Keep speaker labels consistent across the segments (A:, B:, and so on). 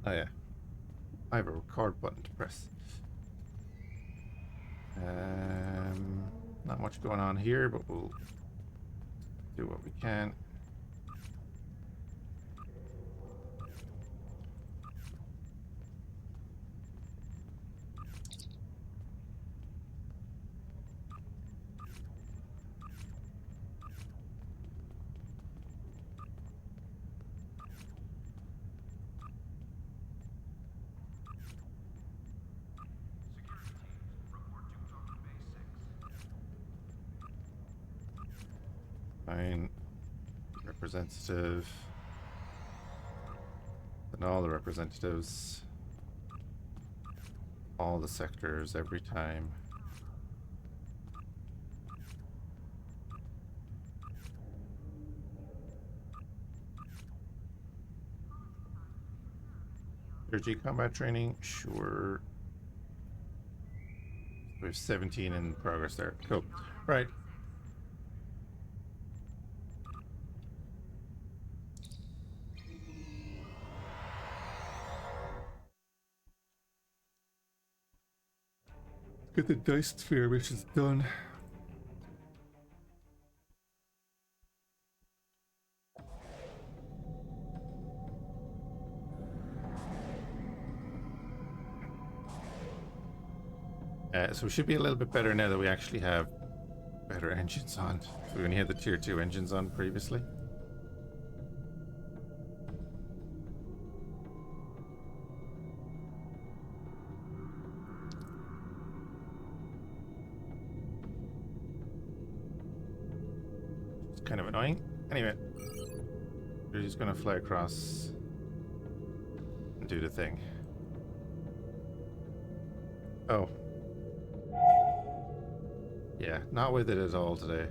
A: Oh yeah, I have a record button to press. Not much going on here, but we'll do what we can. Fine. Representative. And all the representatives. All the sectors every time. Energy combat training, sure. We have 17 in progress there. Cool. Right. Get the dice sphere missions done. So we should be a little bit better now that we actually have better engines on. So we only had the tier 2 engines on previously. It's kind of annoying. Anyway, we're just going to fly across and do the thing. Oh. Yeah, not with it at all today.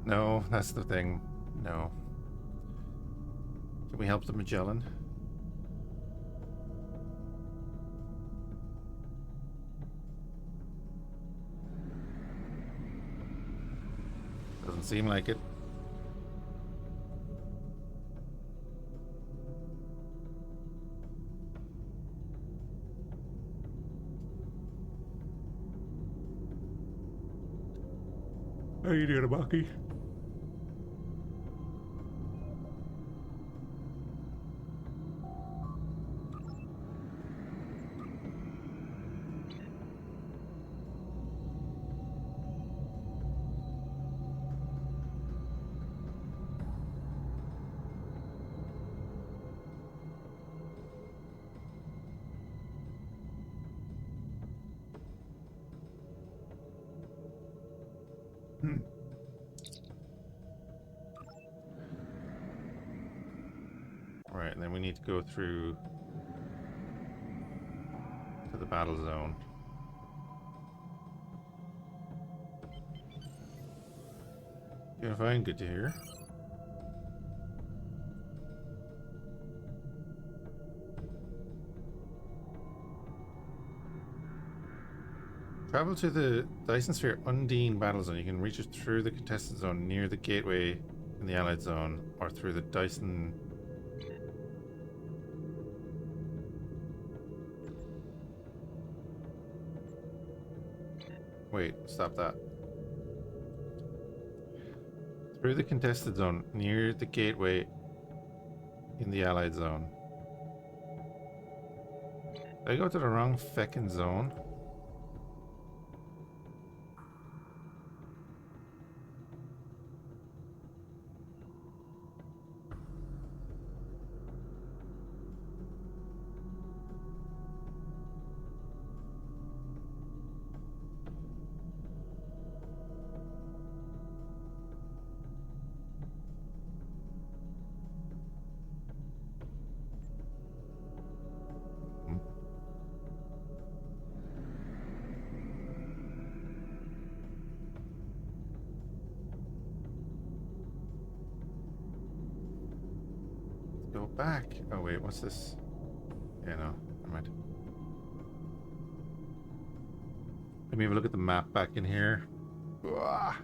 A: No, that's the thing. No. Can we help the Magellan? Doesn't seem like it. How you doing, Bucky? Right, and then we need to go through to the battle zone. Doing fine, good to hear. Travel to the Dyson Sphere Undine battle zone. You can reach it through the contested zone near the gateway in the Allied zone, or through the Dyson. Wait, stop that. Through the contested zone near the gateway in the Allied zone. Did I go to the wrong feckin' zone? Go back. Oh wait, what's this? Yeah, no, never mind. Let me have a look at the map back in here. Uah.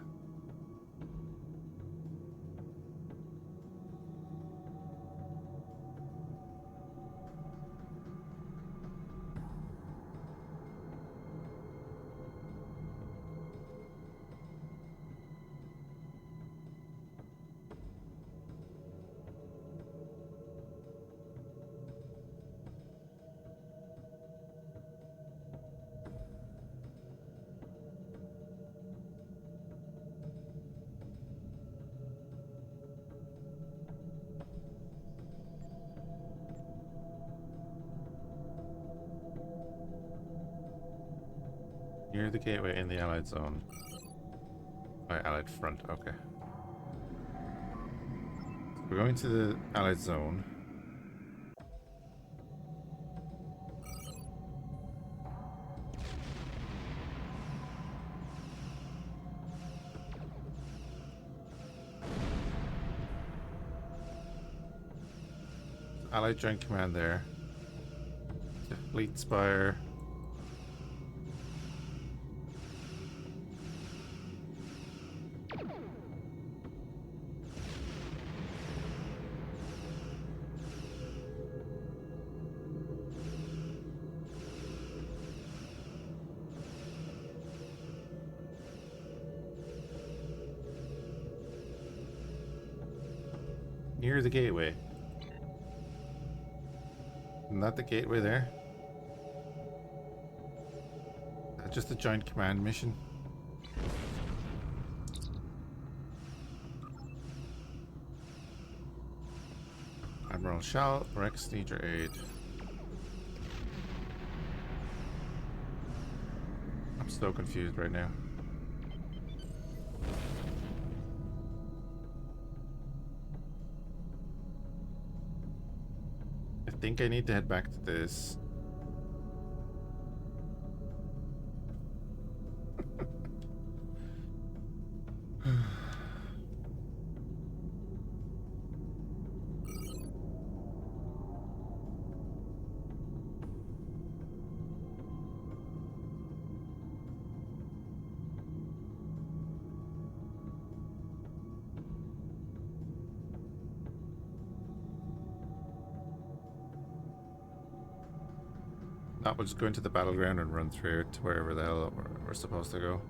A: Near the gateway in the Allied zone. Oh, Allied front, okay. We're going to the Allied zone. Allied Joint Command there. The Fleet Spire. Near the gateway. Isn't that the gateway there? That's just a Joint Command mission. Admiral Shall, Rex need your aid. I'm so confused right now. I think I need to head back to this. Not, we'll just go into the battleground and run through it to wherever the hell we're supposed to go.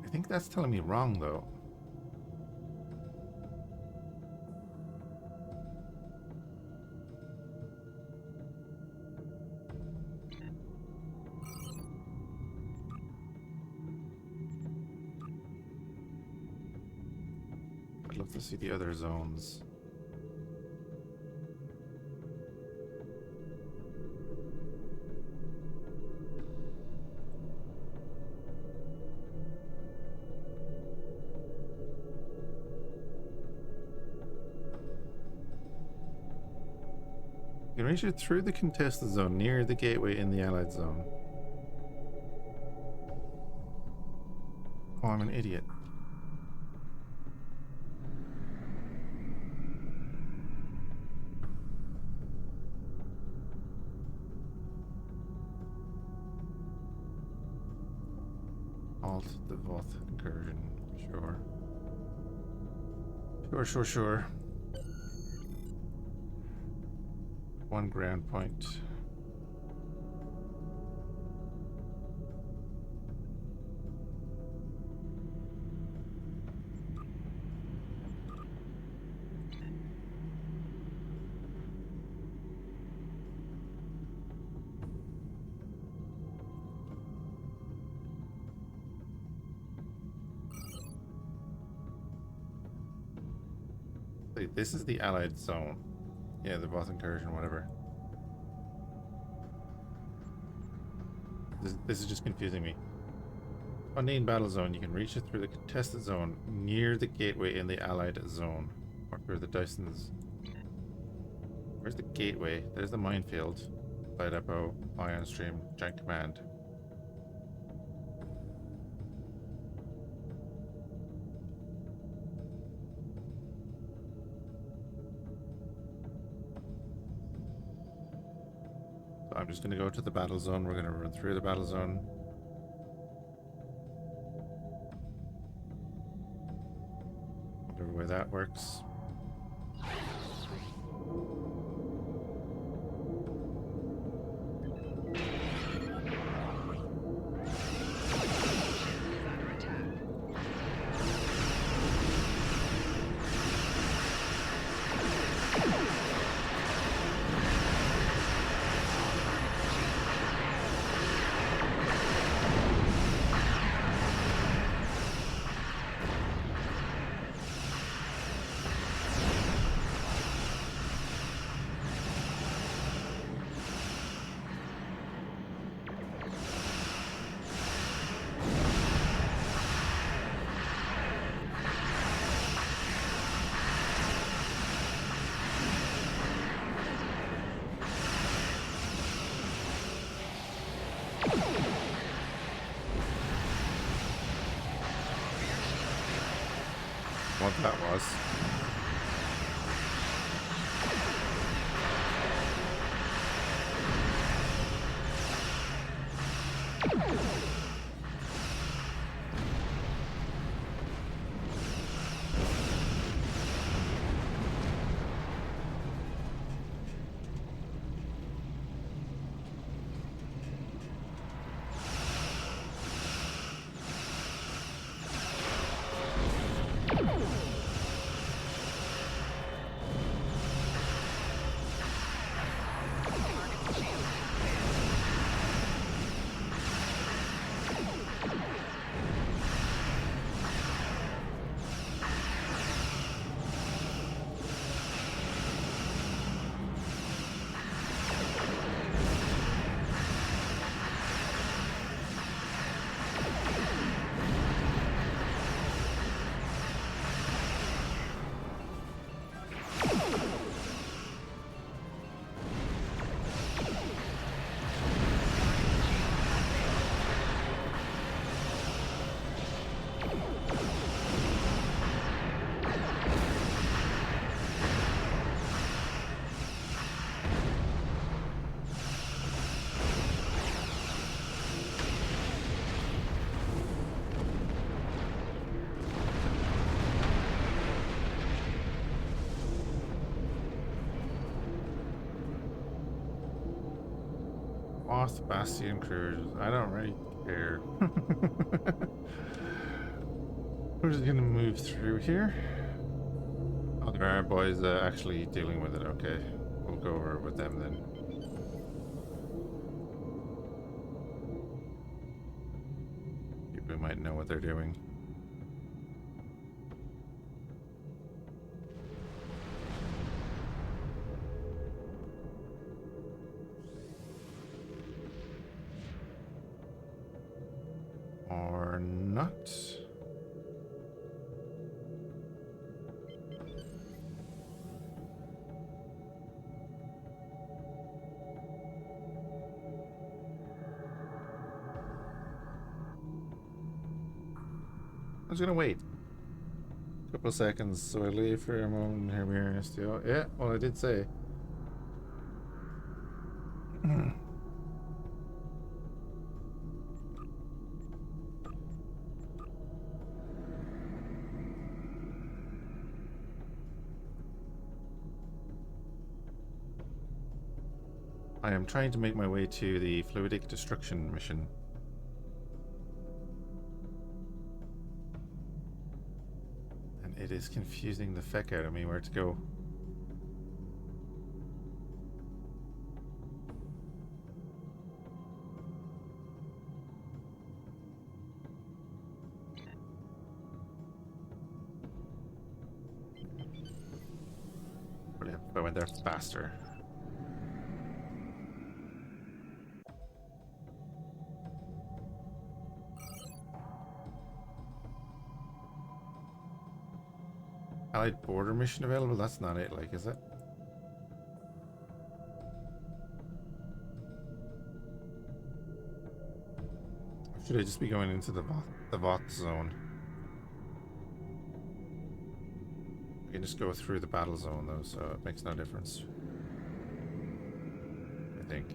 A: I think that's telling me wrong, though. I'd love to see the other zones. You can reach it through the contested zone near the gateway in the Allied zone. Oh, I'm an idiot. Halt the Voth incursion. Sure. Sure. One ground point. Wait, this is the Allied zone. Yeah, the Voth incursion, whatever. This is just confusing me. Unnamed battle zone. You can reach it through the contested zone near the gateway in the Allied zone. Or through the Dyson's. Where's the gateway? There's the minefield. Flight depot, ion stream, giant command. So I'm just going to go to the battle zone. We're going to run through the battle zone. Whatever way that works. What that was. Off Bastion cruise. I don't really care. We're just gonna move through here. Oh, there are boys actually dealing with it. Okay, we'll go over with them then. People might know what they're doing. Or not. I'm just gonna wait a couple of seconds, so I leave for a moment. Here we are, STO. Yeah, well, I did say. I am trying to make my way to the fluidic destruction mission. And it is confusing the feck out of me where to go. or they're faster. Allied border mission available? That's not it, like, is it? Or should I just be going into the Voth zone? We can just go through the battle zone though, so it makes no difference. I think.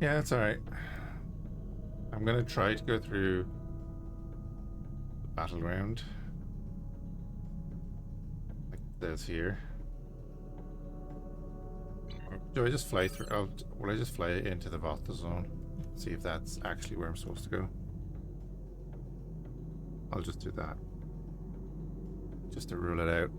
A: Yeah, that's alright. I'm gonna try to go through the battleground. Like this here. Or do I just fly through? Oh, will I just fly into the Voth zone? See if that's actually where I'm supposed to go. I'll just do that. Just to rule it out.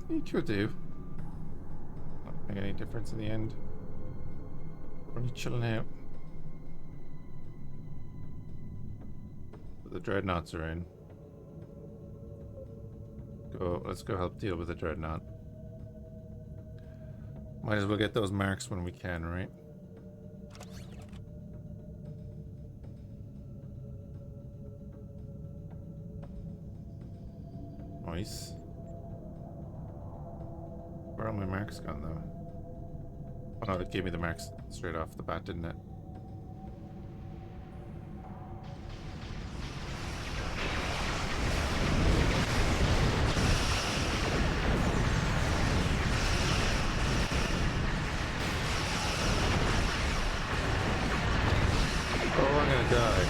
A: You could do. Not make any difference in the end. We're only chilling out. The dreadnoughts are in. Let's go help deal with the dreadnought. Might as well get those marks when we can, right? Nice. Where are my marks gone though? Oh no, it gave me the marks straight off the bat, didn't it? Oh, I'm gonna die.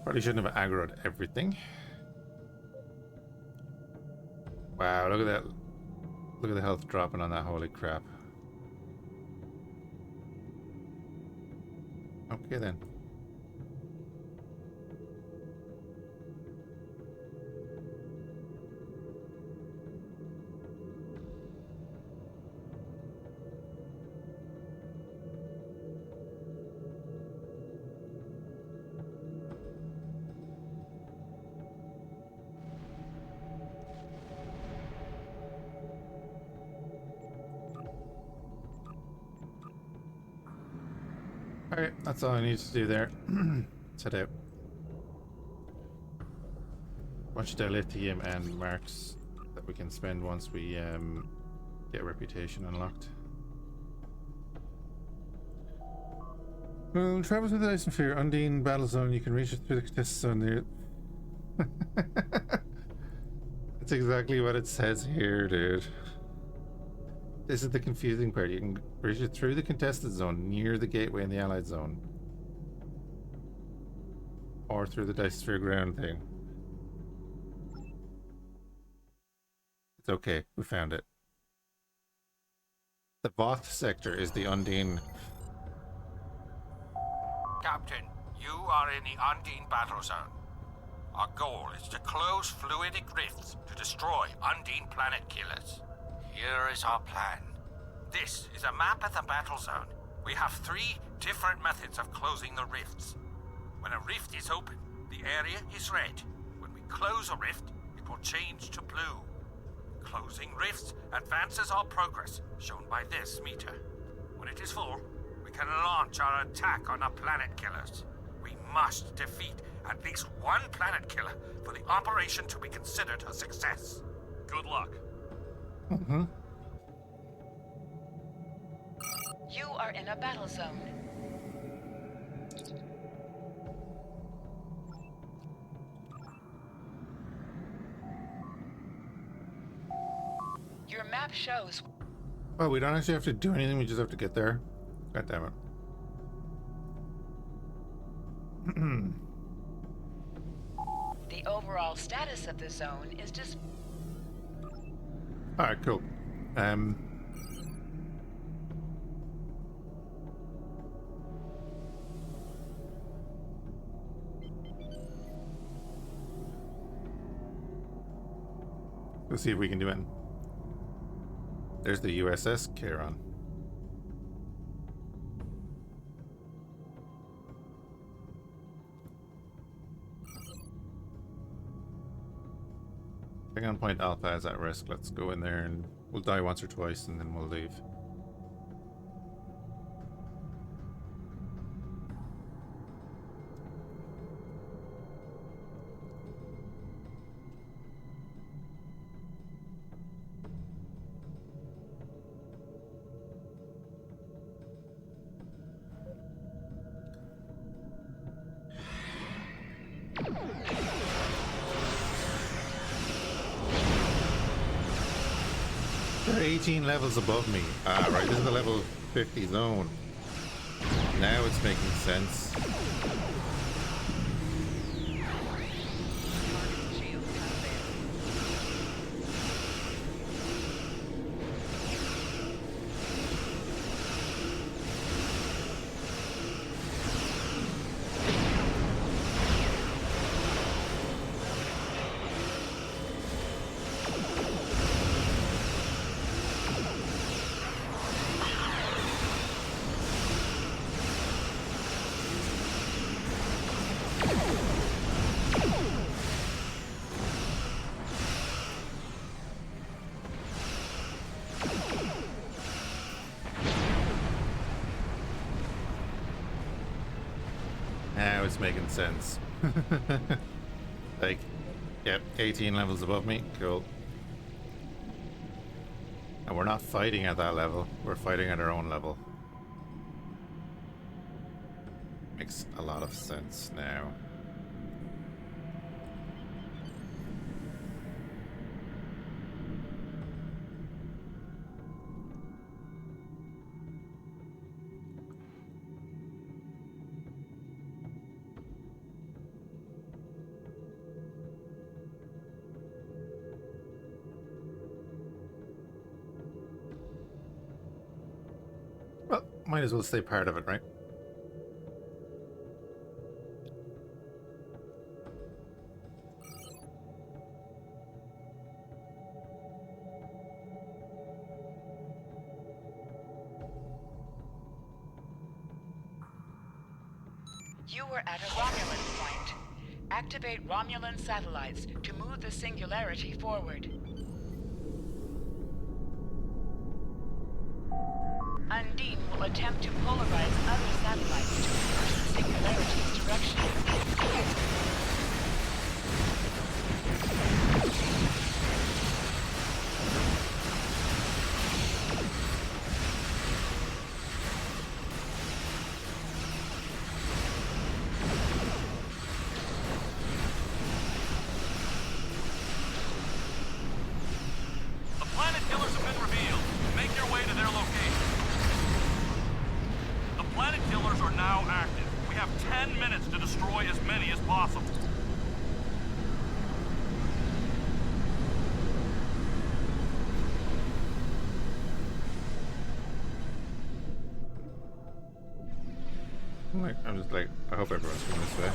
A: Probably shouldn't have aggroed everything. Wow, look at that. Look at the health dropping on that, holy crap. Okay then. Alright, that's all I need to do there. Let's head out. Bunch of dilithium and marks that we can spend once we get reputation unlocked. Well, travel through the ice and fear. Undine battle zone. You can reach it through the contested zone there. That's exactly what it says here, dude. This is the confusing part. You can reach it through the contested zone near the gateway in the allied zone. Or through the dice sphere ground thing. It's okay, we found it. The Voth sector is the Undine.
B: Captain, you are in the Undine battle zone. Our goal is to close fluidic rifts to destroy Undine planet killers. Here is our plan. This is a map of the battle zone. We have 3 different methods of closing the rifts. When a rift is open, the area is red. When we close a rift, it will change to blue. Closing rifts advances our progress, shown by this meter. When it is full, we can launch our attack on the planet killers. We must defeat at least one planet killer for the operation to be considered a success. Good luck.
A: Mm-hmm.
C: You are in a battle zone. Your map shows.
A: Oh, we don't actually have to do anything, we just have to get there. God damn it.
C: The overall status of the zone is just.
A: Alright, cool. Let's see if we can do it. There's the USS Charon. Second point Alpha is at risk. Let's go in there and we'll die once or twice and then we'll leave. They're 18 levels above me. Ah, right, this is the level 50 zone. Now it's making sense. Now it's making sense. Like, yep, 18 levels above me. Cool. And we're not fighting at that level. We're fighting at our own level. Makes a lot of sense now. Well, might as well stay part of it, right?
C: You were at a Romulan point. Activate Romulan satellites to move the singularity forward. Undine will attempt to polarize other satellites to reverse the singularity's direction.
B: The planet killers have been revealed. Make your way to their location. The planet killers are now active. We have 10 minutes to destroy as many as possible.
A: I'm just like, I hope everyone's going this way.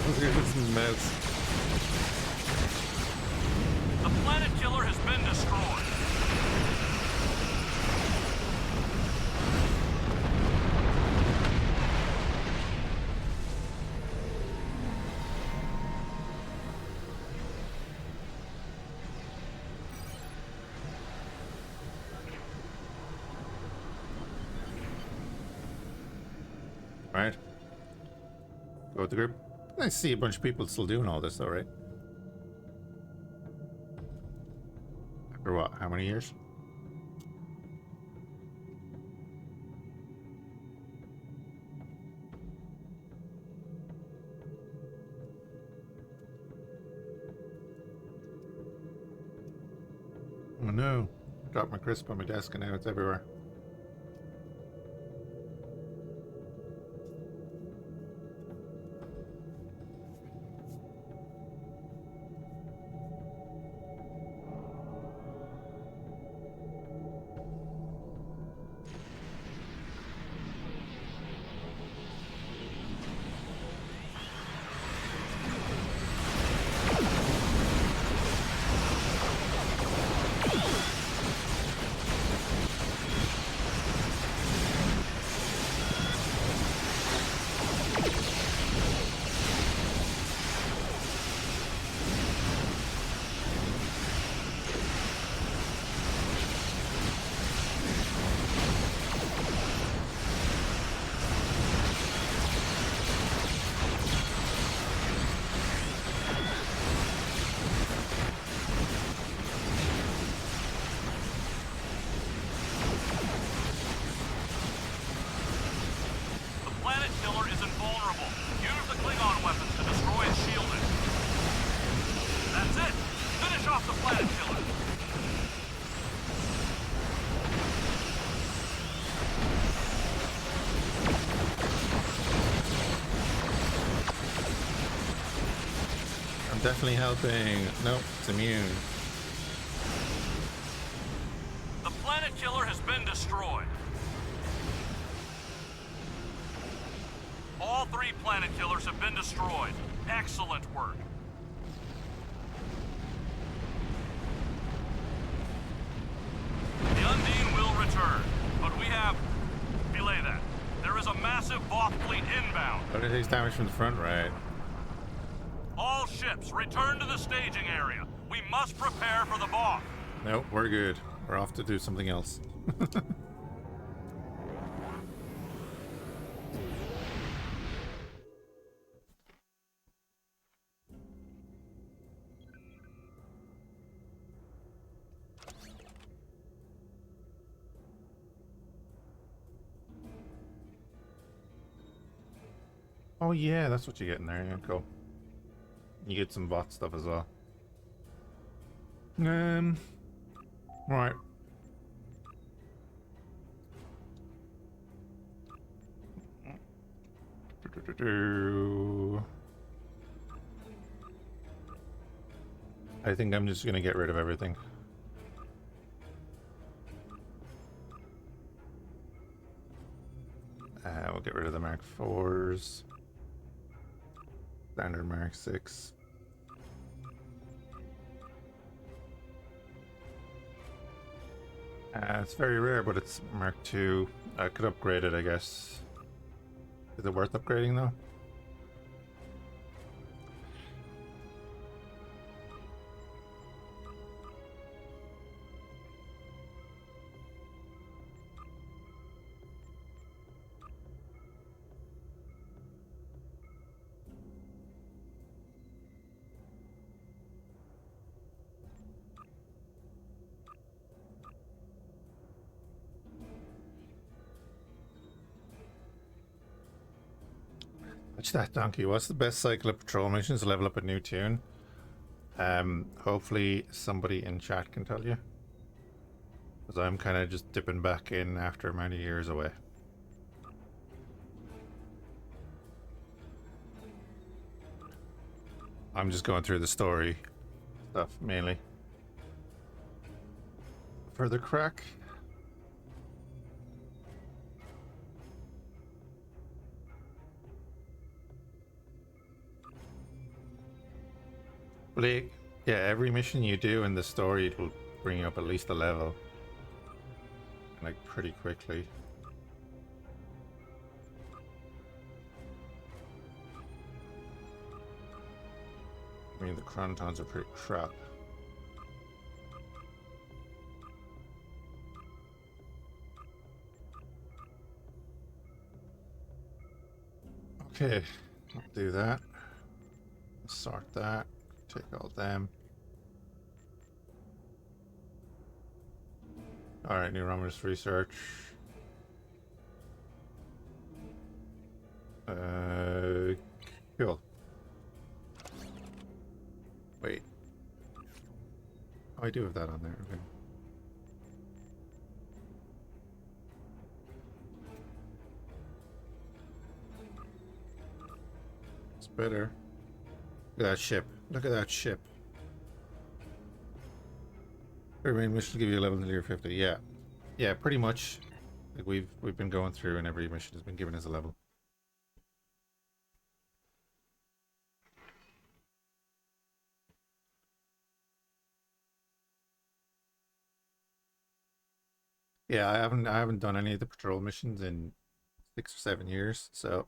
A: Look at this mess.
B: The planet killer has been destroyed.
A: Right. Go with the group. I see a bunch of people still doing all this though, right? After what? How many years? Oh no. I dropped my crisp on my desk and now it's everywhere. Definitely helping. Nope, it's immune.
B: The planet killer has been destroyed. All 3 planet killers have been destroyed. Excellent work. The Undine will return, but we have... Belay that. There is a massive Voth fleet inbound.
A: But it takes damage from the front, right?
B: All ships, return to the staging area. We must prepare for the Voth.
A: Nope, we're good. We're off to do something else. Oh yeah, that's what you get in there. Yeah, cool. You get some bot stuff as well. Right. I think I'm just gonna get rid of everything. We'll get rid of the Mark 4s. Standard Mark 6. It's very rare, but it's Mark 2. I could upgrade it, I guess. Is it worth upgrading though? Watch that donkey. What's the best cycle of patrol missions to level up a new tune? Hopefully somebody in chat can tell you. Because I'm kind of just dipping back in after many years away. I'm just going through the story stuff mainly. Further crack. Blake, yeah, every mission you do in the story will bring you up at least a level. Like, pretty quickly. I mean, the chronotons are pretty crap. Okay, I'll do that. Sort that. Take all them. Alright, new Romulus research. Cool. Wait. Oh, I do have that on there. Okay. It's better. Look at that ship. Look at that ship. Every mission will give you a level until you're 50. Yeah. Yeah, pretty much. Like we've been going through and every mission has been given us a level. Yeah, I haven't done any of the patrol missions in 6 or 7 years, so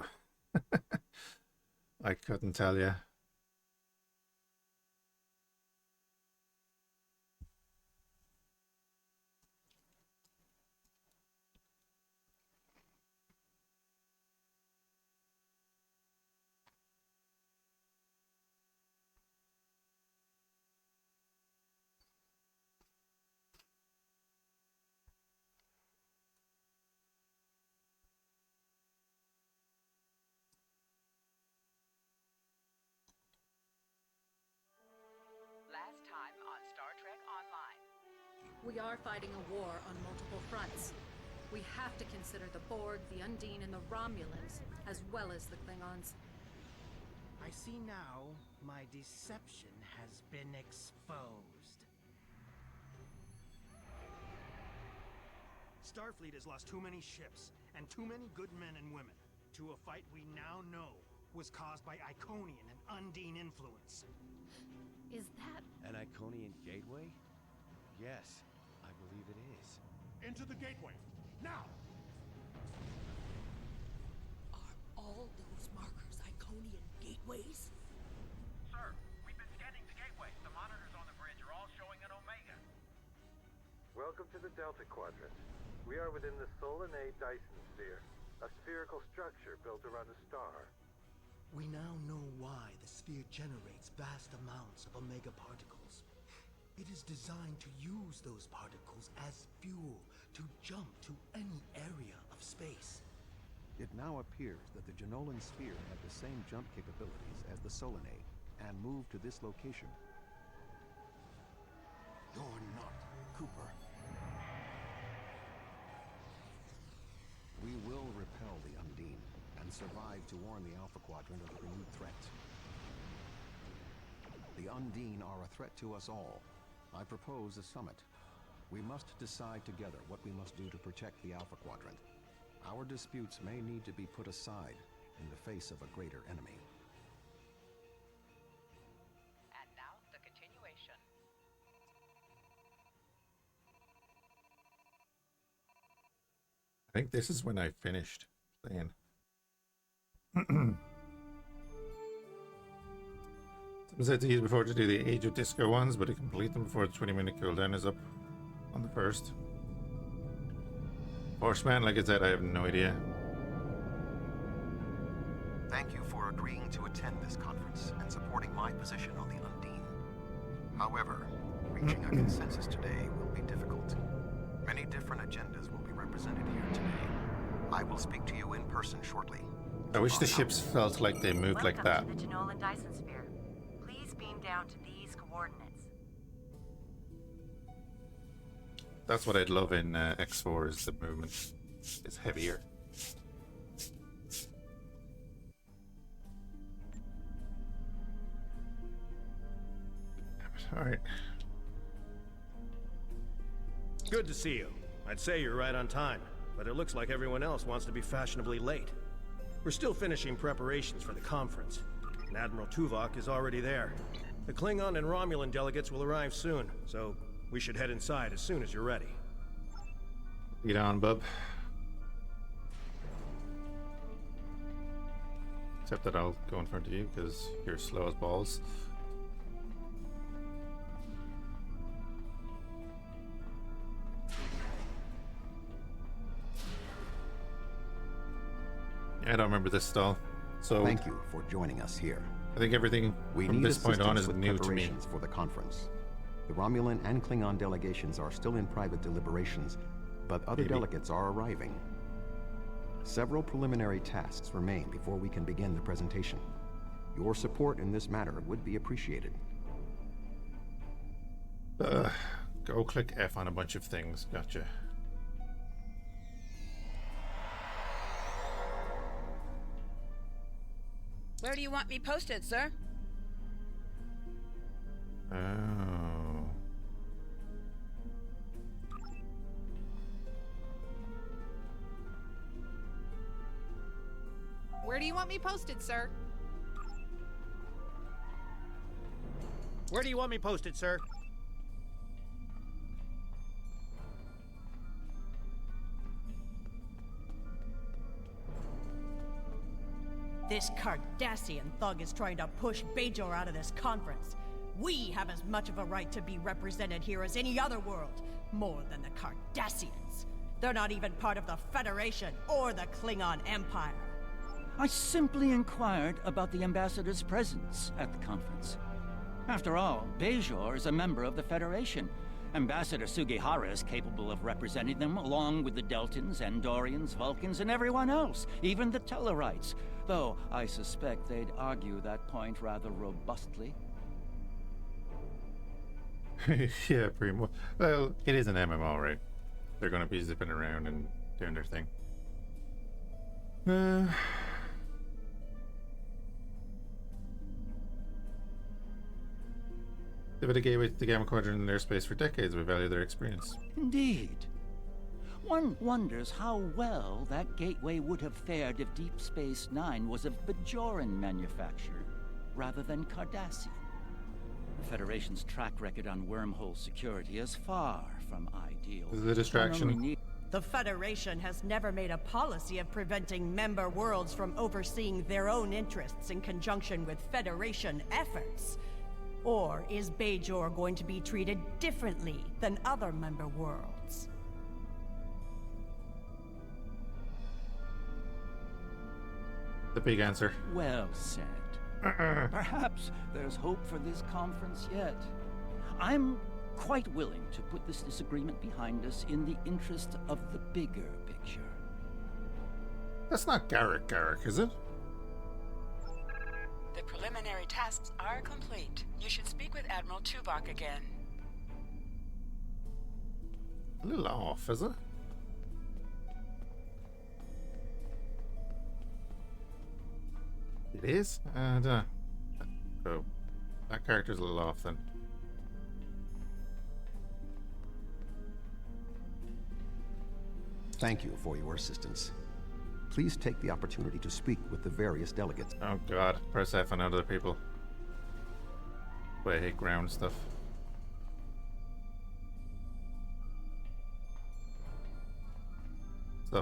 A: I couldn't tell you.
C: Last time on Star Trek Online.
D: We are fighting a war on multiple fronts. We have to consider the Borg, the Undine, and the Romulans, as well as the Klingons.
E: I see now my deception has been exposed.
F: Starfleet has lost too many ships and too many good men and women to a fight we now know was caused by Iconian and Undine influence.
D: Is that...
G: An Iconian gateway? Yes, I believe it is.
F: Into the gateway, now!
H: Are all those markers Iconian gateways?
I: Sir, we've been scanning the gateway. The monitors on the bridge are all showing an Omega.
J: Welcome to the Delta Quadrant. We are within the Solanae Dyson sphere, a spherical structure built around a star.
E: We now know why the sphere generates vast amounts of Omega particles. It is designed to use those particles as fuel to jump to any area of space.
K: It now appears that the Jenolan sphere had the same jump capabilities as the Solanae, and moved to this location.
E: You're not Cooper.
K: We will repel the Undine, and survive to warn the Alpha Quadrant of the renewed threat. The Undine are a threat to us all. I propose a summit. We must decide together what we must do to protect the Alpha Quadrant. Our disputes may need to be put aside in the face of a greater enemy.
C: And now, the continuation.
A: I think this is when I finished playing. Some said to use before to do the Age of Disco ones, but to complete them before the 20-minute cooldown is up on the first. Horseman, like I said, I have no idea.
K: Thank you for agreeing to attend this conference and supporting my position on the Undine. However, reaching a consensus today will be difficult. Many different agendas will be represented here today. I will speak to you in person shortly.
A: I wish the ships felt like they moved like that.
L: Welcome to the Jenolan Dyson sphere. Please beam down to these coordinates.
A: That's what I'd love in X4 is the movement is heavier. Alright.
F: Good to see you. I'd say you're right on time, but it looks like everyone else wants to be fashionably late. We're still finishing preparations for the conference, and Admiral Tuvok is already there.
M: The Klingon and Romulan delegates will arrive soon, so we should head inside as soon as you're ready.
A: Get on, bub. Except that I'll go in front of you because you're slow as balls. I don't remember this stall, so
K: thank you for joining us here.
A: I think everything from this point on is new to me.
K: For the conference. The Romulan and Klingon delegations are still in private deliberations, but other delegates are arriving. Several preliminary tasks remain before we can begin the presentation. Your support in this matter would be appreciated.
A: Go click F on a bunch of things. Gotcha.
N: Where do you want me posted, sir?
A: Oh.
O: Where do you want me posted, sir?
F: Where do you want me posted, sir?
H: This Cardassian thug is trying to push Bajor out of this conference. We have as much of a right to be represented here as any other world, more than the Cardassians. They're not even part of the Federation or the Klingon Empire.
P: I simply inquired about the ambassador's presence at the conference. After all, Bajor is a member of the Federation. Ambassador Sugihara is capable of representing them along with the Deltans, Andorians, Vulcans, and everyone else, even the Tellarites. Though I suspect they'd argue that point rather robustly.
A: Yeah, pretty much. Well, it is an MMO, right? They're going to be zipping around and doing their thing. They've been a gateway to the Gamma Quadrant in their space for decades. We value their experience.
P: Indeed. One wonders how well that gateway would have fared if Deep Space Nine was of Bajoran manufacture, rather than Cardassian. The Federation's track record on wormhole security is far from ideal.
A: This is a distraction.
H: The Federation has never made a policy of preventing member worlds from overseeing their own interests in conjunction with Federation efforts. Or is Bajor going to be treated differently than other member worlds?
A: The big answer.
P: Well said. Perhaps there's hope for this conference yet. I'm quite willing to put this disagreement behind us in the interest of the bigger picture.
A: That's not Garrick, is it?
C: The preliminary tasks are complete. You should speak with Admiral Tuvok again.
A: A little off, is it? It is? Oh, that character's a little off then.
K: Thank you for your assistance. Please take the opportunity to speak with the various delegates.
A: Oh god, press F on other people. Wait, I hate ground stuff.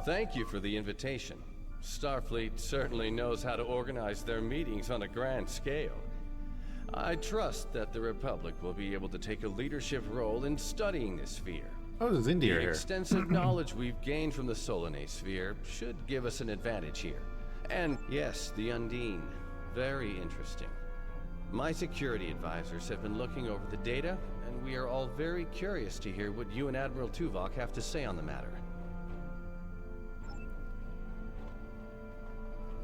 Q: Thank you for the invitation. Starfleet certainly knows how to organize their meetings on a grand scale. I trust that the Republic will be able to take a leadership role in studying this sphere.
A: Oh, there's India
Q: The
A: here.
Q: extensive knowledge we've gained from the Solanae sphere should give us an advantage here. And yes, the Undine. Very interesting. My security advisors have been looking over the data, and we are all very curious to hear what you and Admiral Tuvok have to say on the matter.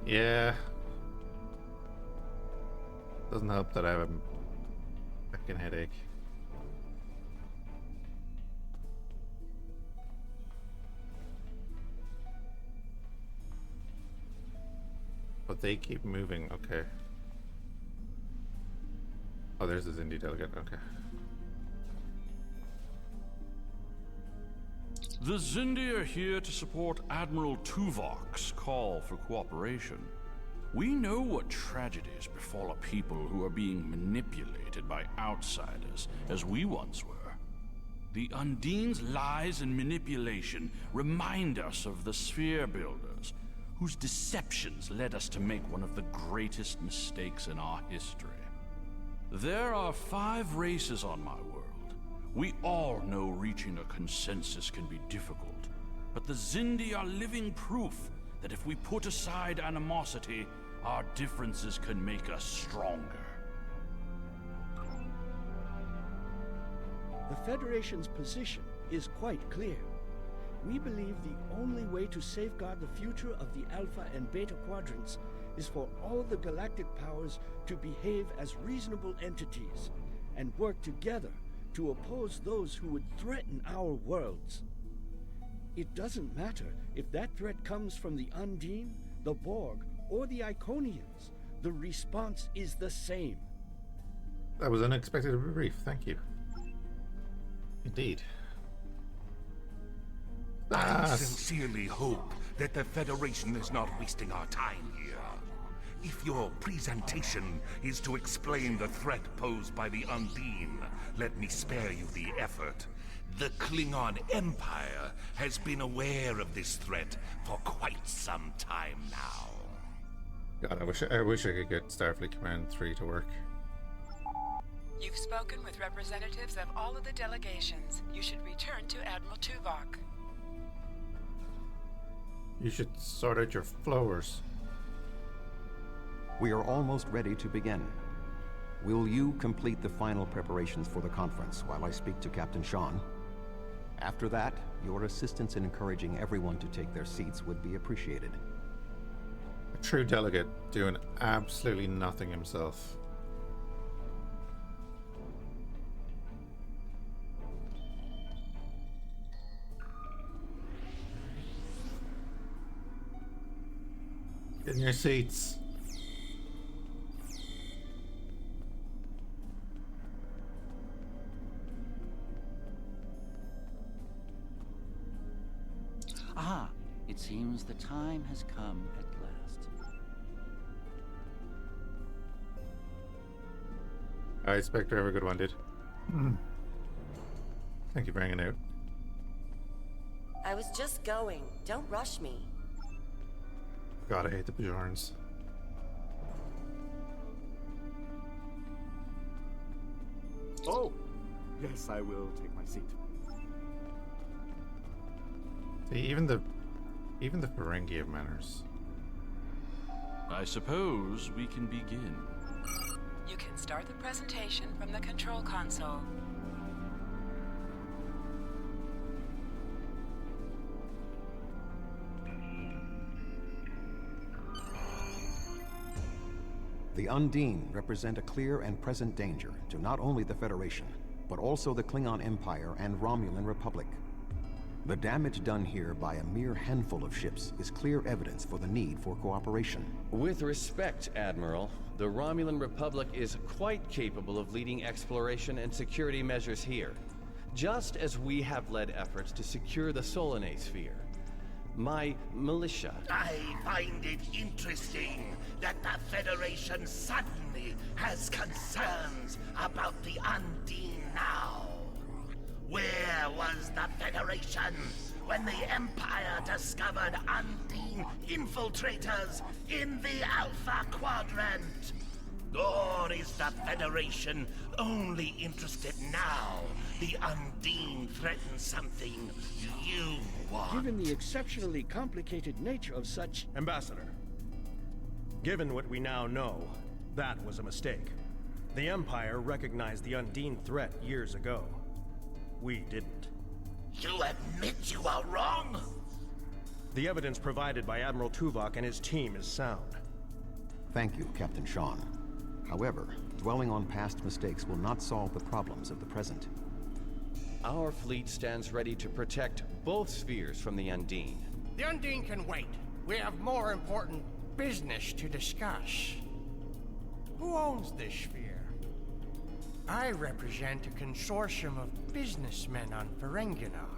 A: Yeah. Doesn't help that I have a fucking headache. But they keep moving, okay. Oh, there's this indie delegate, okay.
R: The Zindi are here to support Admiral Tuvok's call for cooperation. We know what tragedies befall a people who are being manipulated by outsiders, as we once were. The Undine's lies and manipulation remind us of the Sphere Builders, whose deceptions led us to make one of the greatest mistakes in our history. There are 5 races on my world. We all know reaching a consensus can be difficult, but the Zindi are living proof that if we put aside animosity, our differences can make us stronger.
S: The Federation's position is quite clear. We believe the only way to safeguard the future of the Alpha and Beta Quadrants is for all the galactic powers to behave as reasonable entities and work together to oppose those who would threaten our worlds. It doesn't matter if that threat comes from the Undine, the Borg, or the Iconians. The response is the same.
A: That was unexpected and brief. Thank you. Indeed.
T: I sincerely hope that the Federation is not wasting our time here. If your presentation is to explain the threat posed by the Undine, let me spare you the effort. The Klingon Empire has been aware of this threat for quite some time now.
A: God, I wish I could get Starfleet Command 3 to work.
C: You've spoken with representatives of all of the delegations. You should return to Admiral Tuvok.
A: You should sort out your flowers.
K: We are almost ready to begin. Will you complete the final preparations for the conference while I speak to Captain Sean? After that, your assistance in encouraging everyone to take their seats would be appreciated.
A: A true delegate doing absolutely nothing himself. Get in your seats.
P: Ah, it seems the time has come at last.
A: Alright, Spectre, have a good one, dude. Thank you for hanging out.
U: I was just going. Don't rush me.
A: God, I hate the Bajorans.
V: Oh, yes, I will take my seat.
A: See, even the Ferengi have manners.
R: I suppose we can begin.
C: You can start the presentation from the control console.
K: The Undine represent a clear and present danger to not only the Federation, but also the Klingon Empire and Romulan Republic. The damage done here by a mere handful of ships is clear evidence for the need for cooperation.
Q: With respect, Admiral, the Romulan Republic is quite capable of leading exploration and security measures here, just as we have led efforts to secure the Solanae sphere. My militia...
T: I find it interesting that the Federation suddenly has concerns about the Undine now. Where was the Federation when the Empire discovered Undine infiltrators in the Alpha Quadrant? Or is the Federation only interested now the Undine threatens something you want?
S: Given the exceptionally complicated nature of such...
M: Ambassador, given what we now know, that was a mistake. The Empire recognized the Undine threat years ago. We didn't.
T: You admit you are wrong?
M: The evidence provided by Admiral Tuvok and his team is sound.
K: Thank you, Captain Sean. However, dwelling on past mistakes will not solve the problems of the present.
Q: Our fleet stands ready to protect both spheres from the Undine.
W: The Undine can wait. We have more important business to discuss. Who owns this sphere? I represent a consortium of businessmen on Ferenginar.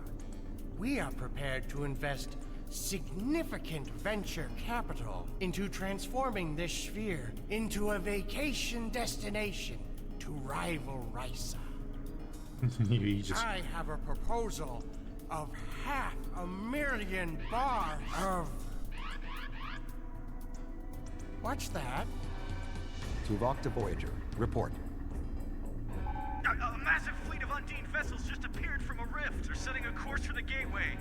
W: We are prepared to invest significant venture capital into transforming this sphere into a vacation destination to rival Risa. I have a proposal of $500,000 of... What's that?
K: Tuvok to Voyager. Report.
I: A massive fleet of Undine vessels just appeared from a rift. They're setting a course for the gateway.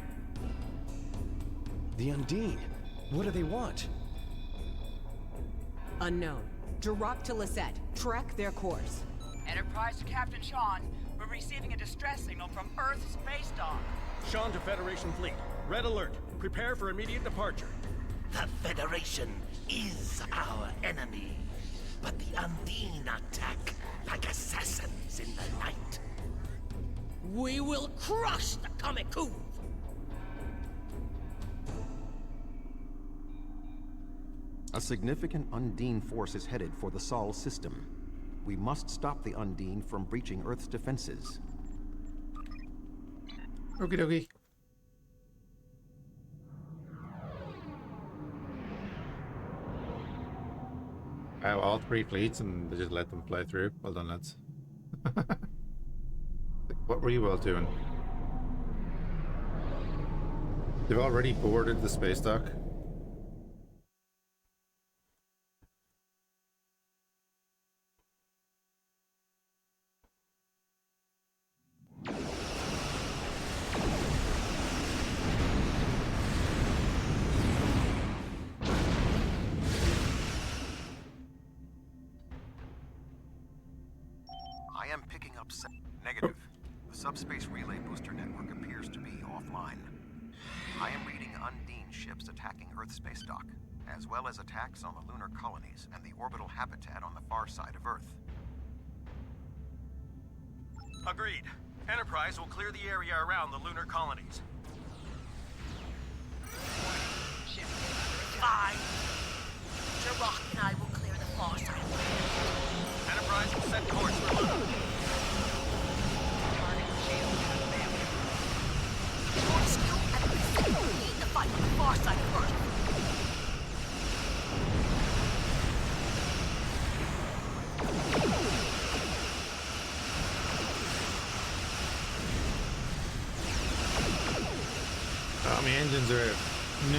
M: The Undine? What do they want?
B: Unknown. Drop to Lisette. Track their course.
C: Enterprise to Captain Sean. We're receiving a distress signal from Earth's space dock.
M: Sean to Federation Fleet. Red alert. Prepare for immediate departure.
T: The Federation is our enemy, but the Undine attack like assassins in the night.
B: We will crush the Kamikuv!
K: A significant Undine force is headed for the Sol system. We must stop the Undine from breaching Earth's defenses.
A: Okie dokie. I have all 3 fleets and they just let them fly through. Well done, lads. What were you all doing? They've already boarded the space dock.
K: I am picking up negative. The subspace relay booster network appears to be offline. I am reading Undine ships attacking Earth's space dock, as well as attacks on the lunar colonies and the orbital habitat on the far side of Earth.
M: Agreed. Enterprise will clear the area around the lunar colonies.
B: Fine. Jirok and I will clear the far side.
M: Enterprise will set course for Luna.
B: Fortescue and Lisette will lead the fight on the far side of Earth.
A: Oh, my engines are out. No.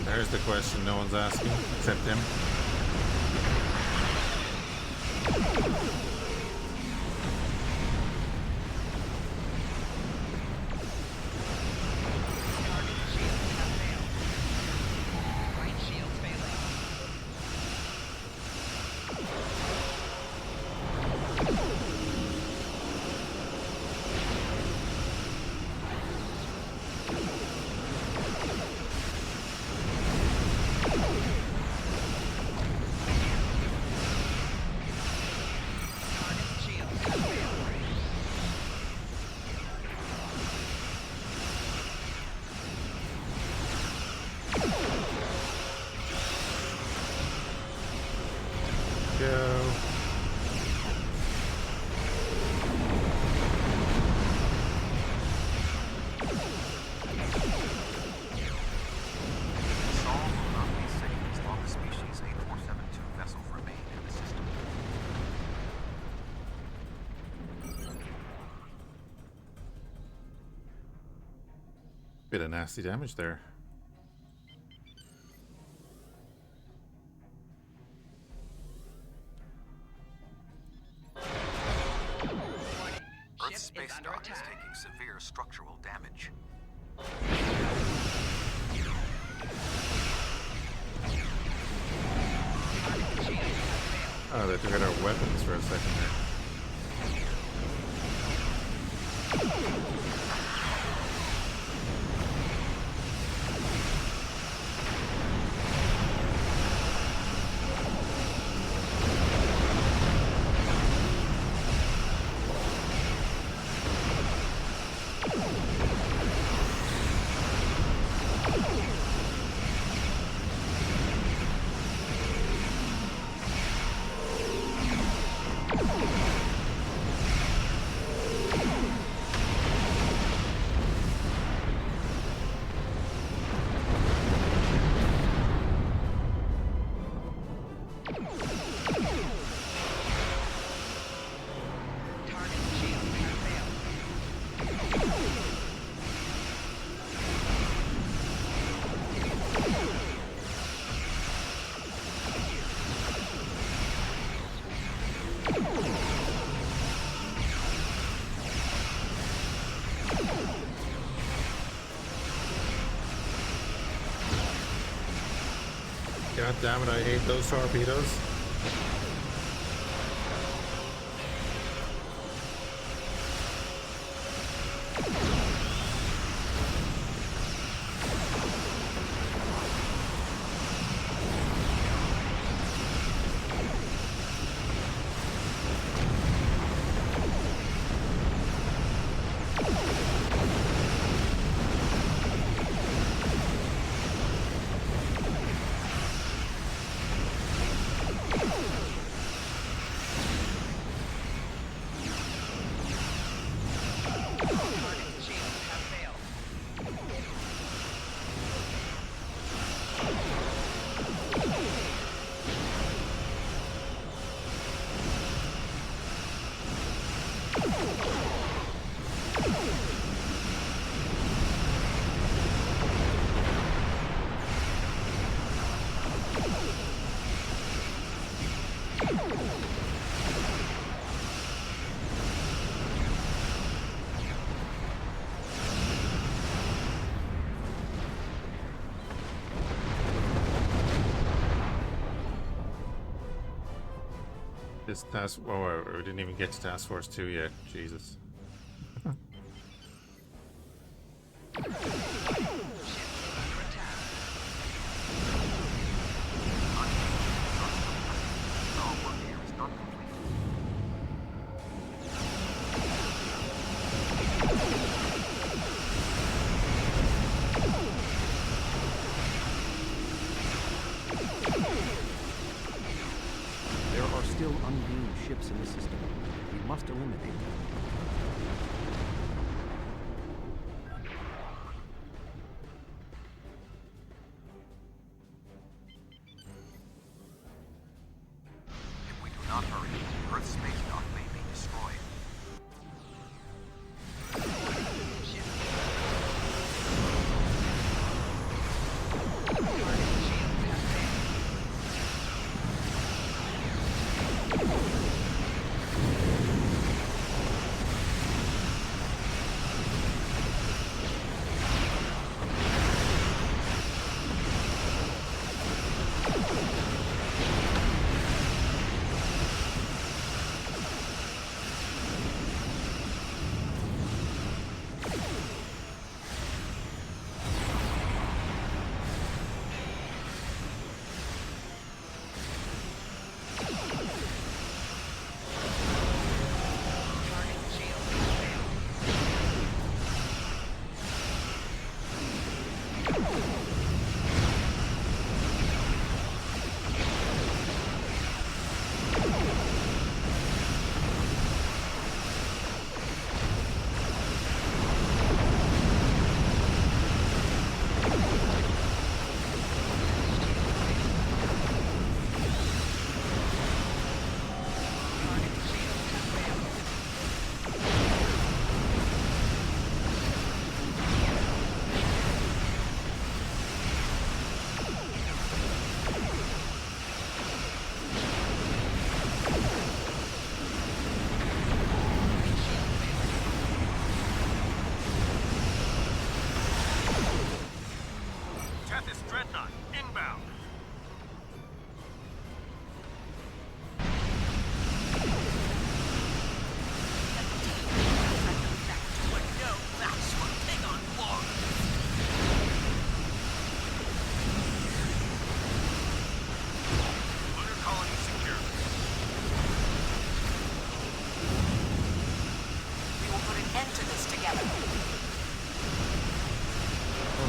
A: There's the question no one's asking, except him. Bit of nasty damage there.
K: Earth's space dock is taking severe structural damage.
A: Oh, they took out our weapons for a second there. God damn it, I hate those torpedoes. This task. Oh, we didn't even get to Task Force 2 yet. Jesus.
D: Ships in the system. We must eliminate them.
K: If we do not hurry, Earth's space dock may be destroyed.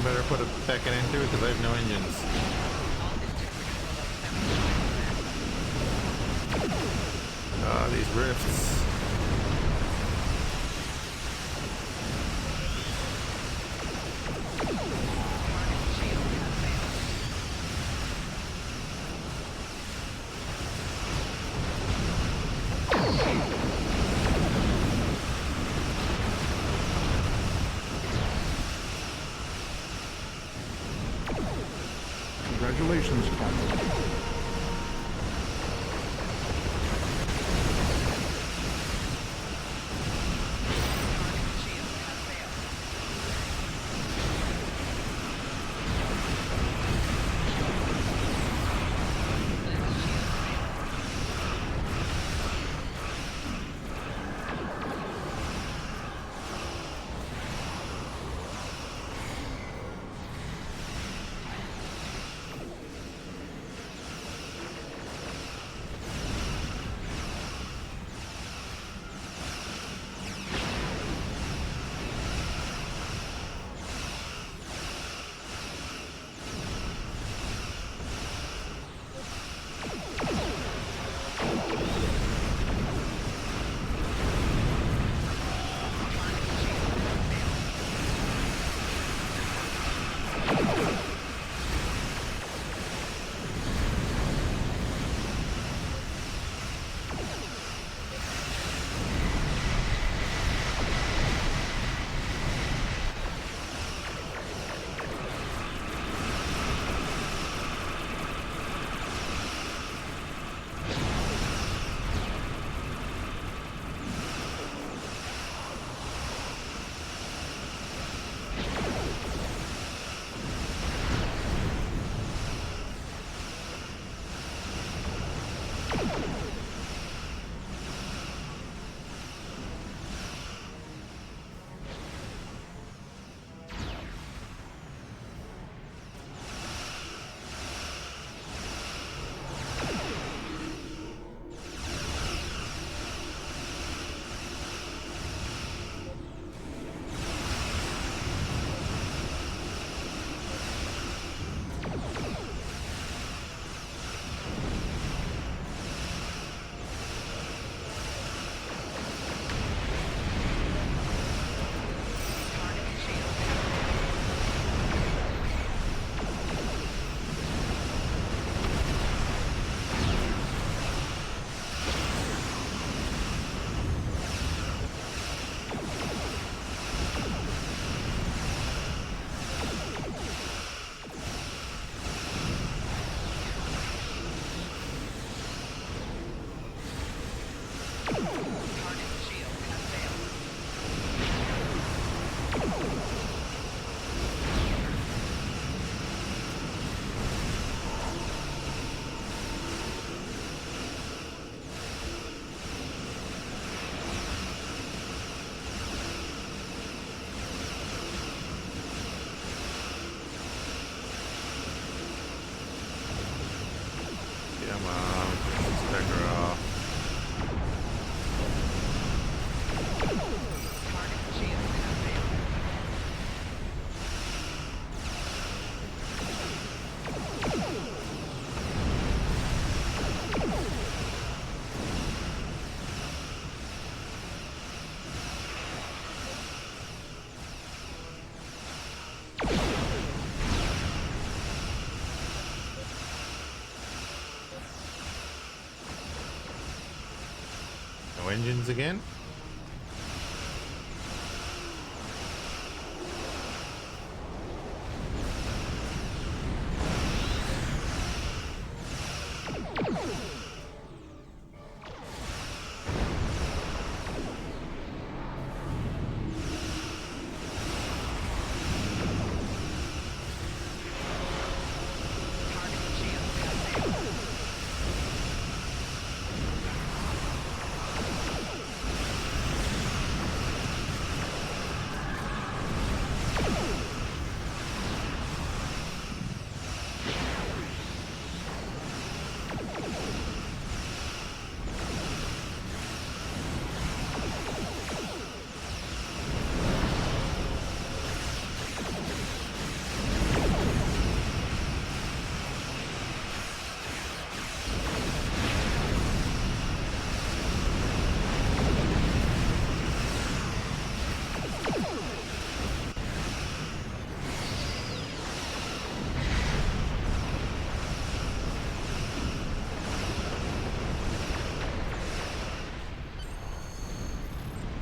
A: Better put a second into it because I have no engines. Ah, these rifts.
G: Congratulations, Captain.
A: engines again.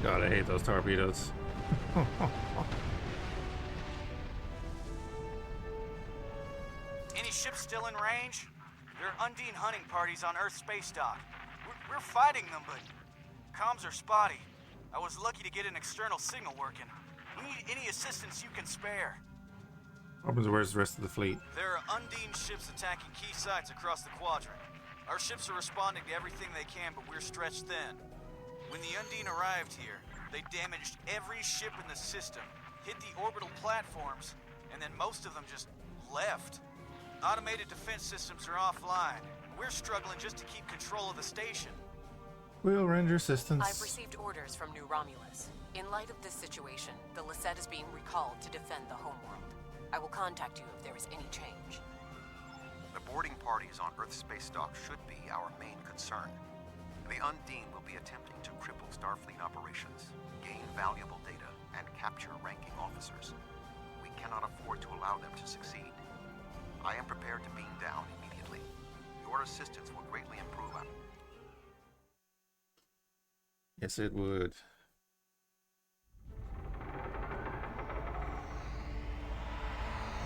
A: God, I hate those torpedoes.
E: Any ships still in range? There are Undine hunting parties on Earth space dock. We're fighting them, but comms are spotty. I was lucky to get an external signal working. We need any assistance you can spare.
A: Where's the rest of the fleet?
E: There are Undine ships attacking key sites across the quadrant. Our ships are responding to everything they can, but we're stretched thin. When the Undine arrived here, they damaged every ship in the system, hit the orbital platforms, and then most of them just left. Automated defense systems are offline. We're struggling just to keep control of the station.
A: We'll render assistance.
L: I've received orders from New Romulus. In light of this situation, the Lisette is being recalled to defend the homeworld. I will contact you if there is any change.
K: The boarding parties on Earth space dock should be our main concern. The Undine will be attempting to cripple Starfleet operations, gain valuable data, and capture ranking officers. We cannot afford to allow them to succeed. I am prepared to beam down immediately. Your assistance will greatly improve our...
A: Yes, it would.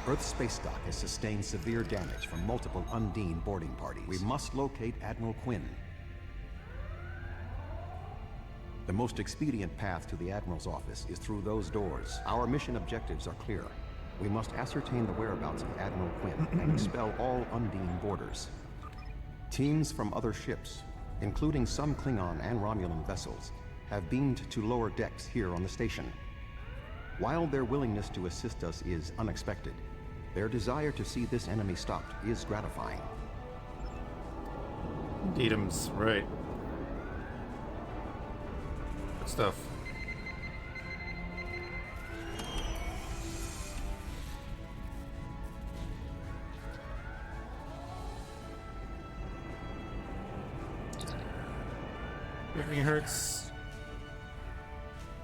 G: Earth space dock has sustained severe damage from multiple Undine boarding parties. We must locate Admiral Quinn. The most expedient path to the Admiral's office is through those doors. Our mission objectives are clear. We must ascertain the whereabouts of Admiral Quinn and expel all Undine boarders. Teams from other ships, including some Klingon and Romulan vessels, have beamed to lower decks here on the station. While their willingness to assist us is unexpected, their desire to see this enemy stopped is gratifying.
A: Indeedums, right. Good stuff. Everything hurts.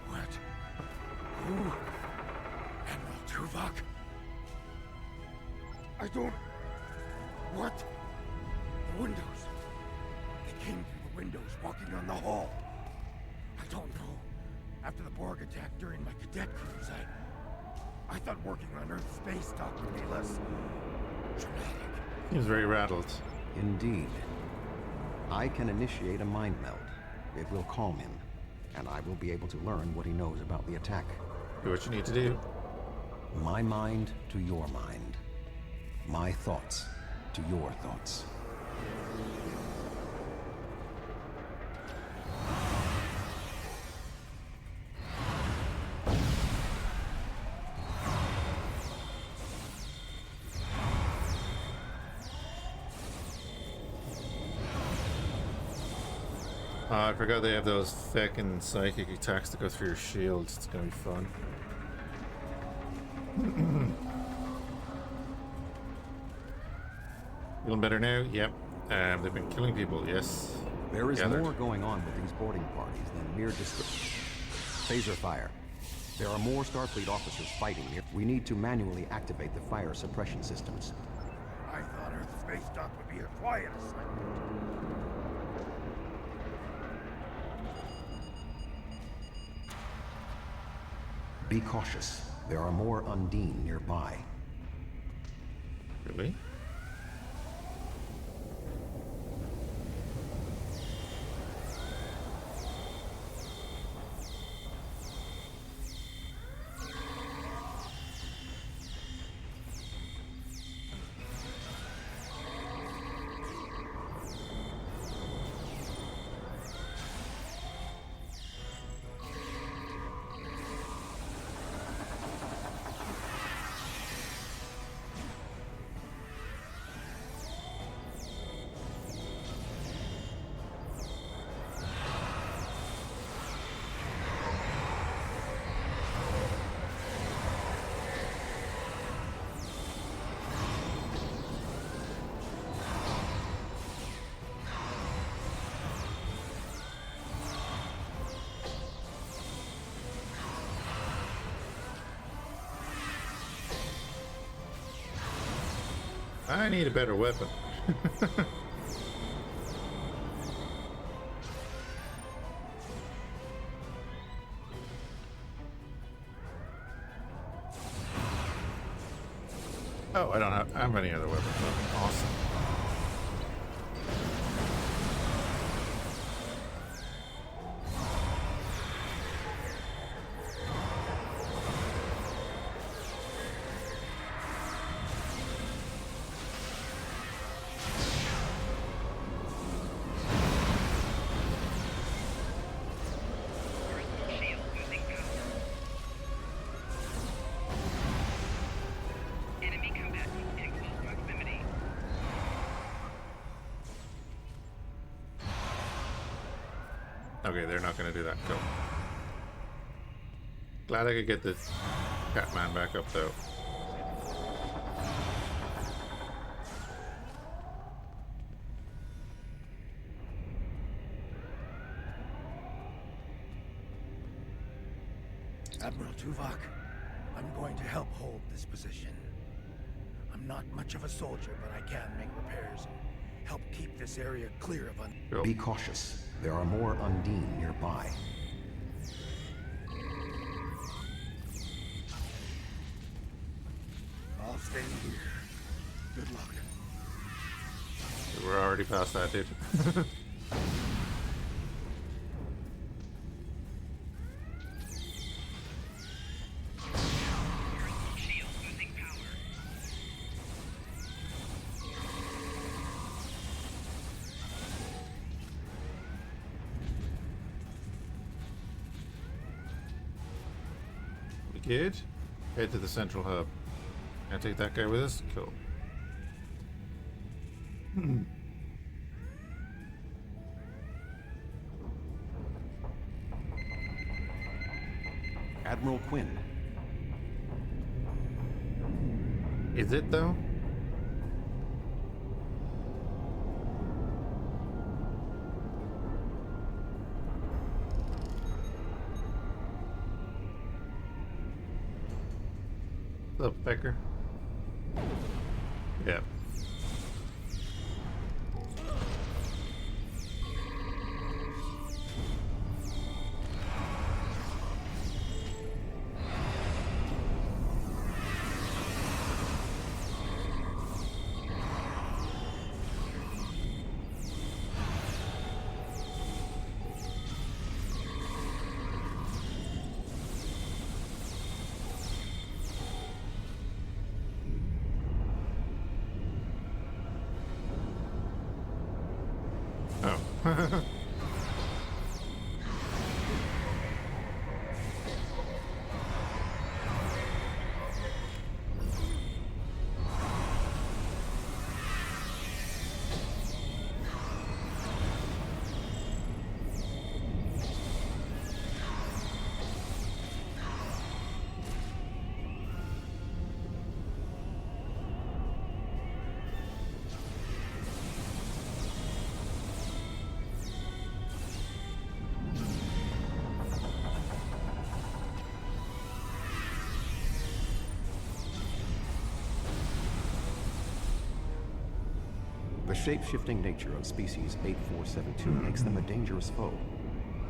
T: What? Who? Admiral Tuvok? I don't... What? The windows. They came through the windows, walking on the hall. I don't know. After the Borg attack during my cadet cruise, I thought working on Earth space dock would be less dramatic.
A: He was very rattled.
G: Indeed. I can initiate a mind meld. It will calm him, and I will be able to learn what he knows about the attack.
A: Do what you need to do.
G: My mind to your mind. My thoughts to your thoughts.
A: I forgot they have those feckin' psychic attacks that go through your shields. It's gonna be fun. Feeling better now? Yep. They've been killing people, yes.
G: There is more going on with these boarding parties than mere phaser fire. There are more Starfleet officers fighting here. We need to manually activate the fire suppression systems.
T: I thought Earth space dock would be a quiet assignment.
G: Be cautious. There are more Undine nearby.
A: Really? I need a better weapon. Oh, I don't have any other weapons. Awesome. Okay, they're not going to do that. Go. Glad I could get this Catman back up, though.
J: Admiral Tuvok, I'm going to help hold this position. I'm not much of a soldier, but I can make repairs and help keep this area clear of
G: Be cautious. There are more Undine nearby.
J: I'll stay here. Good luck.
A: We're already past that, dude. Good. Head to the central hub. Can I take that guy with us? Cool.
G: Admiral Quinn.
A: Is it though? What's up, Becker? Yeah. Oh.
G: The shape-shifting nature of species 8472 makes them a dangerous foe.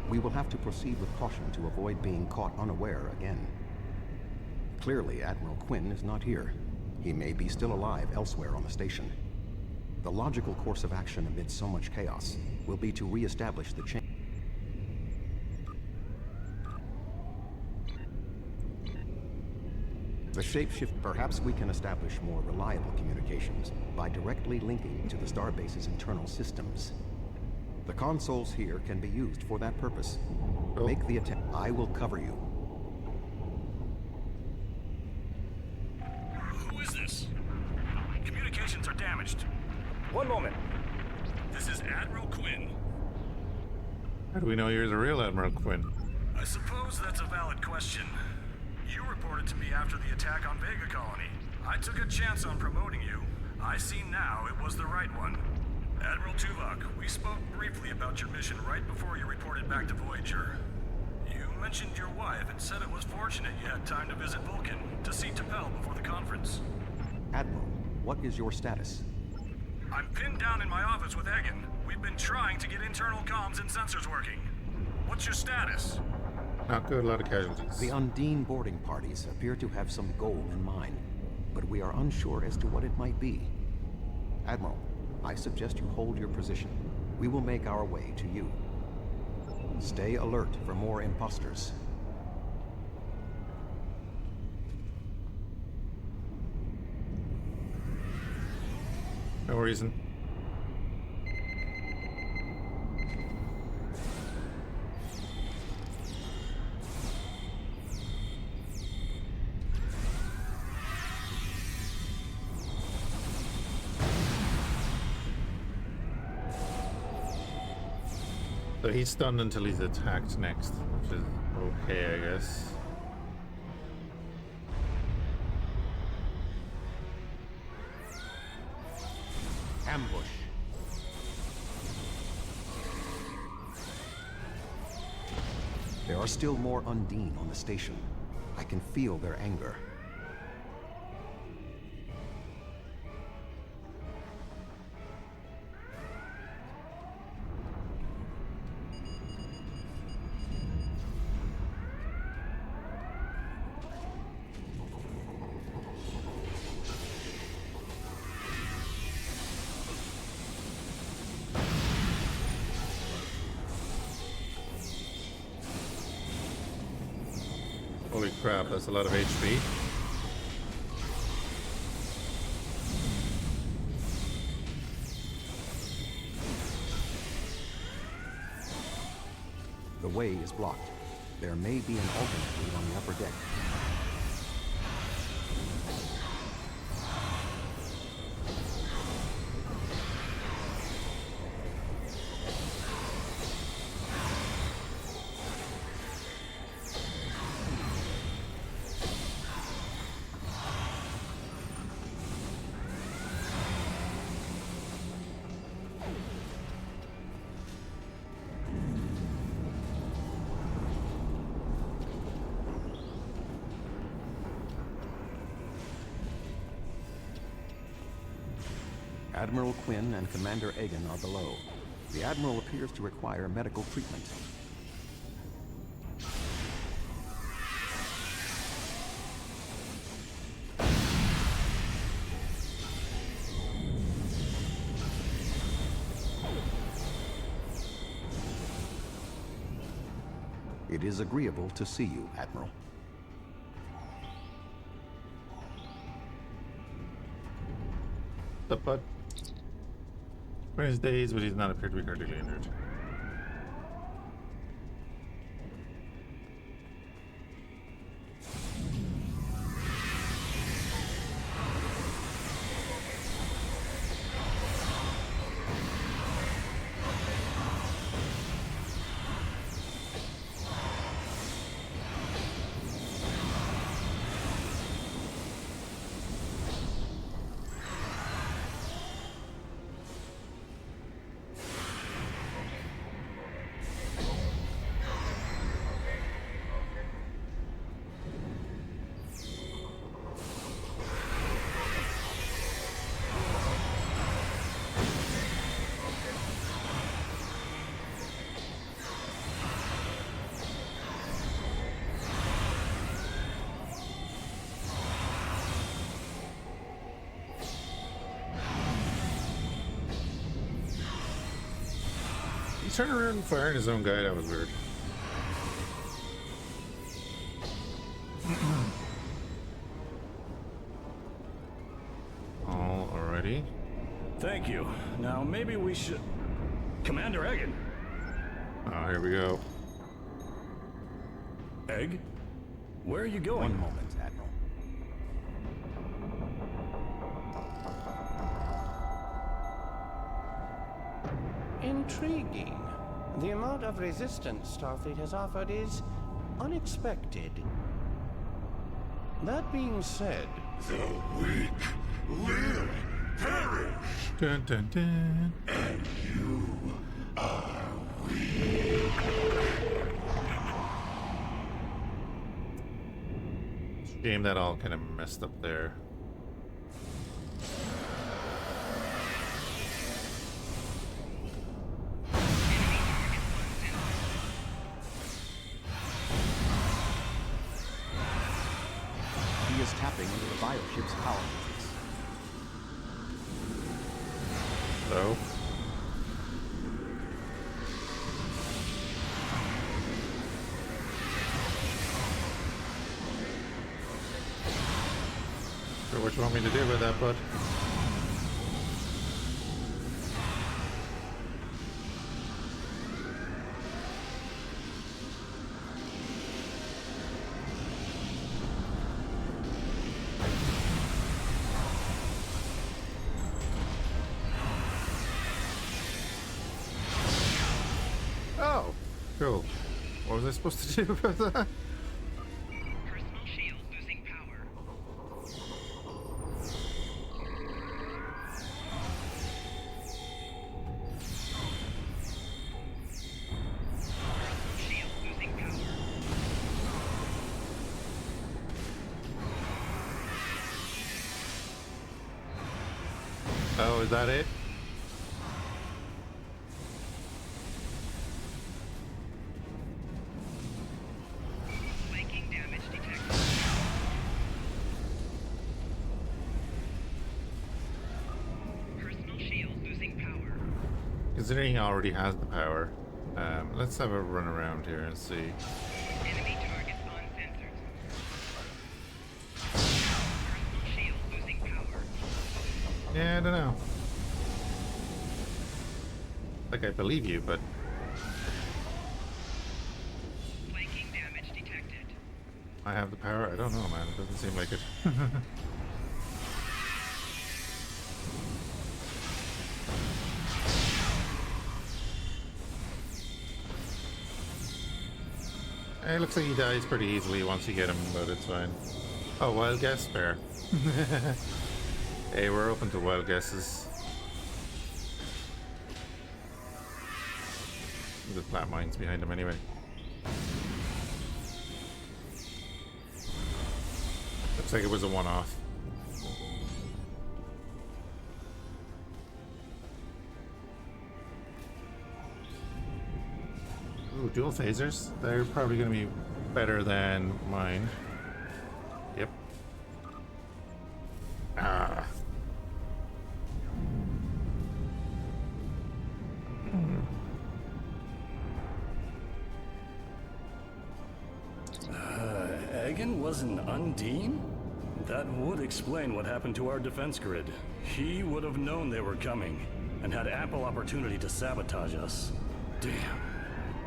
G: We will have to proceed with caution to avoid being caught unaware again. Clearly, Admiral Quinn is not here. He may be still alive elsewhere on the station. The logical course of action amid so much chaos will be to re-establish the chain. The shapeshift. Perhaps we can establish more reliable communications by directly linking to the starbase's internal systems. The consoles here can be used for that purpose. Make the attempt. I will cover you.
I: Who is this? Communications are damaged.
F: One moment.
I: This is Admiral Quinn.
A: How do we know you're the real Admiral Quinn?
I: I suppose that's a valid question. You reported to me after the attack on Vega Colony. I took a chance on promoting you. I see now it was the right one. Admiral Tuvok, we spoke briefly about your mission right before you reported back to Voyager. You mentioned your wife and said it was fortunate you had time to visit Vulcan to see T'Pel before the conference.
G: Admiral, what is your status?
I: I'm pinned down in my office with Egan. We've been trying to get internal comms and sensors working. What's your status?
A: Not good, a lot of casualties.
G: The Undine boarding parties appear to have some goal in mind, but we are unsure as to what it might be. Admiral, I suggest you hold your position. We will make our way to you. Stay alert for more imposters.
A: No reason. So he's stunned until he's attacked next, which is okay, I guess.
G: Ambush. There are still more Undine on the station. I can feel their anger.
A: Holy crap, that's a lot of HP.
G: The way is blocked. There may be an alternate route on the upper deck. Admiral Quinn and Commander Egan are below. The Admiral appears to require medical treatment. It is agreeable to see you, Admiral.
A: What's up, bud? For his days, but he's not appeared to be cardiacally injured. turn around and fire his own guy? That was weird. Alrighty.
I: Thank you. Now maybe we should... Commander Egan.
A: Oh, here we go.
I: Egg? Where are you going?
D: One moment, Admiral.
Q: Intriguing. The amount of resistance Starfleet has offered is unexpected. That being said...
T: The weak will perish.
A: Dun dun dun.
T: And you are weak.
A: Game that all kind of messed up there.
G: He is tapping into the bioship's power matrix.
A: So. So what you want me to do with that, bud? Oh, cool. What was I supposed to do with that?
C: Personal shield losing power. Personal shield losing power.
A: Oh, is that it?
C: Flanking damage detected. Personal shield losing power.
A: Considering he already has the power, let's have a run around here and see.
C: Enemy targets uncensored. Personal shield losing power.
A: Yeah, I don't know. Like, I believe you, but
C: Flanking damage detected.
A: I have the power. I don't know, man. It doesn't seem like it. It looks like he dies pretty easily once you get him, but it's fine. Oh, wild guess? Fair. Hey, we're open to wild guesses. The flat mines behind him anyway. Looks like it was a one-off. Ooh, dual phasers. They're probably going to be better than mine. Yep. Ah.
I: Egan was an Undine? That would explain what happened to our defense grid. He would have known they were coming, and had ample opportunity to sabotage us. Damn.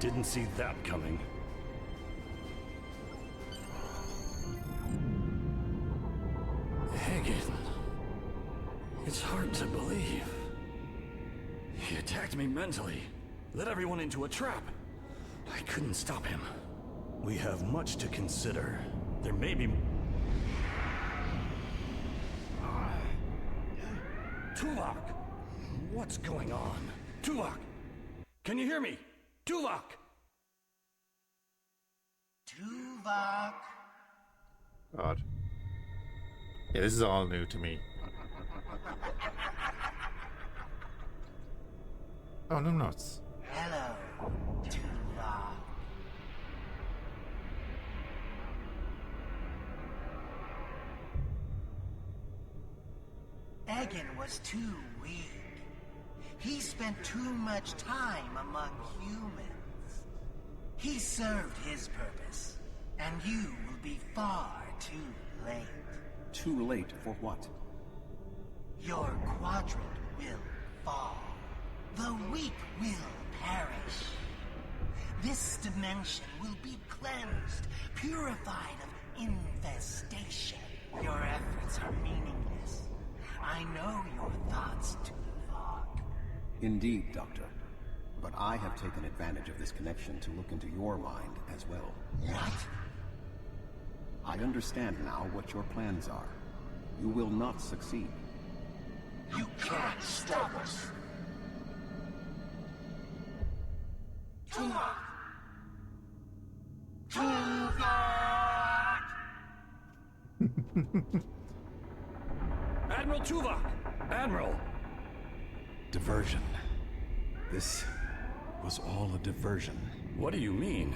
I: Didn't see that coming. Egan. It's hard to believe. He attacked me mentally, led everyone into a trap. I couldn't stop him. We have much to consider. There may be... Tuvok! What's going on? Tuvok! Can you hear me? Tuvok!
F: Tuvok!
A: God. Yeah, this is all new to me. Oh, no notes.
F: Hello, Tuvok. Egan was too weak. He spent too much time among humans. He served his purpose, and you will be far too late.
G: Too late for what?
F: Your quadrant will fall. The weak will perish. This dimension will be cleansed, purified of infestation. Your efforts are meaningless. I know your thoughts, Tuvok.
G: Indeed, Doctor. But I have taken advantage of this connection to look into your mind as well.
F: What?
G: I understand now what your plans are. You will not succeed.
F: You can't stop us. Tuvok! Tuvok!
I: Admiral Tuvok! Admiral!
G: Diversion. This was all a diversion.
I: What do you mean?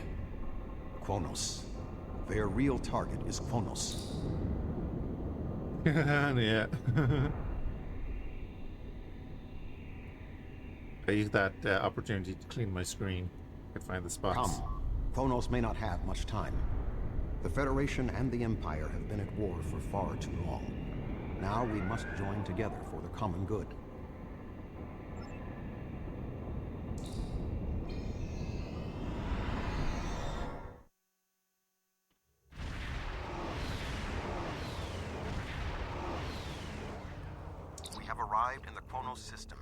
G: Kronos. Their real target is Kronos.
A: Yeah. I used that opportunity to clean my screen. I could find the spots.
G: Come. Kronos may not have much time. The Federation and the Empire have been at war for far too long. Now we must join together for the common good.
K: We have arrived in the Kronos system.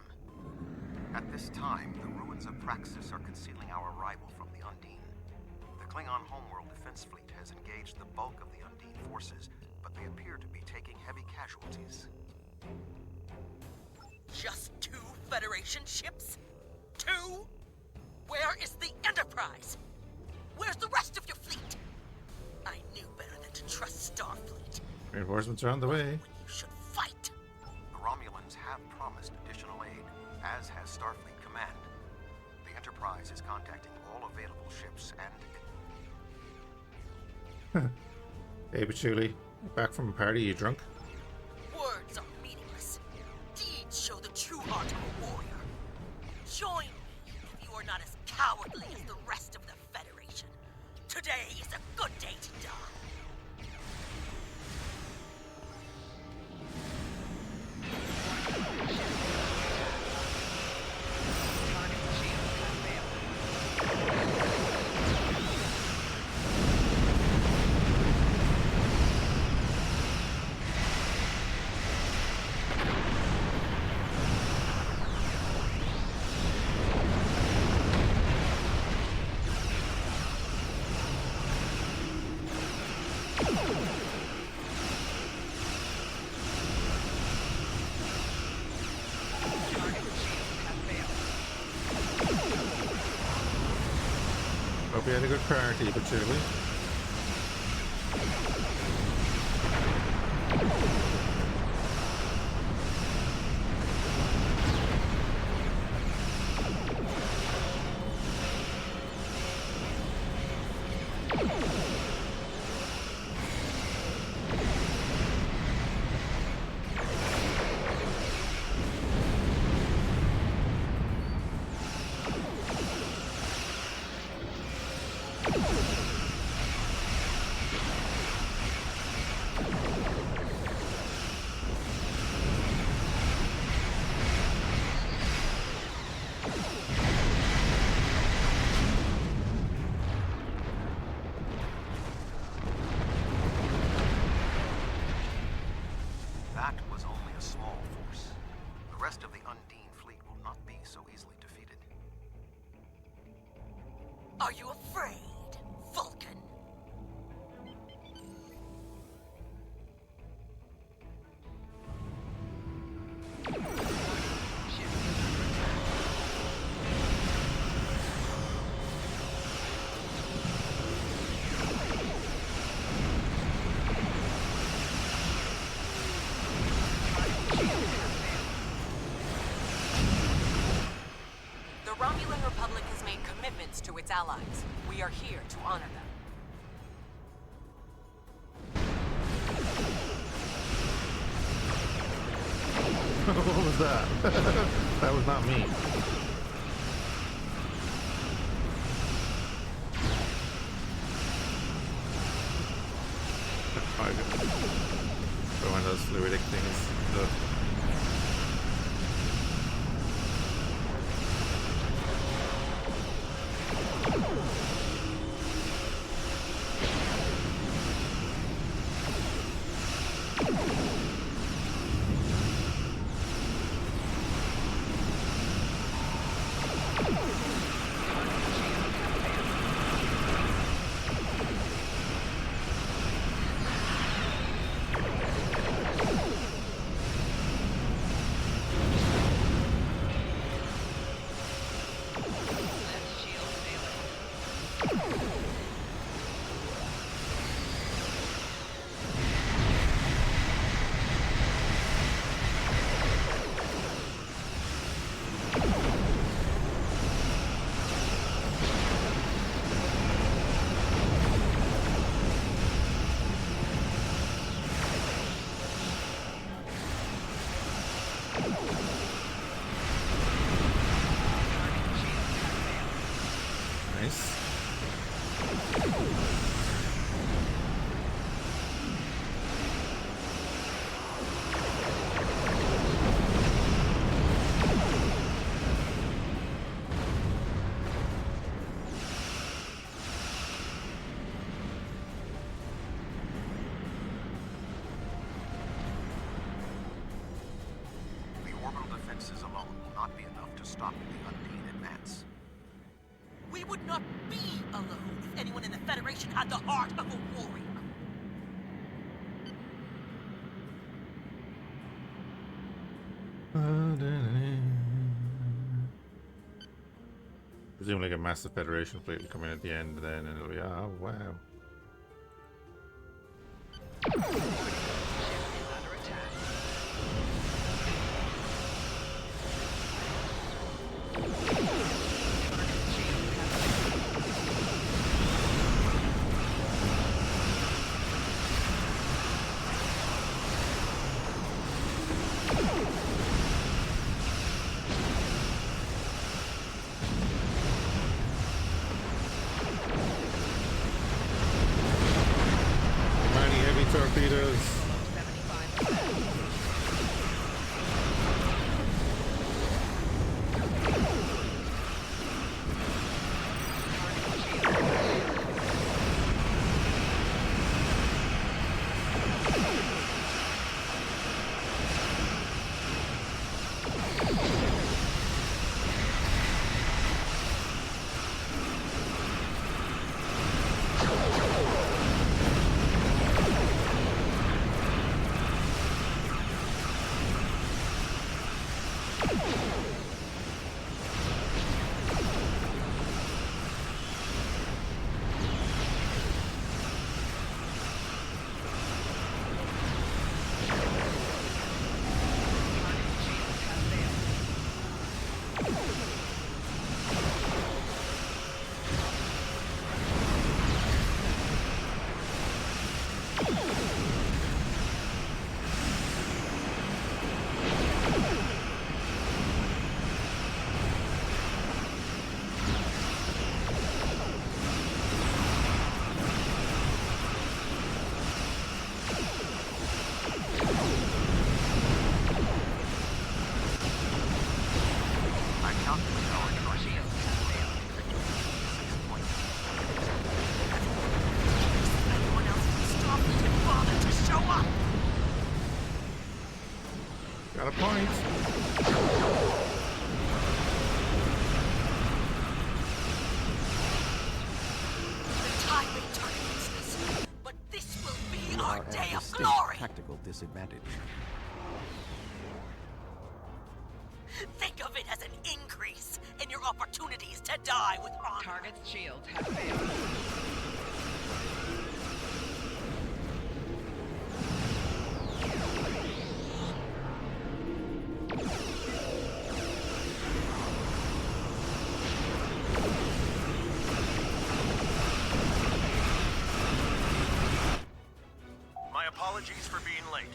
K: At this time, the ruins of Praxis are concealing our arrival from the Undine. The Klingon homeworld defense fleet has engaged the bulk of the Undine forces, but they appear to be taking heavy casualties.
B: Just 2 Federation ships? 2? Where is the Enterprise? Where's the rest of your fleet? I knew better than to trust Starfleet.
A: Reinforcements are on the way.
B: When you should fight.
K: The Romulans have promised additional aid, as has Starfleet Command. The Enterprise is contacting all available ships and...
A: Hey, Patchouli. Back from a party, you drunk?
B: Words are meaningless. Deeds show the true heart of a warrior. Join me if you are not as cowardly as the rest of the Federation. Today is a good day to die.
A: Hope you had a good party, Patchouli.
K: That was only a small force. The rest of the Undine fleet will not be so easily defeated.
B: Are you afraid, Vulcan?
L: The Romulan Republic has made commitments to its allies. We are here to honor them.
A: What was that? That was not me. One of those fluidic things. Ugh.
K: Alone will not be enough to stop the Undine advance.
B: We would not be alone if anyone in the Federation had the heart of a warrior.
A: Presumably like a massive Federation fleet will come in at the end then, and it'll be, oh wow. Torpedoes. Got a point.
B: The tide may turn against us, but this will be
G: We
B: our
G: are
B: day
G: at a
B: of
G: distinct
B: glory.
G: tactical disadvantage.
B: Think of it as an increase in your opportunities to die with honor.
C: Target's shields have failed.
I: My apologies for being late.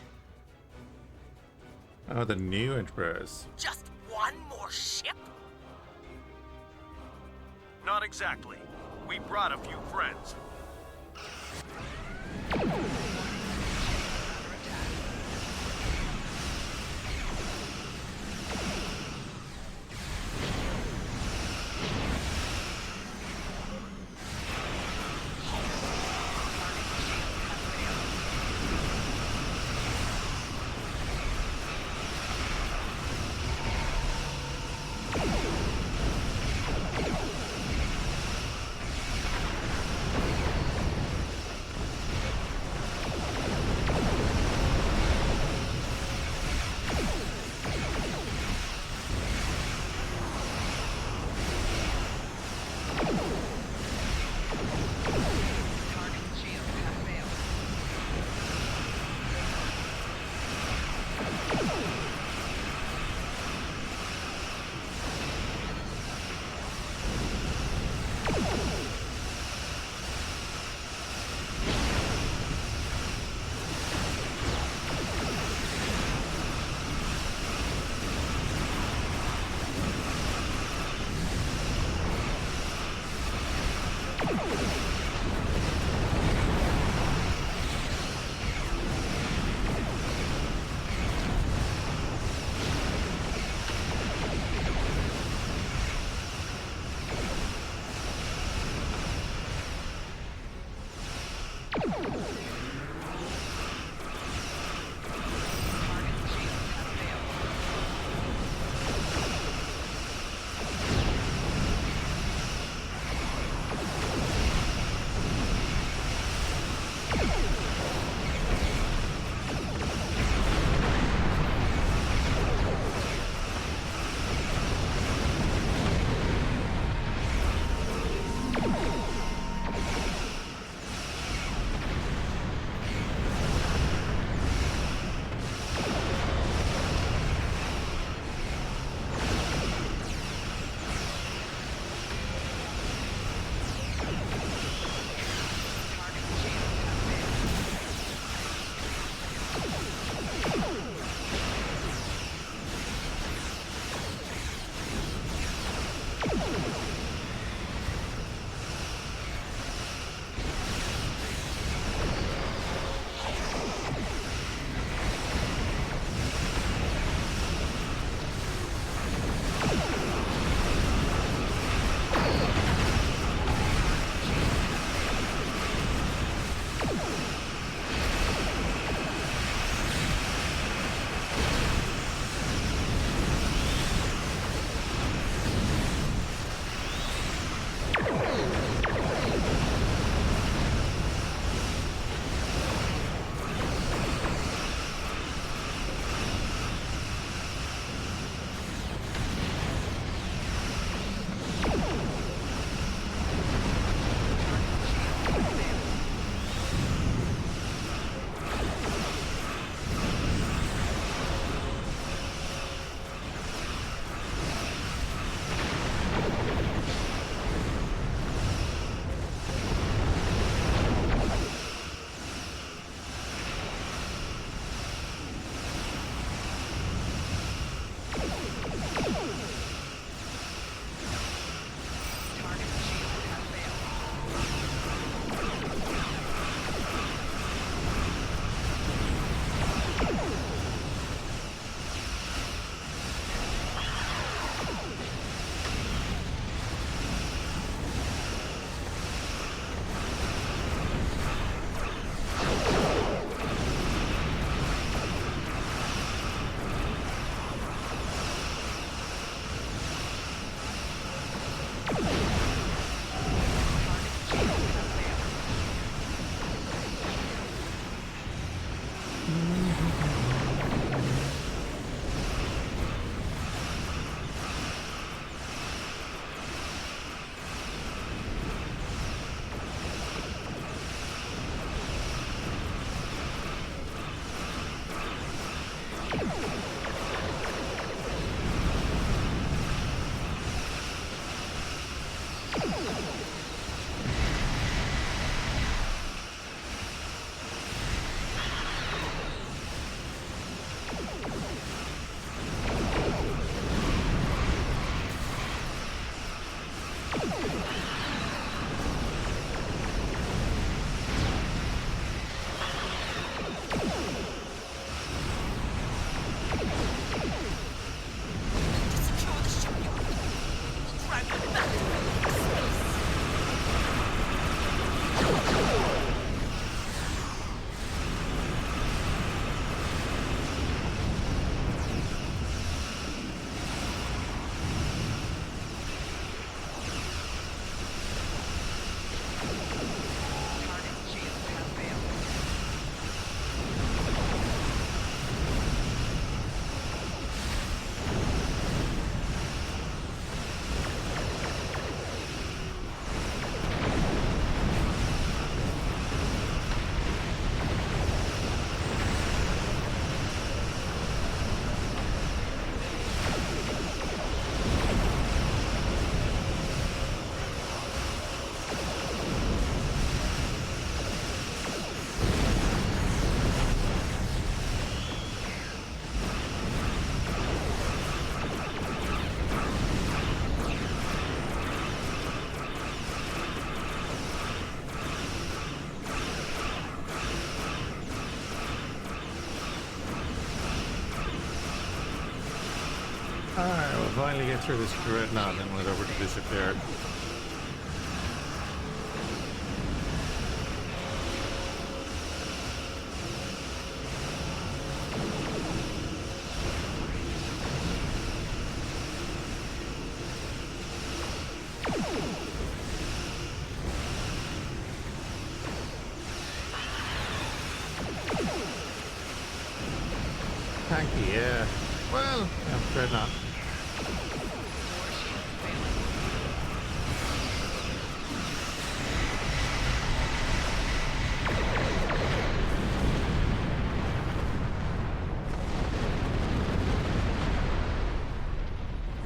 A: Oh, the new Enterprise.
B: Just one more ship?
I: Not exactly. We brought a few friends.
A: Alright, we'll finally get through this dreadnought and then we'll head over to the shipyard. Tanky, yeah. Well, yeah, dreadnought.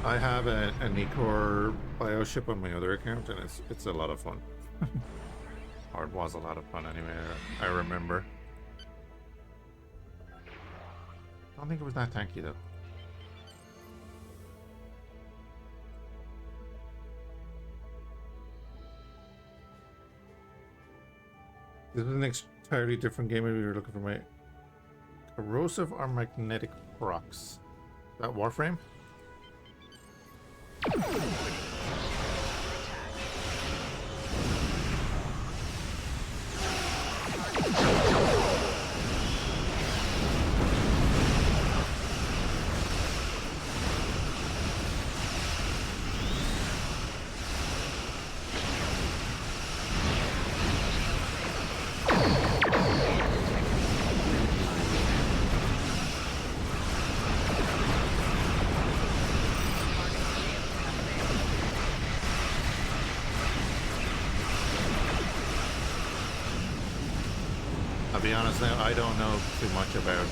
A: I have an Ecor bioship on my other account, and it's a lot of fun. Or it was a lot of fun anyway, I remember. I don't think it was that tanky though. This was an entirely different game and we were looking for my corrosive or magnetic rocks. Is that Warframe? I'll be honest now, I don't know too much about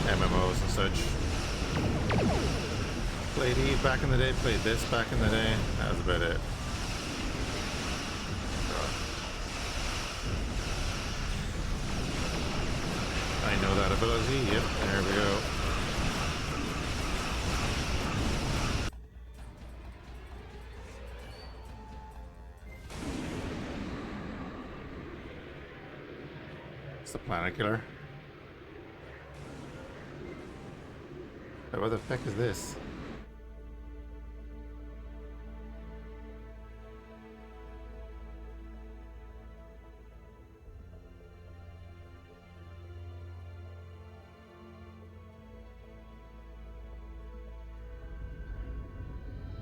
A: MMOs and such. Played Eve back in the day, played this back in the day, that was about it. I know that ability, yep, there we go. It's the planet killer. But what the heck is this?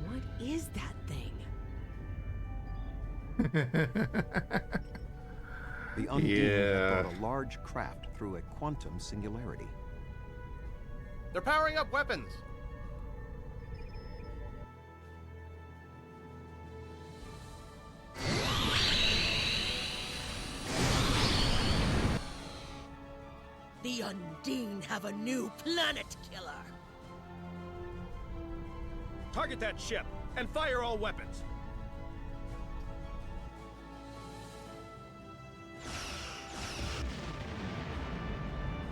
U: What is that thing?
G: The Undine brought a large craft through a quantum singularity.
H: They're powering up weapons.
B: The Undine have a new planet killer.
M: Target that ship and fire all weapons.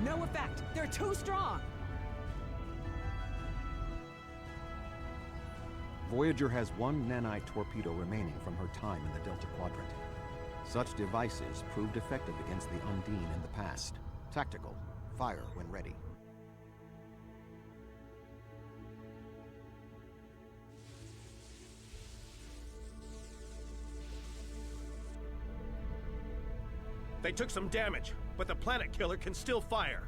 L: No effect. They're too strong.
G: Voyager has one nanite torpedo remaining from her time in the Delta Quadrant. Such devices proved effective against the Undine in the past. Tactical. Fire when ready.
M: They took some damage, but the planet killer can still fire.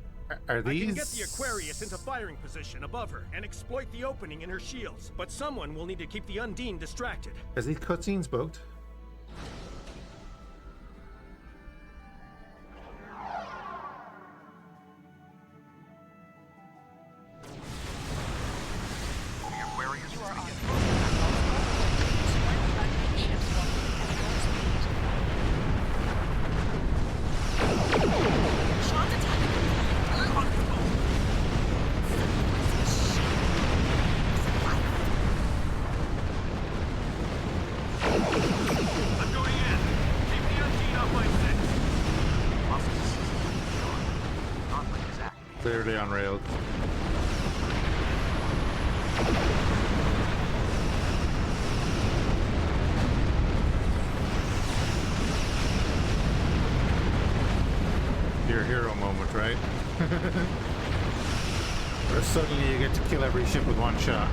A: Are these...
M: I can get the Aquarius into firing position above her and exploit the opening in her shields, but someone will need to keep the Undine distracted.
A: Is these cutscenes bugged? Clearly on rails. Your hero moment, right? Or suddenly you get to kill every ship with one shot.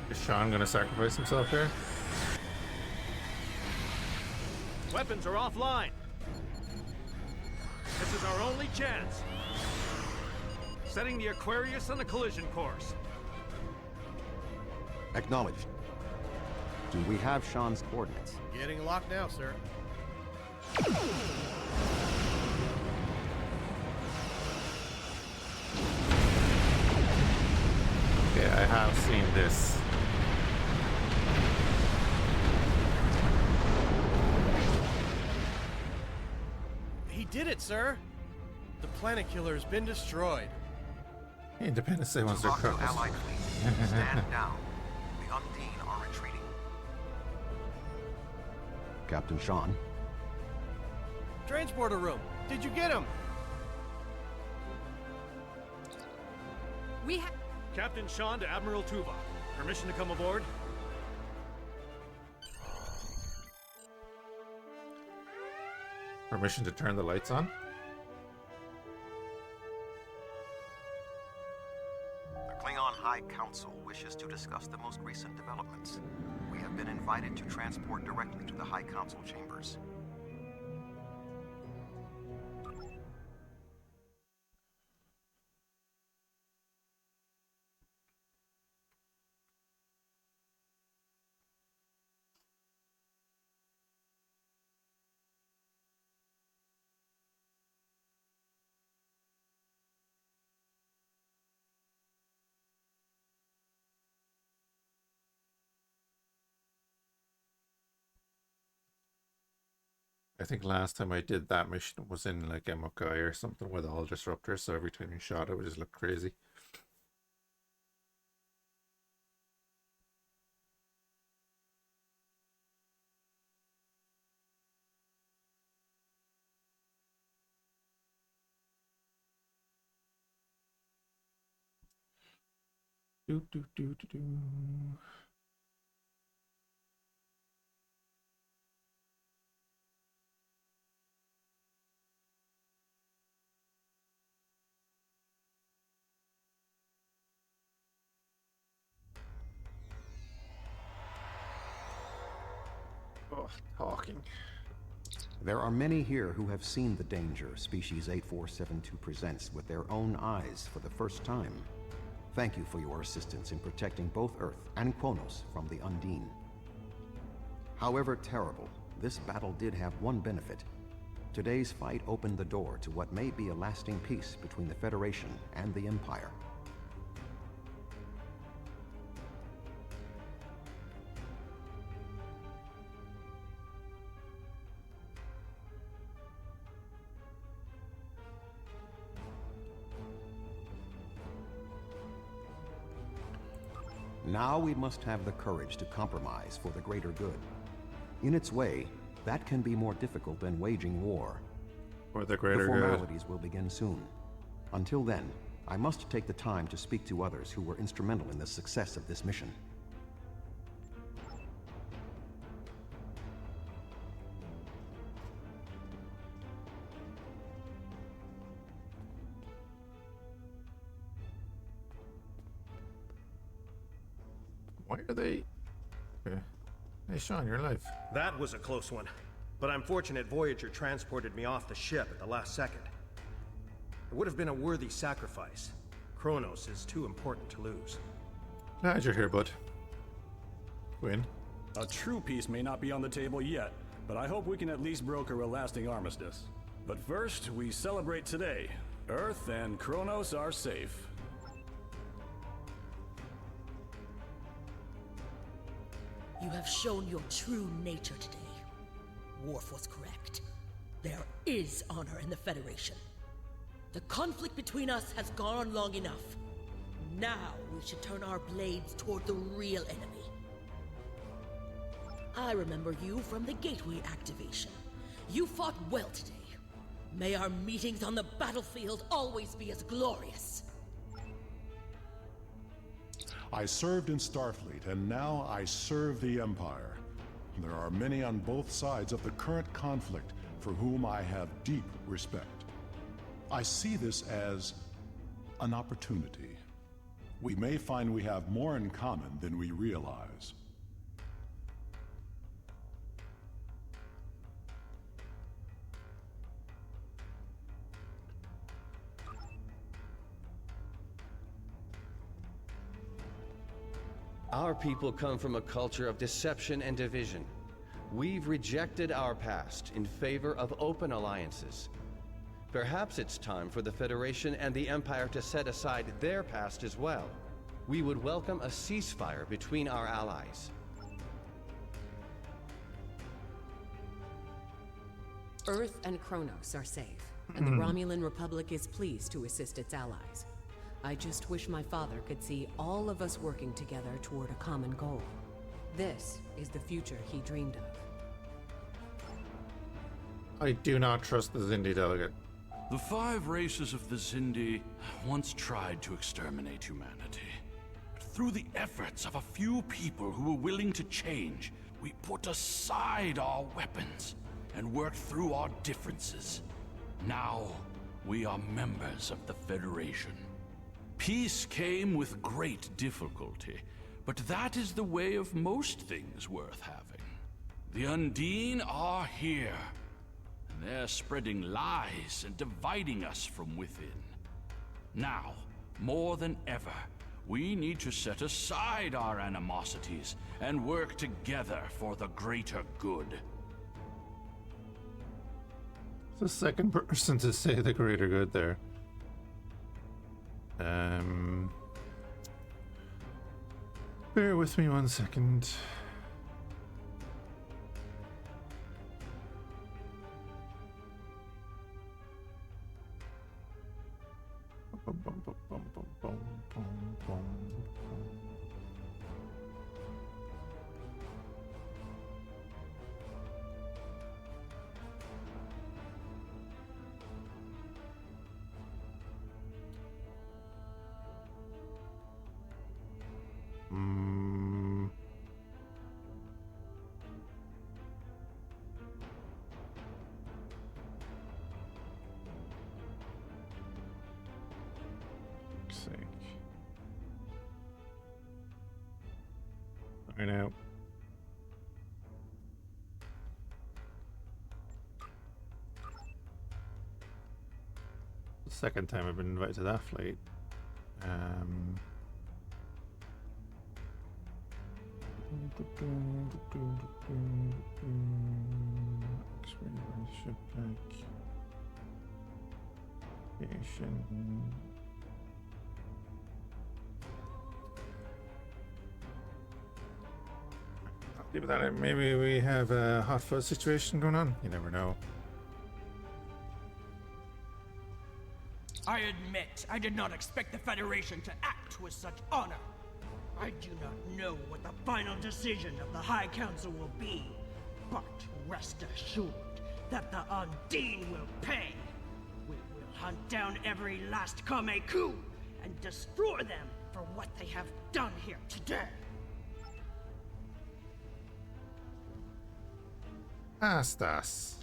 A: Is Sean gonna sacrifice himself here?
M: Weapons are offline. This is our only chance. Setting the Aquarius on a collision course.
G: Acknowledged. Do we have Sean's coordinates?
H: Getting locked now, sir.
A: Okay, I have seen this.
H: He did it, sir. The planet killer has been destroyed.
A: Independence Day wants their
K: Talk to
A: cars.
K: Allied fleet. Stand down. The Undine are retreating.
G: Captain Sean.
H: Transporter room. Did you get him?
L: We have
M: Captain Sean to Admiral Tuvok. Permission to come aboard?
A: Permission to turn the lights on?
K: The Klingon High Council wishes to discuss the most recent developments. We have been invited to transport directly to the High Council chambers.
A: I think last time I did that mission was in like MOKI or something with all disruptors, so every time you shot it would just look crazy. Do, do, do, do, do. Oh, talking.
G: There are many here who have seen the danger Species 8472 presents with their own eyes for the first time. Thank you for your assistance in protecting both Earth and Kronos from the Undine. However terrible, this battle did have one benefit. Today's fight opened the door to what may be a lasting peace between the Federation and the Empire. Now we must have the courage to compromise for the greater good. In its way, that can be more difficult than waging war.
A: For the greater
G: good.
A: good.
G: The formalities will begin soon. Until then, I must take the time to speak to others who were instrumental in the success of this mission.
A: Why are they... Okay. Hey Sean, you're alive.
M: That was a close one. But I'm fortunate Voyager transported me off the ship at the last second. It would have been a worthy sacrifice. Kronos is too important to lose.
A: Glad you're here, bud. Win.
I: A true peace may not be on the table yet, but I hope we can at least broker a lasting armistice. But first, we celebrate today. Earth and Kronos are safe.
B: You have shown your true nature today. Worf was correct. There is honor in the Federation. The conflict between us has gone on long enough. Now we should turn our blades toward the real enemy. I remember you from the Gateway activation. You fought well today. May our meetings on the battlefield always be as glorious.
N: I served in Starfleet, and now I serve the Empire. There are many on both sides of the current conflict for whom I have deep respect. I see this as an opportunity. We may find we have more in common than we realize.
Q: Our people come from a culture of deception and division. We've rejected our past in favor of open alliances. Perhaps it's time for the Federation and the Empire to set aside their past as well. We would welcome a ceasefire between our allies.
L: Earth and Kronos are safe, and the Romulan Republic is pleased to assist its allies. I just wish my father could see all of us working together toward a common goal. This is the future he dreamed of.
A: I do not trust the Xindi delegate.
R: The 5 races of the Xindi once tried to exterminate humanity. Through the efforts of a few people who were willing to change, we put aside our weapons and worked through our differences. Now, we are members of the Federation. Peace came with great difficulty, but that is the way of most things worth having. The Undine are here, and they're spreading lies and dividing us from within. Now, more than ever, we need to set aside our animosities and work together for the greater good.
A: The second person to say the greater good there. Bear with me 1 second. I know. The second time I've been invited to that flight. Ship back. Station. Give that. Maybe we have a hot fuzz situation going on. You never know.
O: I admit, I did not expect the Federation to act with such honor. I do not know what the final decision of the High Council will be, but rest assured that the Undine will pay. We will hunt down every last Kameku and destroy them for what they have done here today.
A: Astas.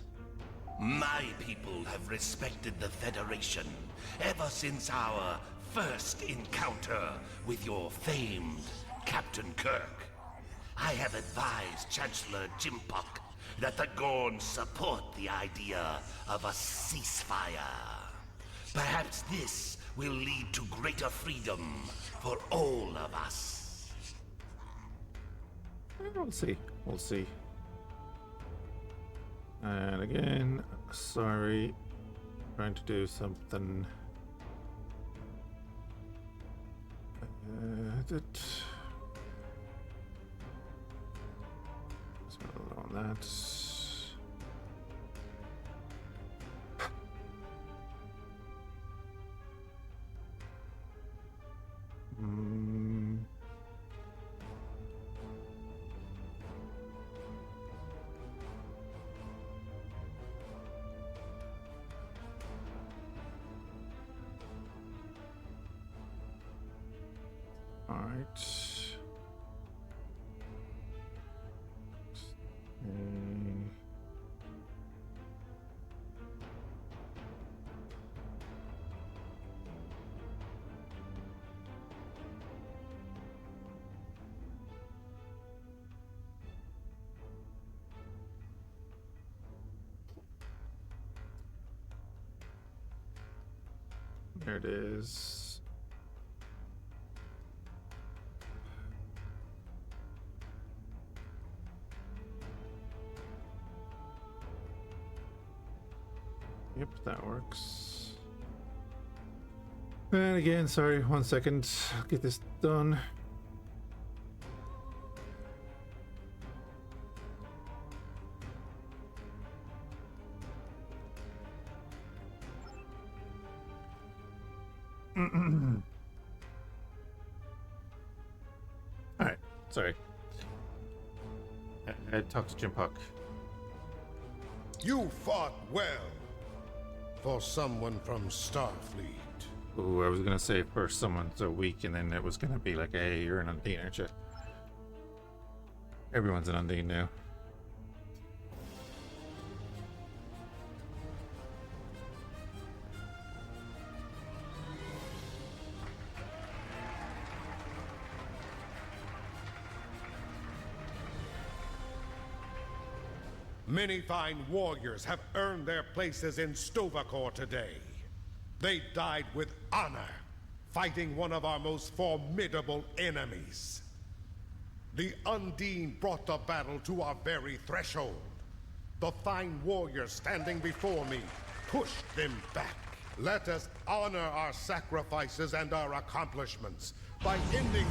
T: My people have respected the Federation ever since our first encounter with your famed Captain Kirk. I have advised Chancellor Jimpok that the Gorn support the idea of a ceasefire. Perhaps this will lead to greater freedom for all of us.
A: We'll see. We'll see. And again, sorry, trying to do something. Edit. So on that. Alright. There it is. Yep, that works. And again, sorry, 1 second. I'll get this done. Alright, sorry. I talked to Jim Puck.
P: You fought well for someone from Starfleet.
A: Ooh, I was gonna say for someone so weak, and then it was gonna be like, hey, you're an Undine, aren't you? Everyone's an Undine now.
P: Many fine warriors have earned their places in Stovacor today. They died with honor, fighting one of our most formidable enemies. The Undine brought the battle to our very threshold. The fine warriors standing before me pushed them back. Let us honor our sacrifices and our accomplishments by ending...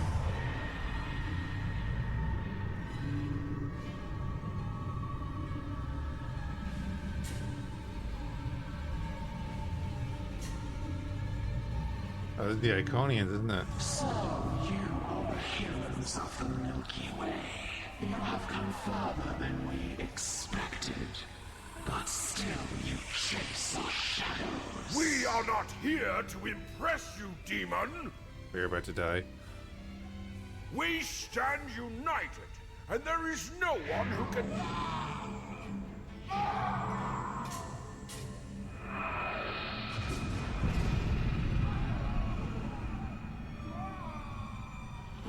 A: Oh, the Iconians, isn't it?
S: So, you are the humans of the Milky Way. You have come further than we expected. But still you chase our shadows.
P: We are not here to impress you, demon!
A: We're about to die.
P: We stand united, and there is no one who can...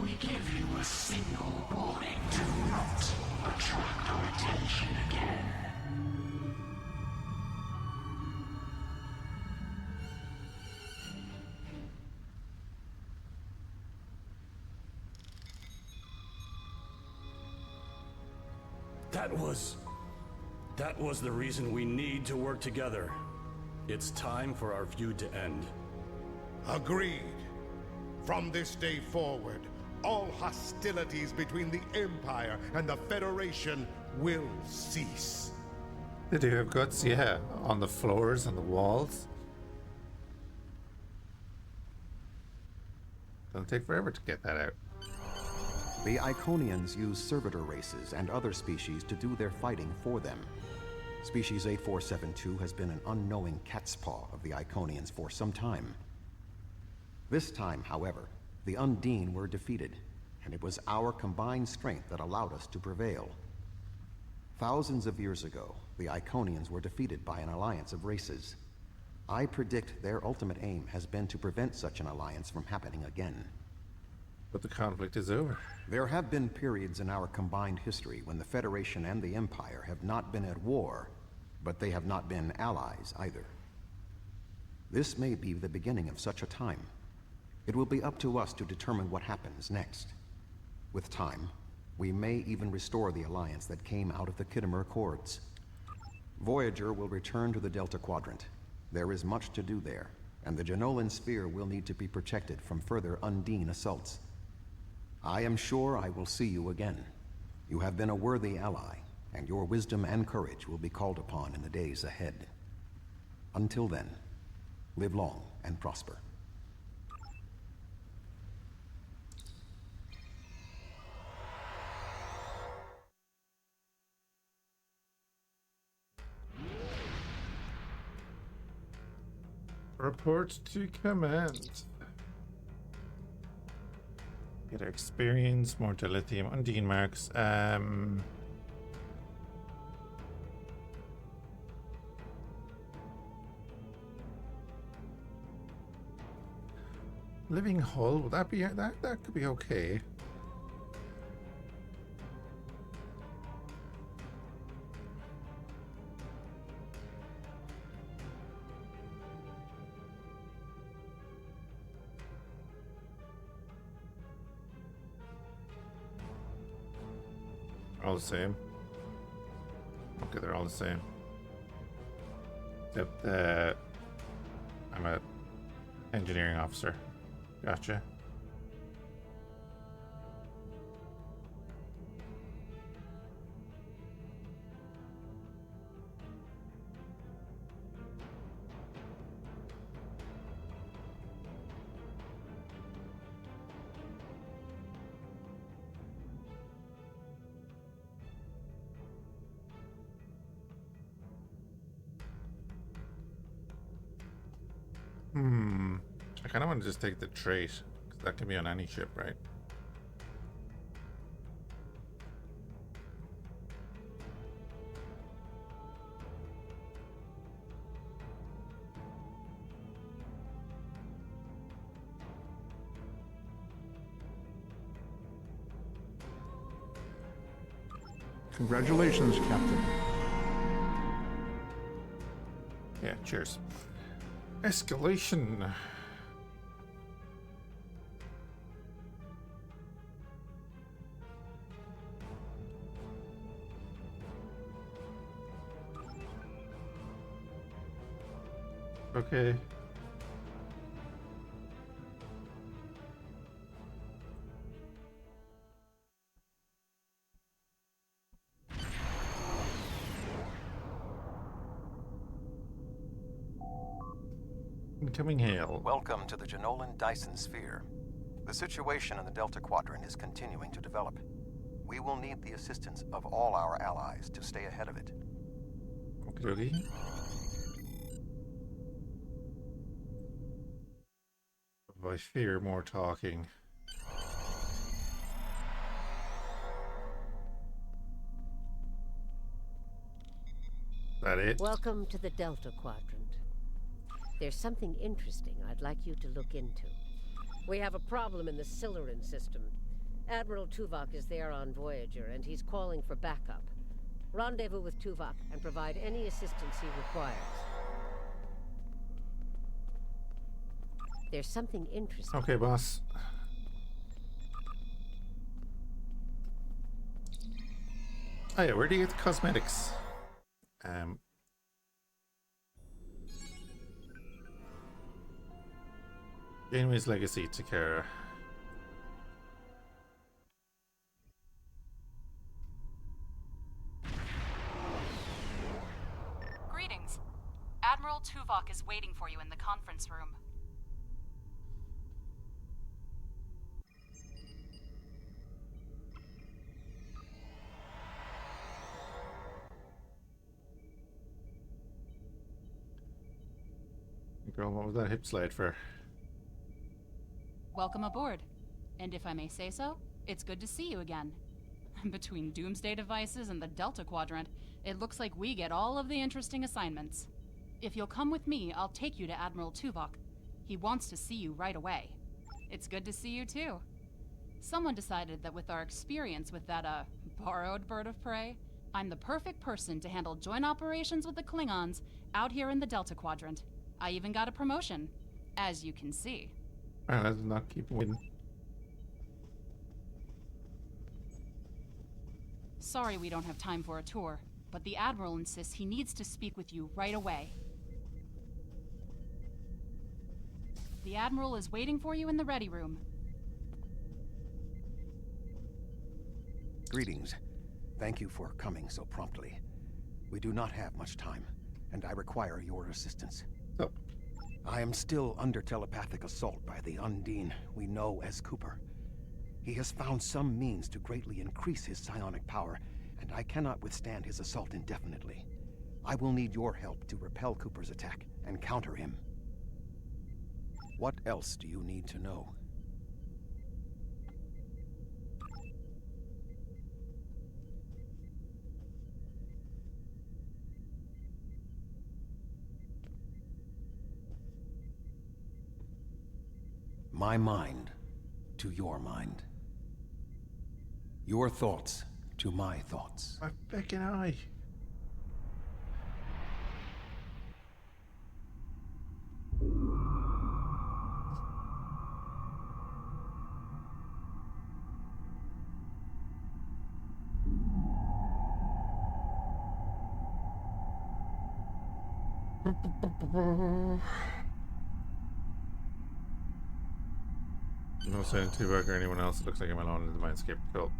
S: We give you a single warning to not attract our attention again.
I: That was the reason we need to work together. It's time for our feud to end.
P: Agreed. From this day forward, all hostilities between the Empire and the Federation will cease.
A: They do have guts, yeah. On the floors and the walls. Doesn't take forever to get that out.
G: The Iconians use servitor races and other species to do their fighting for them. Species 8472 has been an unknowing cat's paw of the Iconians for some time. This time, however, the Undine were defeated, and it was our combined strength that allowed us to prevail. Thousands of years ago, the Iconians were defeated by an alliance of races. I predict their ultimate aim has been to prevent such an alliance from happening again.
A: But the conflict is over.
G: There have been periods in our combined history when the Federation and the Empire have not been at war, but they have not been allies either. This may be the beginning of such a time. It will be up to us to determine what happens next. With time, we may even restore the alliance that came out of the Khitomer Accords. Voyager will return to the Delta Quadrant. There is much to do there, and the Jenolan Sphere will need to be protected from further Undine assaults. I am sure I will see you again. You have been a worthy ally, and your wisdom and courage will be called upon in the days ahead. Until then, live long and prosper.
A: Report to command. Get our experience, more dilithium, undine marks. Living hull, would that be that could be okay. All the same. Okay, they're all the same. Except I'm a engineering officer. Gotcha. I kind of want to just take the trait, because that can be on any ship, right?
E: Congratulations, Captain.
A: Yeah, cheers. Escalation. Okay. Incoming hail.
G: Welcome to the Janolan Dyson Sphere. The situation in the Delta Quadrant is continuing to develop. We will need the assistance of all our allies to stay ahead of it.
A: Okay. I fear more talking. That it?
V: Welcome to the Delta Quadrant. There's something interesting I'd like you to look into. We have a problem in the Siluran system. Admiral Tuvok is there on Voyager, and he's calling for backup. Rendezvous with Tuvok and provide any assistance he requires. There's something interesting.
A: Okay, boss. Oh yeah, where do you get the cosmetics? Janeway's Legacy, Takara.
W: Greetings. Admiral Tuvok is waiting for you in the conference room.
A: Girl, what was that hip slide for?
W: Welcome aboard. And if I may say so, it's good to see you again. Between doomsday devices and the Delta Quadrant, it looks like we get all of the interesting assignments. If you'll come with me, I'll take you to Admiral Tuvok. He wants to see you right away. It's good to see you too. Someone decided that with our experience with that, borrowed bird of prey, I'm the perfect person to handle joint operations with the Klingons out here in the Delta Quadrant. I even got a promotion, as you can see.
A: Let's not keep winning.
W: Sorry we don't have time for a tour, but the Admiral insists he needs to speak with you right away. The Admiral is waiting for you in the ready room.
G: Greetings. Thank you for coming so promptly. We do not have much time, and I require your assistance.
A: Oh.
G: I am still under telepathic assault by the Undine we know as Cooper. He has found some means to greatly increase his psionic power, and I cannot withstand his assault indefinitely. I will need your help to repel Cooper's attack and counter him. What else do you need to know? My mind to your mind. Your thoughts to my thoughts.
A: My fucking eye. No sign of Tuvok or anyone else. It looks like I'm alone in the Mindscape cult.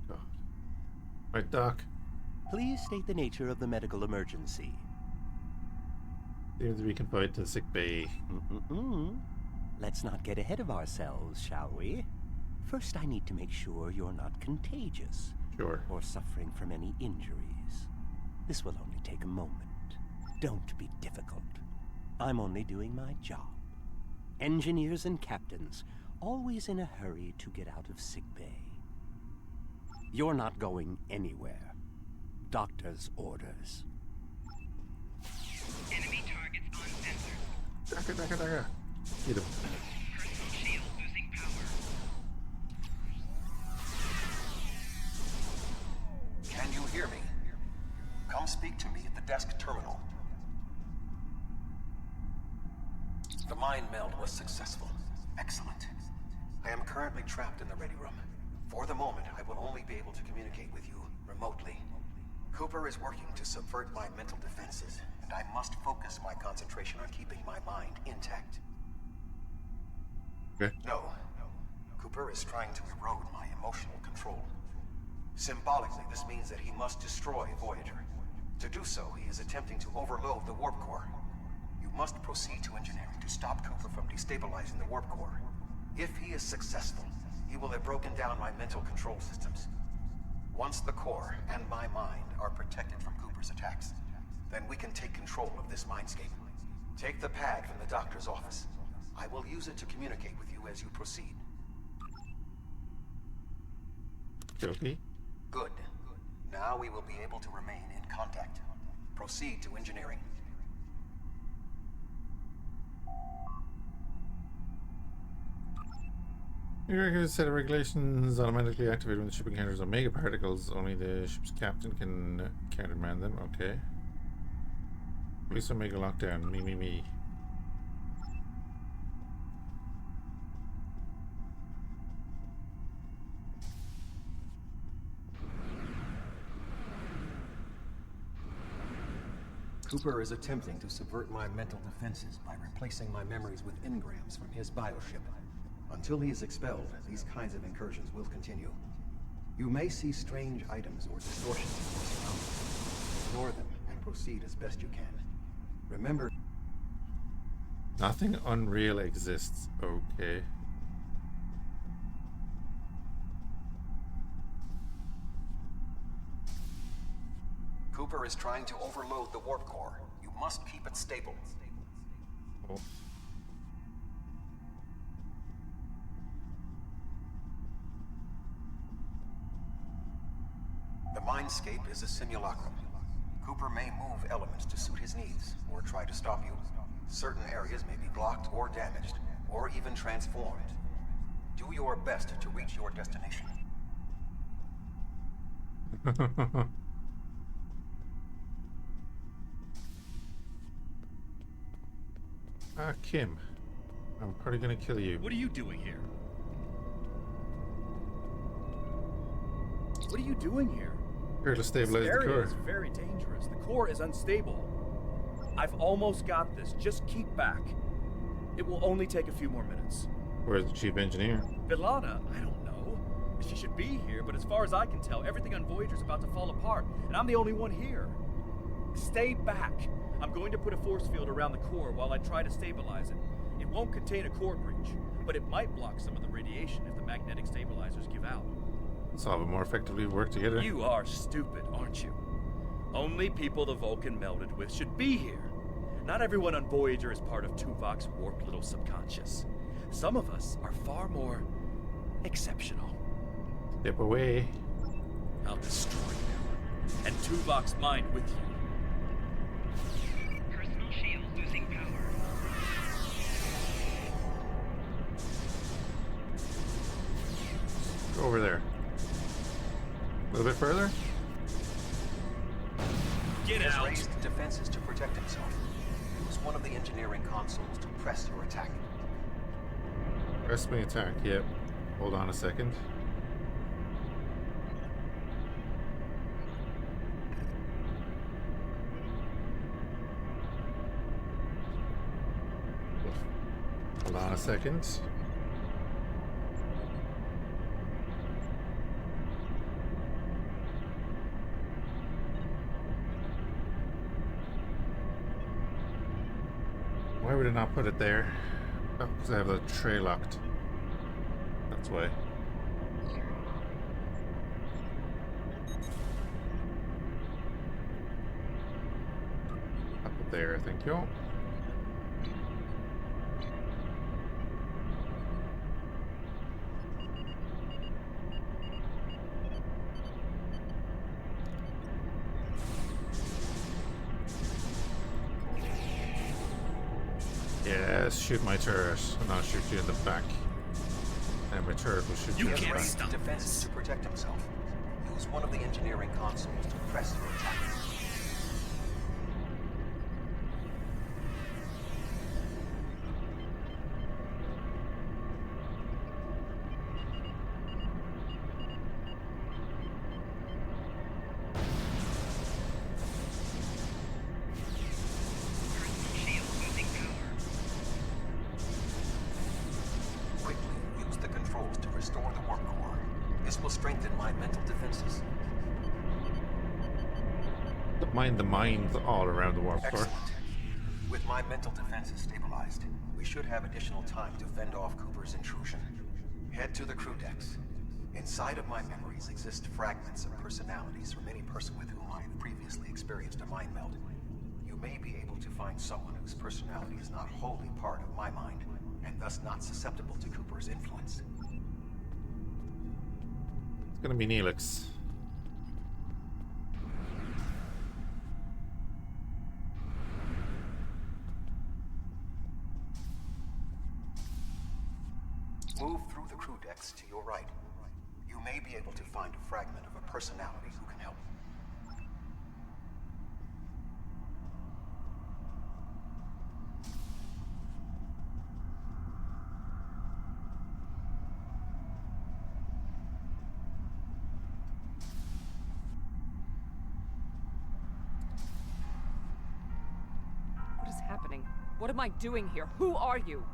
A: God. Right, Doc.
D: Please state the nature of the medical emergency.
A: Seems to be confined to sick bay.
D: Let's not get ahead of ourselves, shall we? First, I need to make sure you're not contagious.
A: Sure.
D: Or suffering from any injuries. This will only take a moment. Don't be difficult. I'm only doing my job. Engineers and captains, always in a hurry to get out of sickbay. You're not going anywhere. Doctor's orders.
C: Enemy targets on sensors.
A: Daka. Get him.
C: Personal shield losing power.
G: Can you hear me? Come speak to me at the desk terminal. The mind meld was successful. Excellent. I am currently trapped in the ready room. For the moment, I will only be able to communicate with you remotely. Cooper is working to subvert my mental defenses, and I must focus my concentration on keeping my mind intact.
A: Okay.
G: No. Cooper is trying to erode my emotional control. Symbolically, this means that he must destroy Voyager. To do so, he is attempting to overload the warp core. You must proceed to engineering to stop Cooper from destabilizing the warp core. If he is successful, he will have broken down my mental control systems. Once the core and my mind are protected from Cooper's attacks, then we can take control of this mindscape. Take the pad from the doctor's office. I will use it to communicate with you as you proceed.
A: Okay.
G: Good. Now we will be able to remain in contact. Proceed to engineering.
A: Your set of regulations automatically activate when the ship encounters omega particles. Only the ship's captain can countermand them. Okay. Release omega lockdown. Me.
G: Cooper is attempting to subvert my mental defenses by replacing my memories with engrams from his bioship. Until he is expelled, these kinds of incursions will continue. You may see strange items or distortions in your surroundings. Ignore them and proceed as best you can. Remember,
A: Nothing unreal exists. Okay.
G: Cooper is trying to overload the warp core. You must keep it stable.
A: Oh.
G: The mindscape is a simulacrum. Cooper may move elements to suit his needs, or try to stop you. Certain areas may be blocked or damaged, or even transformed. Do your best to reach your destination.
A: Kim. I'm probably gonna kill you.
F: What are you doing here? What are you doing here?
A: Here to stabilize
F: this
A: the
F: area
A: core.
F: is very dangerous. The core is unstable. I've almost got this. Just keep back. It will only take a few more minutes.
A: Where's the chief engineer?
F: B'Elanna, I don't know. She should be here, but as far as I can tell, everything on Voyager's about to fall apart, and I'm the only one here. Stay back. I'm going to put a force field around the core while I try to stabilize it. It won't contain a core breach, but it might block some of the radiation if the magnetic stabilizers give out.
A: Solve it more effectively, work together.
F: You are stupid, aren't you? Only people the Vulcan melded with should be here. Not everyone on Voyager is part of Tuvok's warped little subconscious. Some of us are far more exceptional.
A: Step away.
F: I'll destroy you. And Tuvok's mind with you.
C: Personal shield losing power.
A: Go over there. A little bit further.
F: Get
G: He has
F: out!
G: raised defenses to protect himself. Use one of the engineering consoles to press your attack.
A: Press me attack, yep. Hold on a second. Hold on a second. Why would it not put it there? Oh, because I have the tray locked. That's why. Up there, thank you. Yes, shoot my turret, and I'll shoot you in the back. And my turret will shoot you in the
G: He
A: back.
G: has raised defenses to protect himself. Use one of the engineering consoles to press your attack.
A: The mines all around the warp core.
G: Excellent. With my mental defenses stabilized, we should have additional time to fend off Cooper's intrusion. Head to the crew decks. Inside of my memories exist fragments of personalities from any person with whom I have previously experienced a mind meld. You may be able to find someone whose personality is not wholly part of my mind, and thus not susceptible to Cooper's influence.
A: It's gonna be Neelix.
G: Move through the crew decks to your right. You may be able to find a fragment of a personality who can help.
H: What is happening? What am I doing here? Who are you?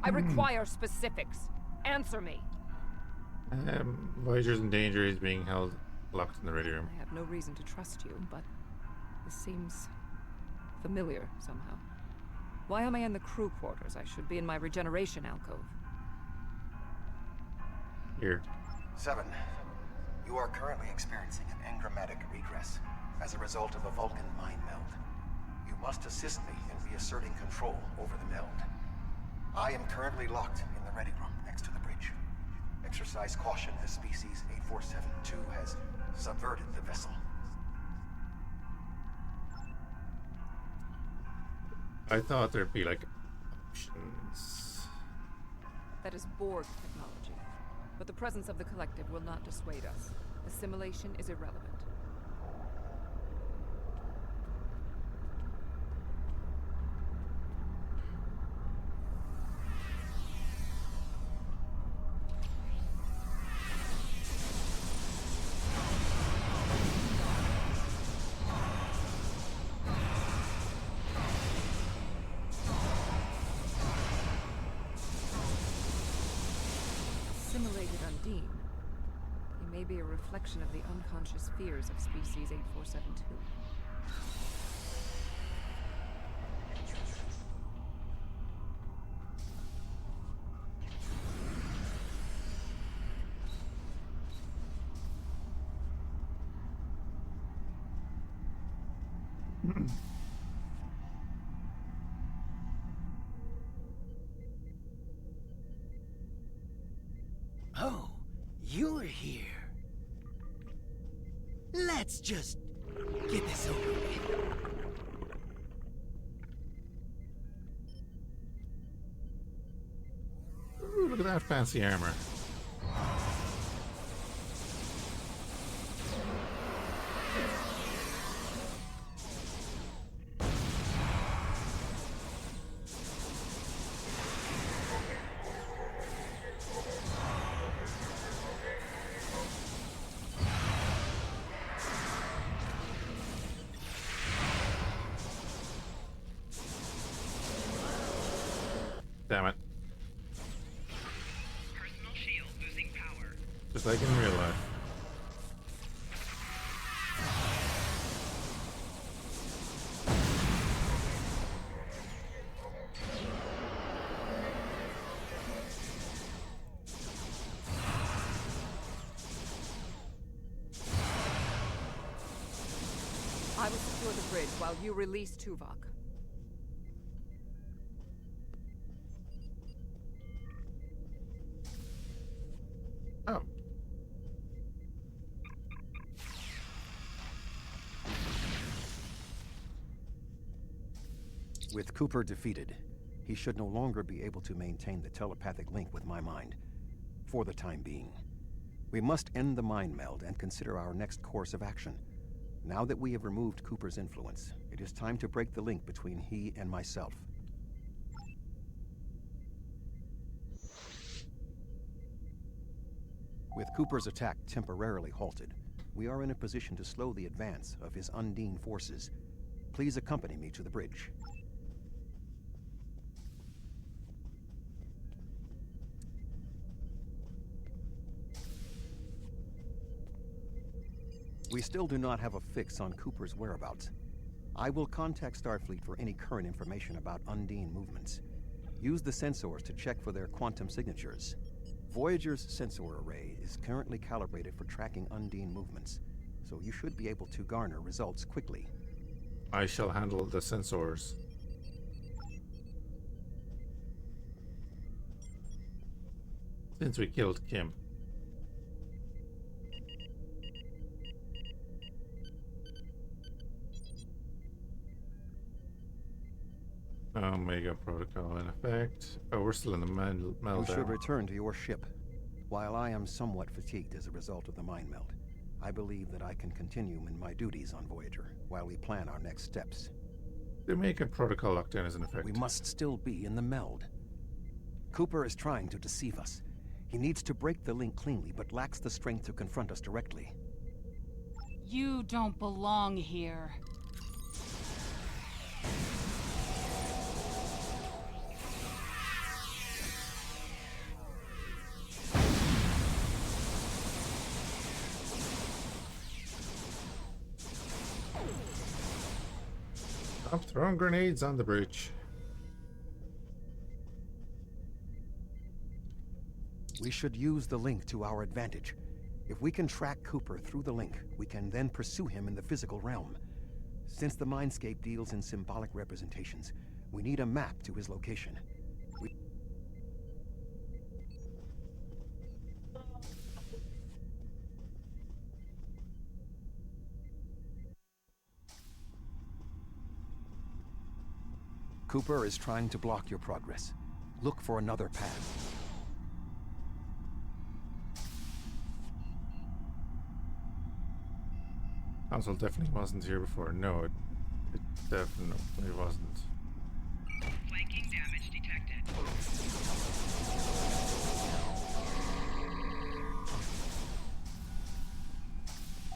H: I require specifics. Answer me.
A: Voyager's in danger. He's being held locked in the ready room.
H: I have no reason to trust you, but this seems familiar somehow. Why am I in the crew quarters? I should be in my regeneration alcove.
A: Here.
G: 7. You are currently experiencing an engrammatic regress as a result of a Vulcan mind meld. You must assist me in reasserting control over the meld. I am currently locked in the ready room next to the bridge. Exercise caution as species 8472 has subverted the vessel.
A: I thought there'd be like options.
H: That is Borg technology. But the presence of the collective will not dissuade us. Assimilation is irrelevant. Assimilated Undine. He may be a reflection of the unconscious fears of species 8472.
J: Oh, you're here. Let's just get this over with.
A: Ooh, look at that fancy armor. Damn it.
C: Personal shield losing power.
A: Just like in real life.
H: I will secure the bridge while you release Tuvok.
A: Oh.
G: With Cooper defeated, he should no longer be able to maintain the telepathic link with my mind, for the time being. We must end the mind meld and consider our next course of action. Now that we have removed Cooper's influence, it is time to break the link between he and myself. With Cooper's attack temporarily halted, we are in a position to slow the advance of his Undine forces. Please accompany me to the bridge. We still do not have a fix on Cooper's whereabouts. I will contact Starfleet for any current information about Undine movements. Use the sensors to check for their quantum signatures. Voyager's sensor array is currently calibrated for tracking Undine movements, so you should be able to garner results quickly.
A: I shall handle the sensors. Since we killed Kim. Omega protocol in effect. Oh, we're still in the meltdown.
G: You should return to your ship. While I am somewhat fatigued as a result of the mind meld, I believe that I can continue in my duties on Voyager while we plan our next steps.
A: The Omega protocol lockdown is in effect.
G: We must still be in the meld. Cooper is trying to deceive us. He needs to break the link cleanly, but lacks the strength to confront us directly.
W: You don't belong here.
A: Stop throwing grenades on the bridge.
G: We should use the link to our advantage. If we can track Cooper through the link, we can then pursue him in the physical realm. Since the mindscape deals in symbolic representations, we need a map to his location. Cooper is trying to block your progress. Look for another path.
A: Console definitely wasn't here before. No, it definitely wasn't.
C: Flanking damage detected.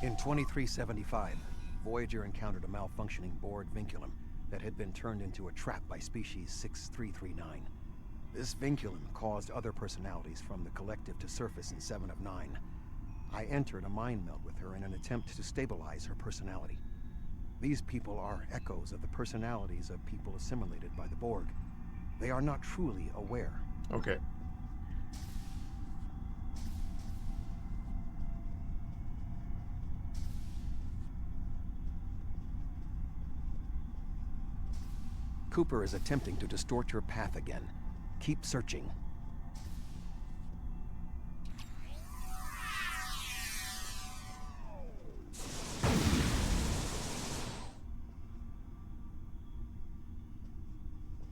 G: In 2375, Voyager encountered a malfunctioning board vinculum that had been turned into a trap by species 6339. This vinculum caused other personalities from the collective to surface in 7 of 9. I entered a mind meld with her in an attempt to stabilize her personality. These people are echoes of the personalities of people assimilated by the Borg. They are not truly aware.
A: Okay.
G: Cooper is attempting to distort your path again. Keep searching.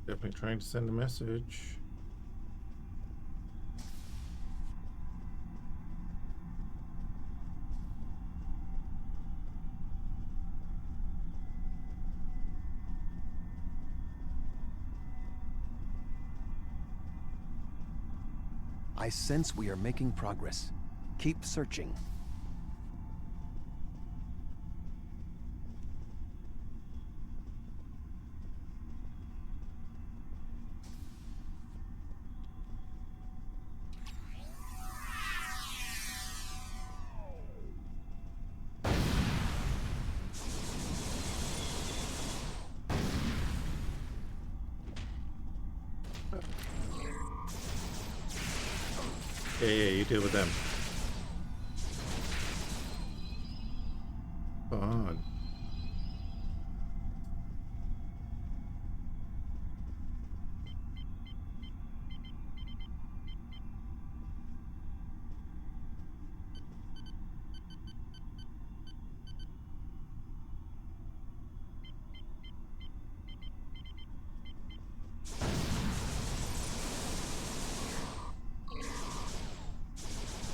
A: Definitely trying to send a message.
G: I sense we are making progress. Keep searching.
A: Yeah, you deal with them. Fun.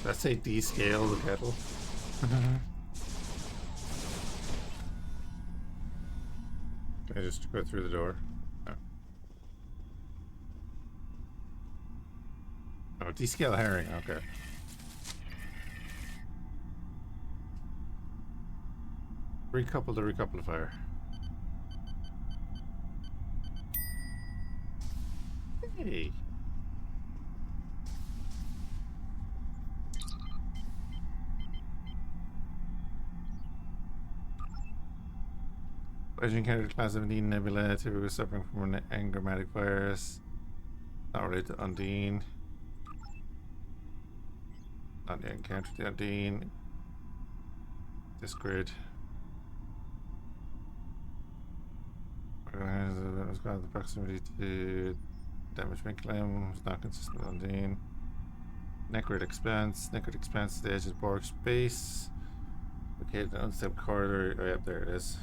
A: Let's say descale the kettle. Can I just go through the door? Oh, oh, descale herring, okay. Recouple to recouplifier. Hey. Legend encountered class 17 nebula typically suffering from an engrammatic virus. Not related to Undine. Not yet encountered the Undine. This grid. It's got the proximity to damage vinculum. It's not consistent with Undine. Necrid expanse. Necrid expanse to the edge of the Borg space. Located in an unstepped corridor. Oh, yep, there it is.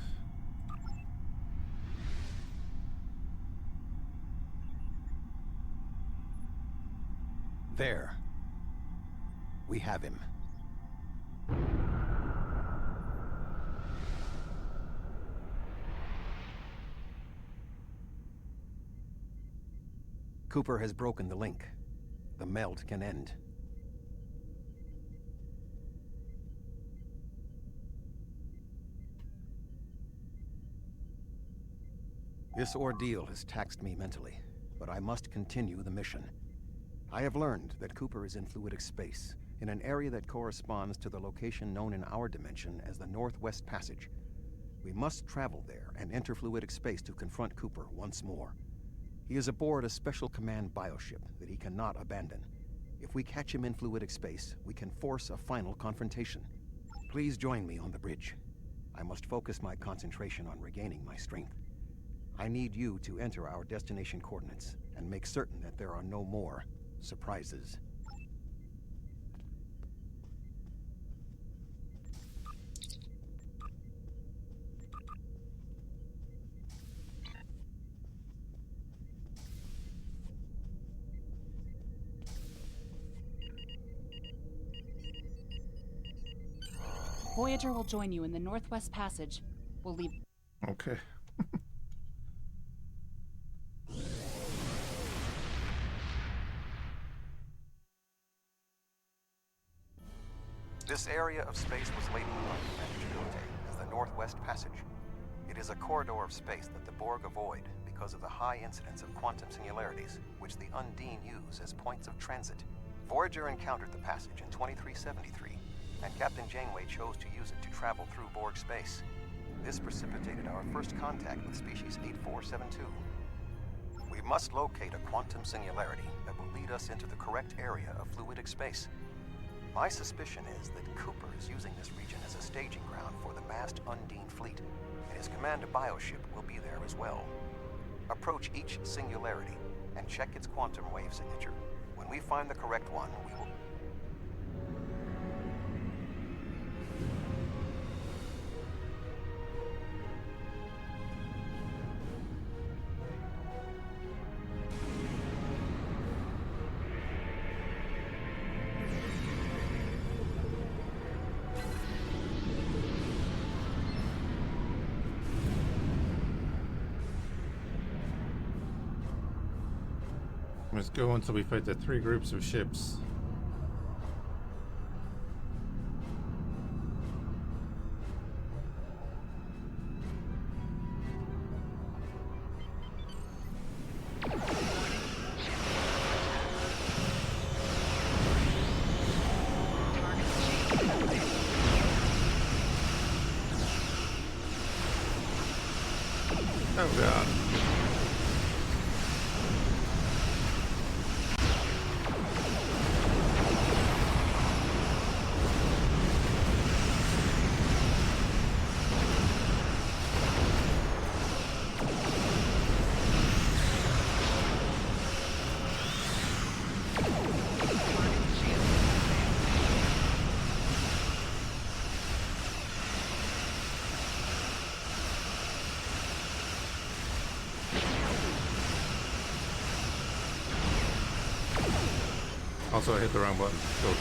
G: There. We have him. Cooper has broken the link. The meld can end. This ordeal has taxed me mentally, but I must continue the mission. I have learned that Cooper is in fluidic space, in an area that corresponds to the location known in our dimension as the Northwest Passage. We must travel there and enter fluidic space to confront Cooper once more. He is aboard a special command bioship that he cannot abandon. If we catch him in fluidic space, we can force a final confrontation. Please join me on the bridge. I must focus my concentration on regaining my strength. I need you to enter our destination coordinates and make certain that there are no more surprises.
W: Voyager will join you in the Northwest Passage. We'll leave.
A: Okay.
G: This area of space was labeled by Commander as the Northwest Passage. It is a corridor of space that the Borg avoid because of the high incidence of quantum singularities, which the Undine use as points of transit. Voyager encountered the passage in 2373, and Captain Janeway chose to use it to travel through Borg space. This precipitated our first contact with species 8472. We must locate a quantum singularity that will lead us into the correct area of fluidic space. My suspicion is that Cooper is using this region as a staging ground for the massed Undine fleet, and his command bioship will be there as well. Approach each singularity and check its quantum wave signature. When we find the correct one, we will...
A: Let's go until we fight the 3 groups of ships. Oh god. Also, I hit the wrong button. Go.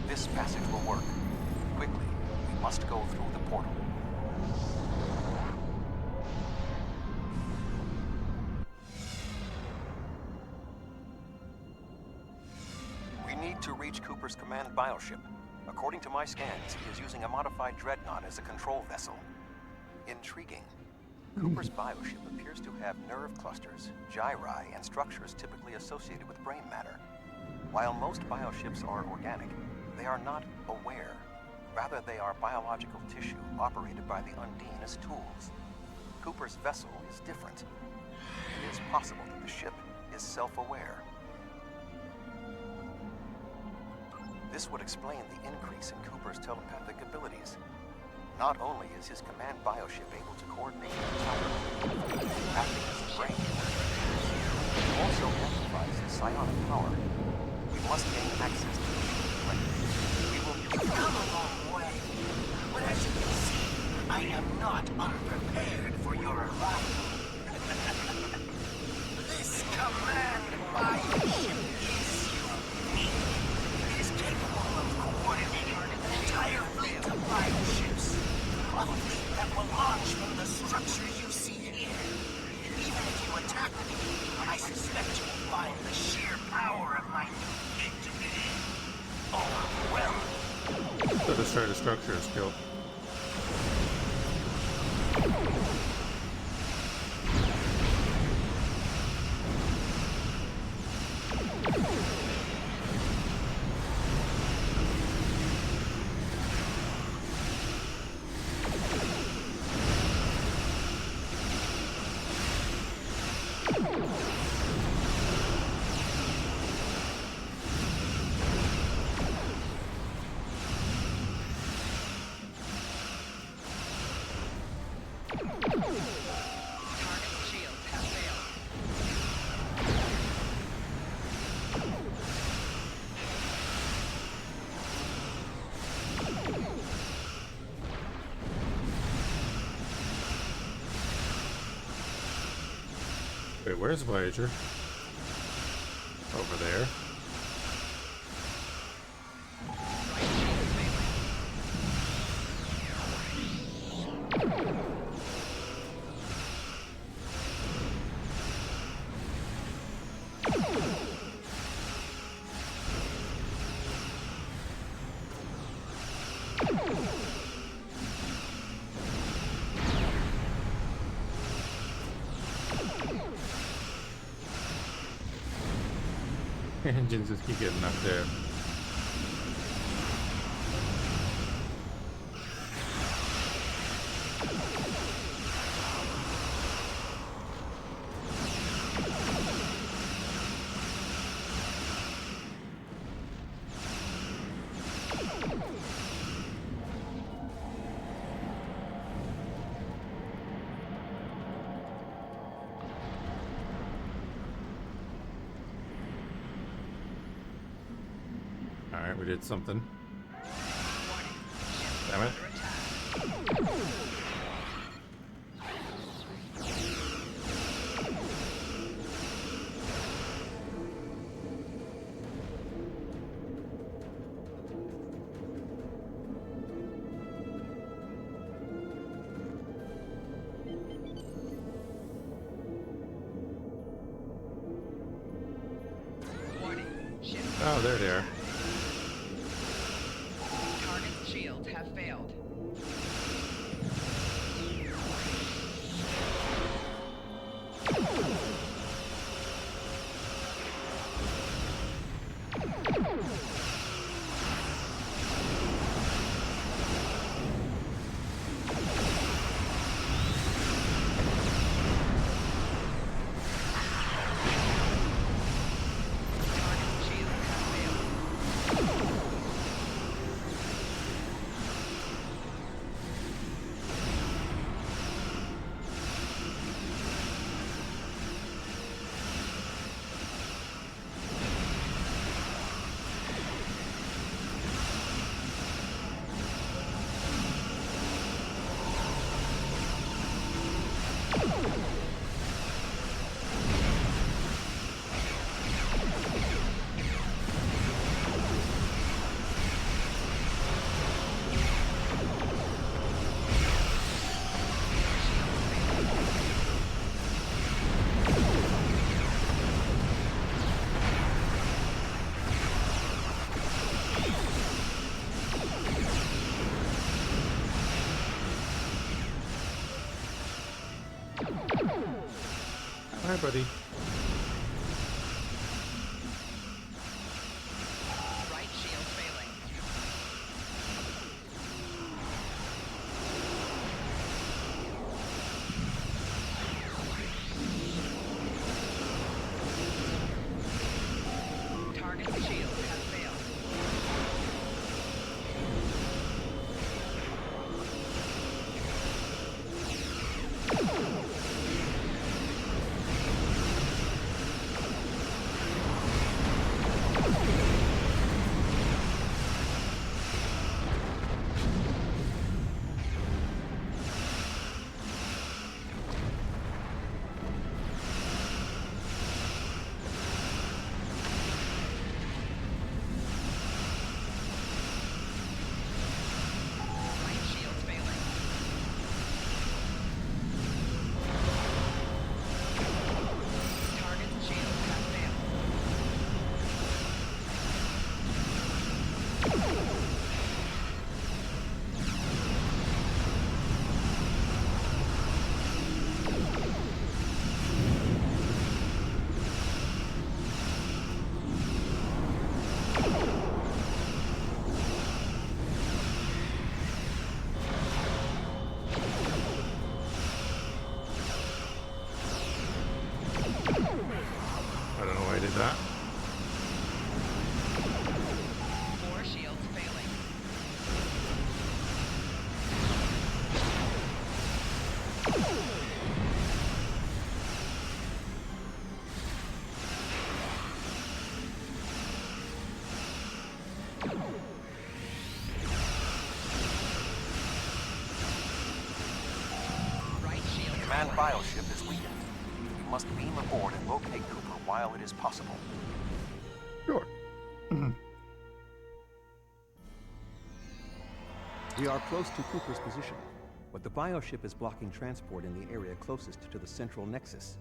G: This passage will work. Quickly, we must go through the portal. We need to reach Cooper's command bioship. According to my scans, he is using a modified dreadnought as a control vessel. Intriguing. Cooper's bioship appears to have nerve clusters, gyri, and structures typically associated with brain matter. While most bioships are organic, they are not aware. Rather, they are biological tissue operated by the Undine as tools. Cooper's vessel is different. It is possible that the ship is self-aware. This would explain the increase in Cooper's telepathic abilities. Not only is his command bioship able to coordinate the tower, acting as a brain, it also amplifies his psionic power. We must gain access to the
S: You've come a long way, but as you can see, I am not unprepared for your arrival. This command bioship is unique. It is capable of coordinating an entire fleet of bioships, a fleet
J: emerge from the structure you see here. Even if you attack me, I suspect you will find the sheer power of my new victory overwhelming.
A: So destroy the structure is killed. Wait, where's Voyager? Over there. Engines just keep getting up there. Alright, we did something. Damn it. Oh, there they are.
C: Target's shields have failed. Hi, buddy. Right shield failing. Target's shield has failed.
G: command bioship is weakened. We must beam aboard and locate Cooper while it is possible.
A: Sure.
G: We are close to Cooper's position, but the bioship is blocking transport in the area closest to the central nexus.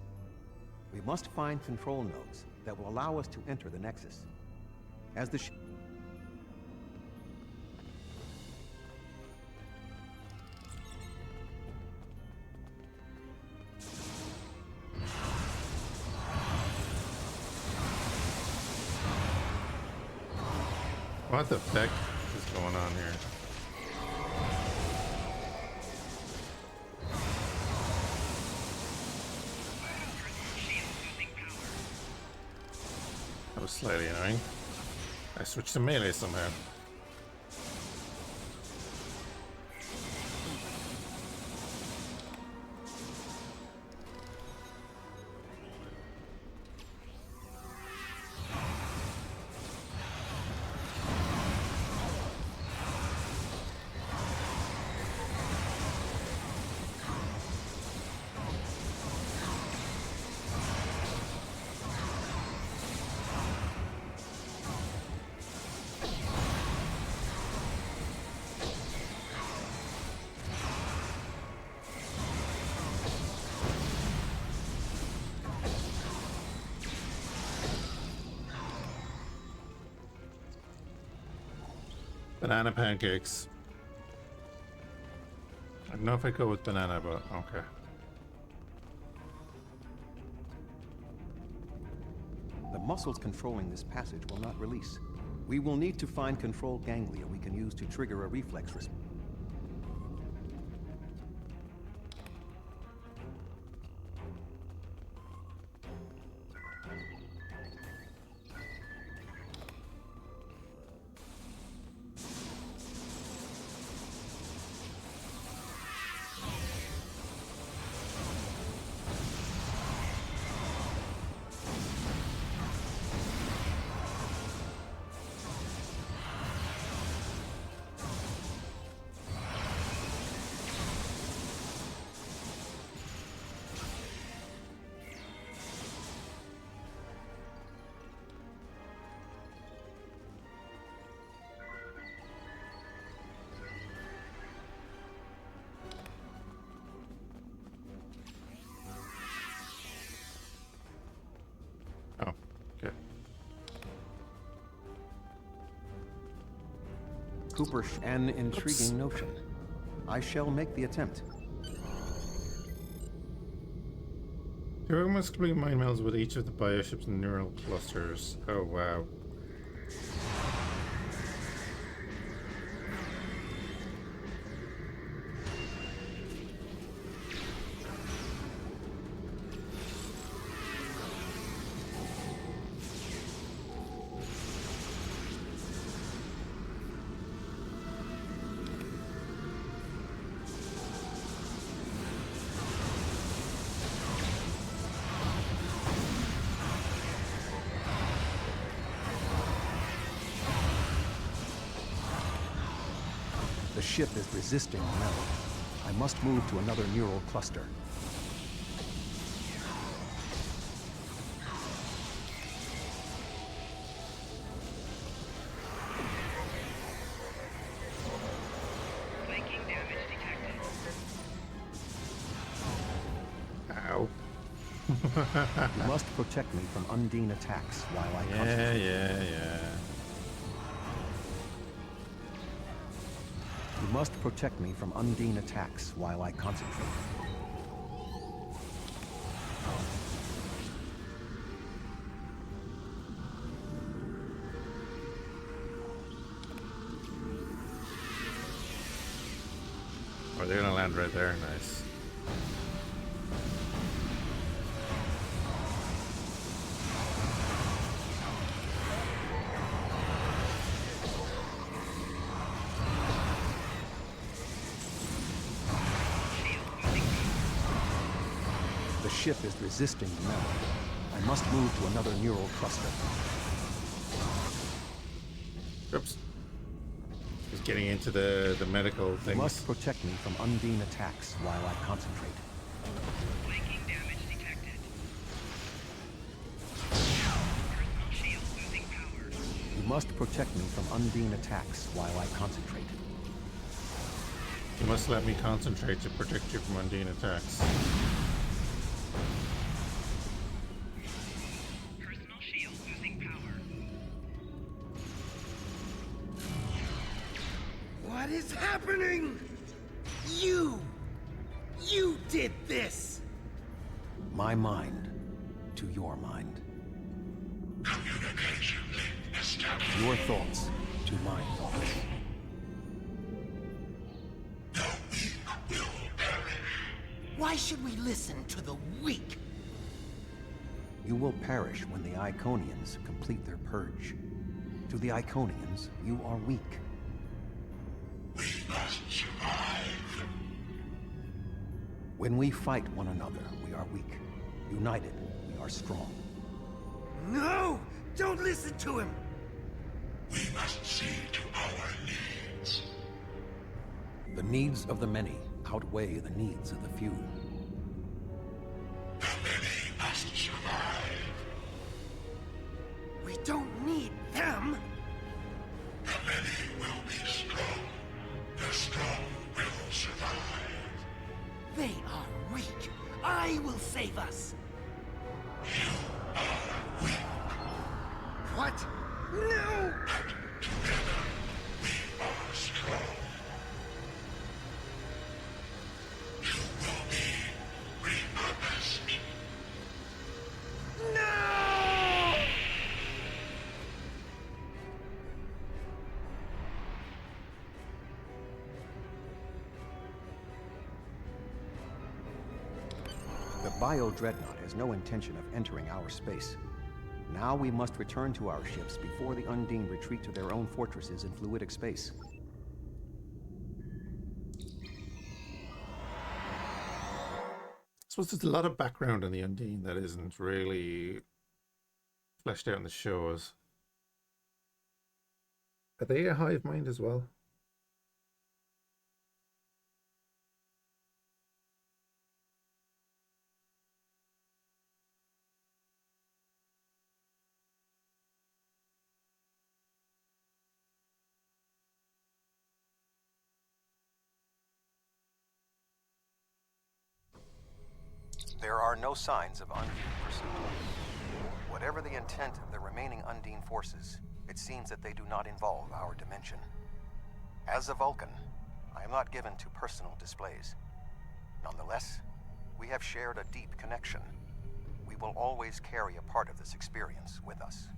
G: We must find control nodes that will allow us to enter the nexus. As the ship...
A: What the heck is going on here? That was slightly annoying. I switched to melee somehow. Banana pancakes. I don't know if I go with banana, but okay.
G: The muscles controlling this passage will not release. We will need to find control ganglia we can use to trigger a reflex response. Cooper, an intriguing notion. I shall make the attempt.
A: There must be mind melds with each of the bioships and neural clusters. Oh wow.
G: The ship is resisting the metal. I must move to another neural cluster.
J: Flanking damage detected.
A: Ow.
G: You must protect me from Undine attacks while I concentrate.
A: Yeah.
G: You must protect me from Undine attacks while I concentrate.
A: Oh, they're gonna land right there. Nice.
G: The ship is resisting the metal. I must move to another neural cluster.
A: Oops. He's getting into the medical
G: You
A: things.
G: must protect me from Undine attacks while I concentrate.
J: Flanking damage detected. Personal shield losing power.
G: You must protect me from Undine attacks while I concentrate.
A: You must let me concentrate to protect you from Undine attacks.
J: Personal shield losing power. What is happening? You did this!
G: My mind to your mind.
S: Communication established.
G: Your thoughts to my thoughts.
S: The weak will perish.
J: Why should we listen to the weak?
G: You will perish when the Iconians complete their purge. To the Iconians, you are weak.
S: We must survive.
G: When we fight one another, we are weak. United, we are strong.
J: No! Don't listen to him!
S: We must see to our needs.
G: The needs of the many outweigh the needs of the few.
S: The many must survive.
J: We don't need them!
S: The many will be strong. The strong will survive.
J: They are weak. I will save us.
S: You are weak.
J: What? No!
S: Together, we are strong. You will be repurposed.
J: No!
G: The Bio-Dreadnought has no intention of entering our space. Now we must return to our ships before the Undine retreat to their own fortresses in fluidic space.
A: I suppose there's a lot of background on the Undine that isn't really fleshed out in the shows. Are they a hive mind as well?
G: There are no signs of Undine pursuit. Whatever the intent of the remaining Undine forces, it seems that they do not involve our dimension. As a Vulcan, I am not given to personal displays. Nonetheless, we have shared a deep connection. We will always carry a part of this experience with us.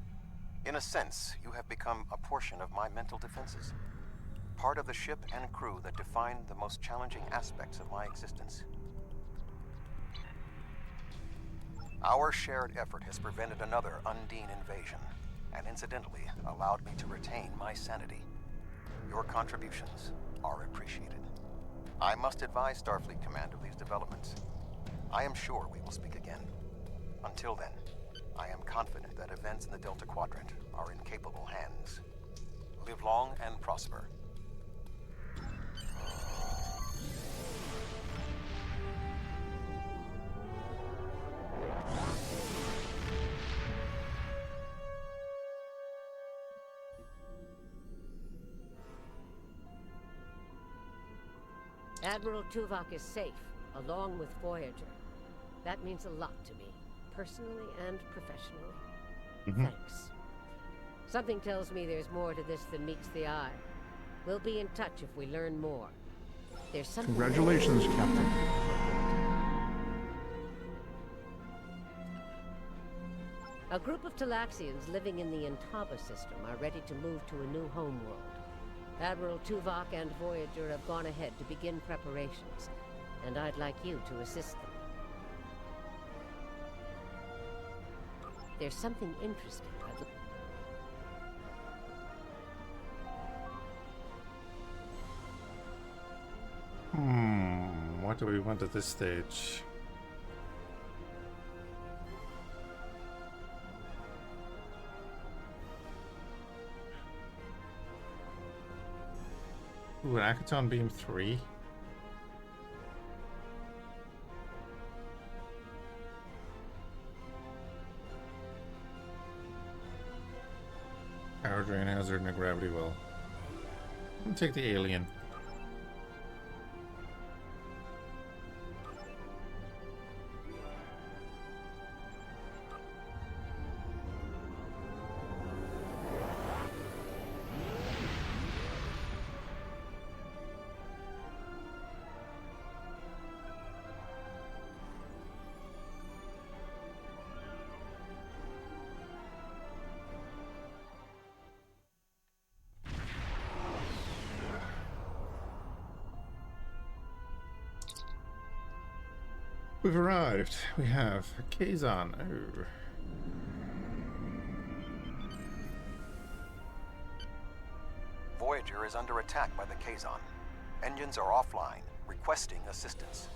G: In a sense, you have become a portion of my mental defenses. Part of the ship and crew that define the most challenging aspects of my existence. Our shared effort has prevented another Undine invasion, and incidentally allowed me to retain my sanity. Your contributions are appreciated. I must advise Starfleet Command of these developments. I am sure we will speak again. Until then, I am confident that events in the Delta Quadrant are in capable hands. Live long and prosper.
V: Admiral Tuvok is safe, along with Voyager. That means a lot to me, personally and professionally. Thanks. Something tells me there's more to this than meets the eye. We'll be in touch if we learn more. There's something...
E: Congratulations, Captain.
V: A group of Talaxians living in the Intaba system are ready to move to a new homeworld. Admiral Tuvok and Voyager have gone ahead to begin preparations, and I'd like you to assist them. There's something interesting
A: What do we want at this stage? Ooh, an Akaton Beam 3. Power drain hazard and a gravity well. I'll take the alien. We've arrived. We have a Kazon. Oh.
G: Voyager is under attack by the Kazon. Engines are offline, requesting assistance.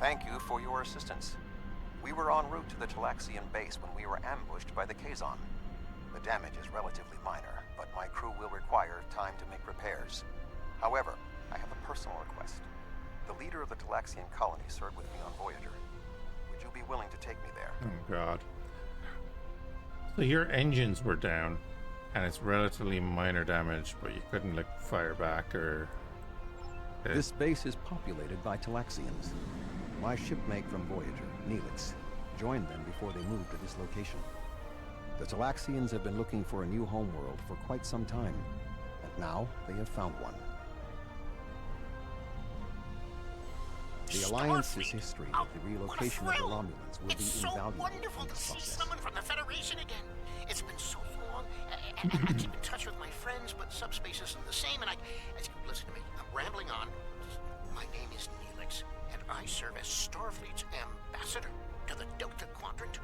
G: Thank you for your assistance. We were en route to the Talaxian base when we were ambushed by the Kazon. The damage is relatively minor, but my crew will require time to make repairs. However, I have a personal request. The leader of the Talaxian colony served with me on Voyager. Would you be willing to take me there?
A: Oh god. So your engines were down, and it's relatively minor damage, but you couldn't like fire back or...
G: This base is populated by Talaxians. My shipmate from Voyager, Neelix, joined them before they moved to this location. The Talaxians have been looking for a new homeworld for quite some time, and now they have found one. The Alliance's history of the relocation of the Romulans will be invaluable.
J: It's so wonderful to see someone from the Federation again. It's been so long, and I keep in touch with my friends, but subspace isn't the same, and listen to me, I'm rambling on. My name is Neelix, and I serve as Starfleet's ambassador to the Delta Quadrant.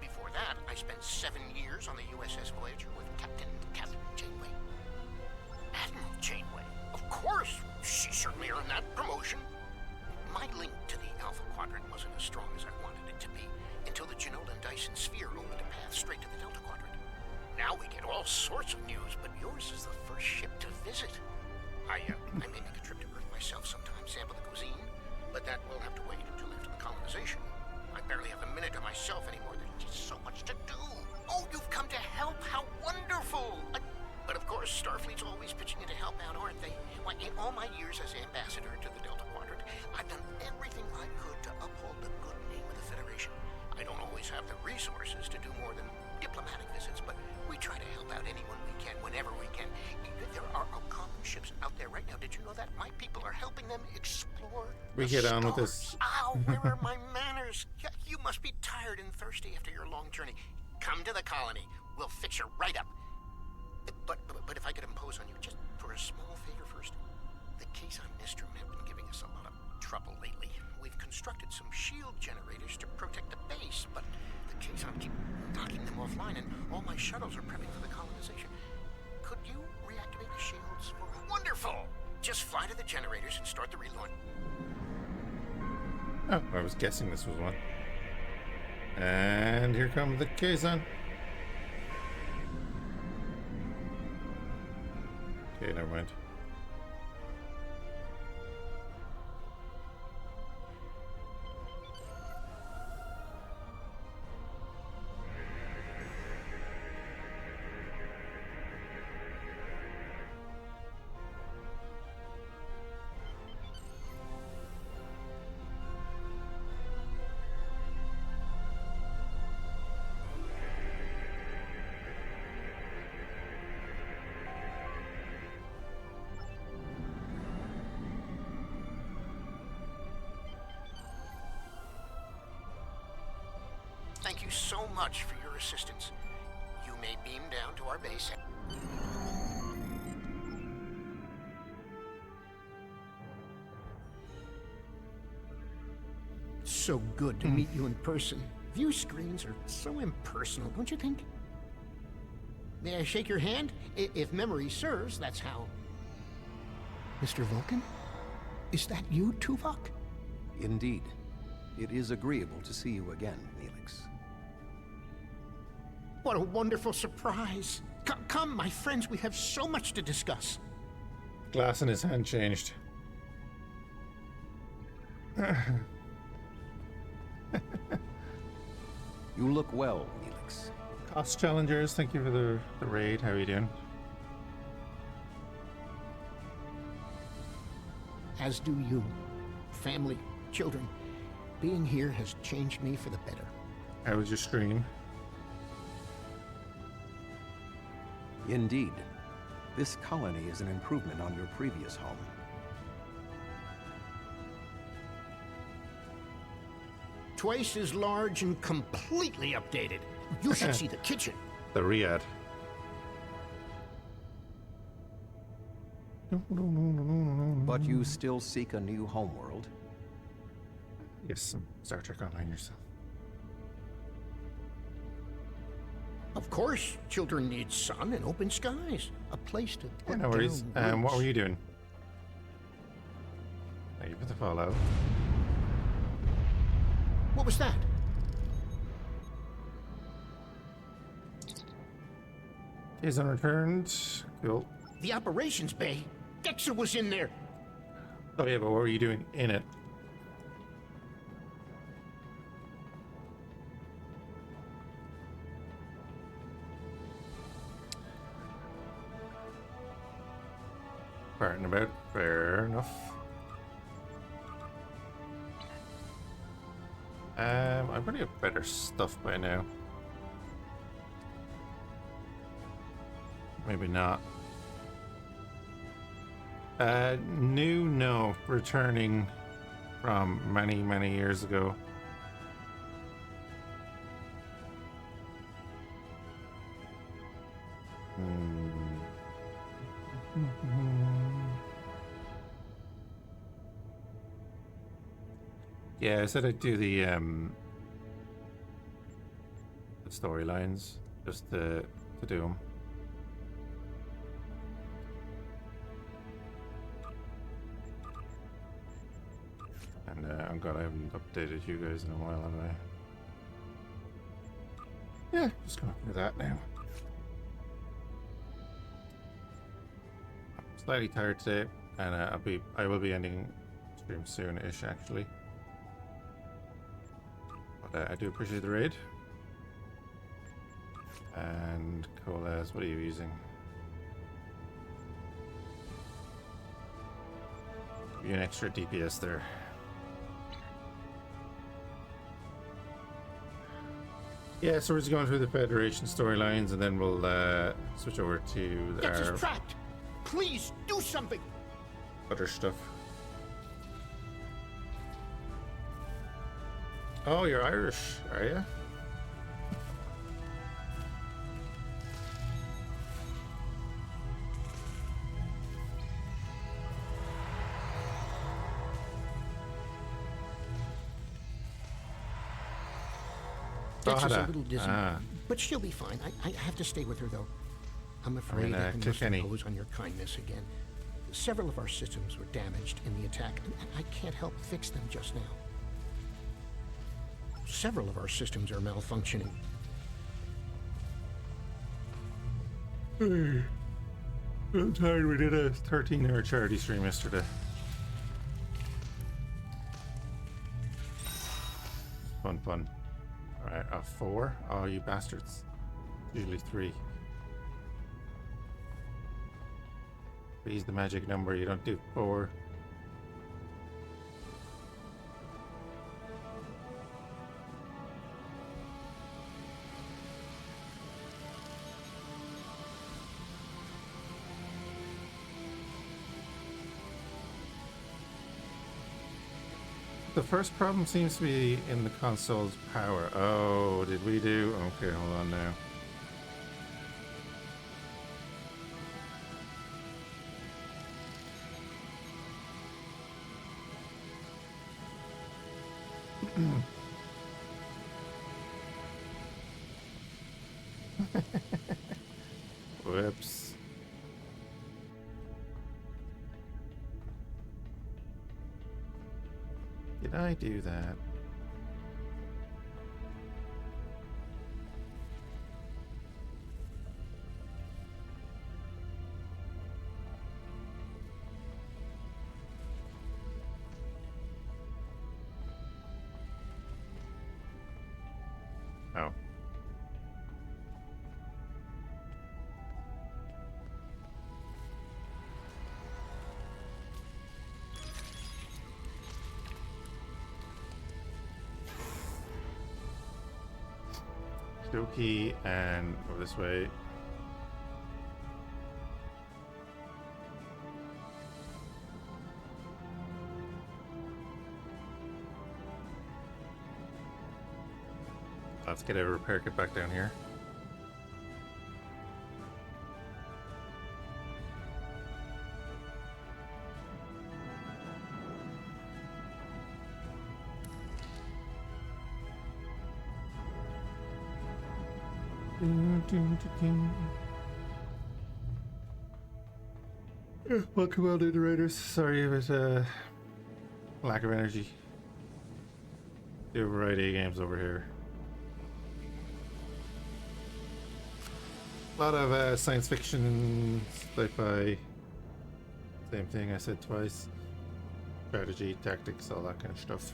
J: Before that, I spent 7 years on the USS Voyager with Captain Janeway. Admiral Janeway? Of course! She certainly earned that promotion. My link to the Alpha Quadrant wasn't as strong as I wanted it to be, until the Janolan Dyson Sphere opened a path straight to the Delta Quadrant. Now we get all sorts of news, but yours is the first ship to visit. I may make a trip to Earth myself sometime, sample the cuisine, but that will have to wait until after the colonization. I barely have a minute to myself Starfleet's always pitching in to help out, aren't they? Why, in all my years as ambassador to the Delta Quadrant, I've done everything I could to uphold the good name of the Federation. I don't always have the resources to do more than diplomatic visits, but we try to help out anyone we can, whenever we can. There are common ships out there right now. Did you know that? My people are helping them explore
A: We
J: the
A: get on with
J: stars.
A: this.
J: Ow, where are my manners? You must be tired and thirsty after your long journey. Come to the colony. We'll fix you right up. But if I could impose on you just for a small favor first. The Kazon Nistrum have been giving us a lot of trouble lately. We've constructed some shield generators to protect the base, but the Kazon keep knocking them offline, and all my shuttles are prepping for the colonization. Could you reactivate the shields for me? Wonderful! Just fly to the generators and start the relaunch.
A: Oh, I was guessing this was one. And here comes the Kazon. Okay, never mind.
J: Thank you so much for your assistance. You may beam down to our base. So good to meet you in person. View screens are so impersonal, don't you think? May I shake your hand? If memory serves, that's how. Mr. Vulcan? Is that you, Tuvok?
G: Indeed. It is agreeable to see you again, Neelix.
J: What a wonderful surprise. Come, my friends, we have so much to discuss.
A: Glass in his hand changed.
G: You look well, Fhiachs.
A: Cost challengers, thank you for the raid. How are you doing?
J: As do you. Family, children. Being here has changed me for the better.
A: How was your stream?
G: Indeed. This colony is an improvement on your previous home.
J: Twice as large and completely updated. You should see the kitchen.
A: The Riyadh.
G: But you still seek a new homeworld?
A: Yes, some Star Trek Online yourself.
J: Of course, children need sun and open skies. A place to put
A: No worries.
J: down
A: What
J: roots.
A: were you doing? Thank you for the follow.
J: What was that?
A: Is unreturned. Cool.
J: The operations bay. Dexter was in there.
A: Oh yeah, but what were you doing in it? Farting about. Fair enough. I probably have better stuff by now. Maybe not. New, no. Returning from many, many years ago. Yeah, I said I'd do the storylines just to do them. And I'm glad I haven't updated you guys in a while, have I? Yeah, just gonna do that now. I'm slightly tired today, and I will be ending stream soon-ish actually. But I do appreciate the raid. And Colas, what are you using? you an extra DPS there. Yeah, so we're just going through the Federation storylines, and then we'll switch over to
J: Gets
A: our
J: us trapped. Please do something.
A: other stuff. Oh, you're Irish, are you?
J: Gets us a
A: Dada.
J: little dizzy.
A: Ah.
J: But she'll be fine. I have to stay with her, though. I'm afraid I must
A: Kilkenny.
J: impose on your kindness again. Several of our systems were damaged in the attack, and I can't help fix them just now. Several of our systems are malfunctioning.
A: I'm tired. We did a 13-hour charity stream yesterday. Fun. Alright, a 4? Oh, you bastards. Usually 3. Please, the magic number. You don't do 4. The first problem seems to be in the console's power. Oh, did we do? Okay, hold on now. Whoops. Did I do that? Oh. Doki and go this way. Let's get a repair kit back down here. Welcome all the raiders. Sorry about lack of energy. Do a variety of games over here. A lot of science fiction, sci-fi. Same thing I said twice. Strategy, tactics, all that kind of stuff.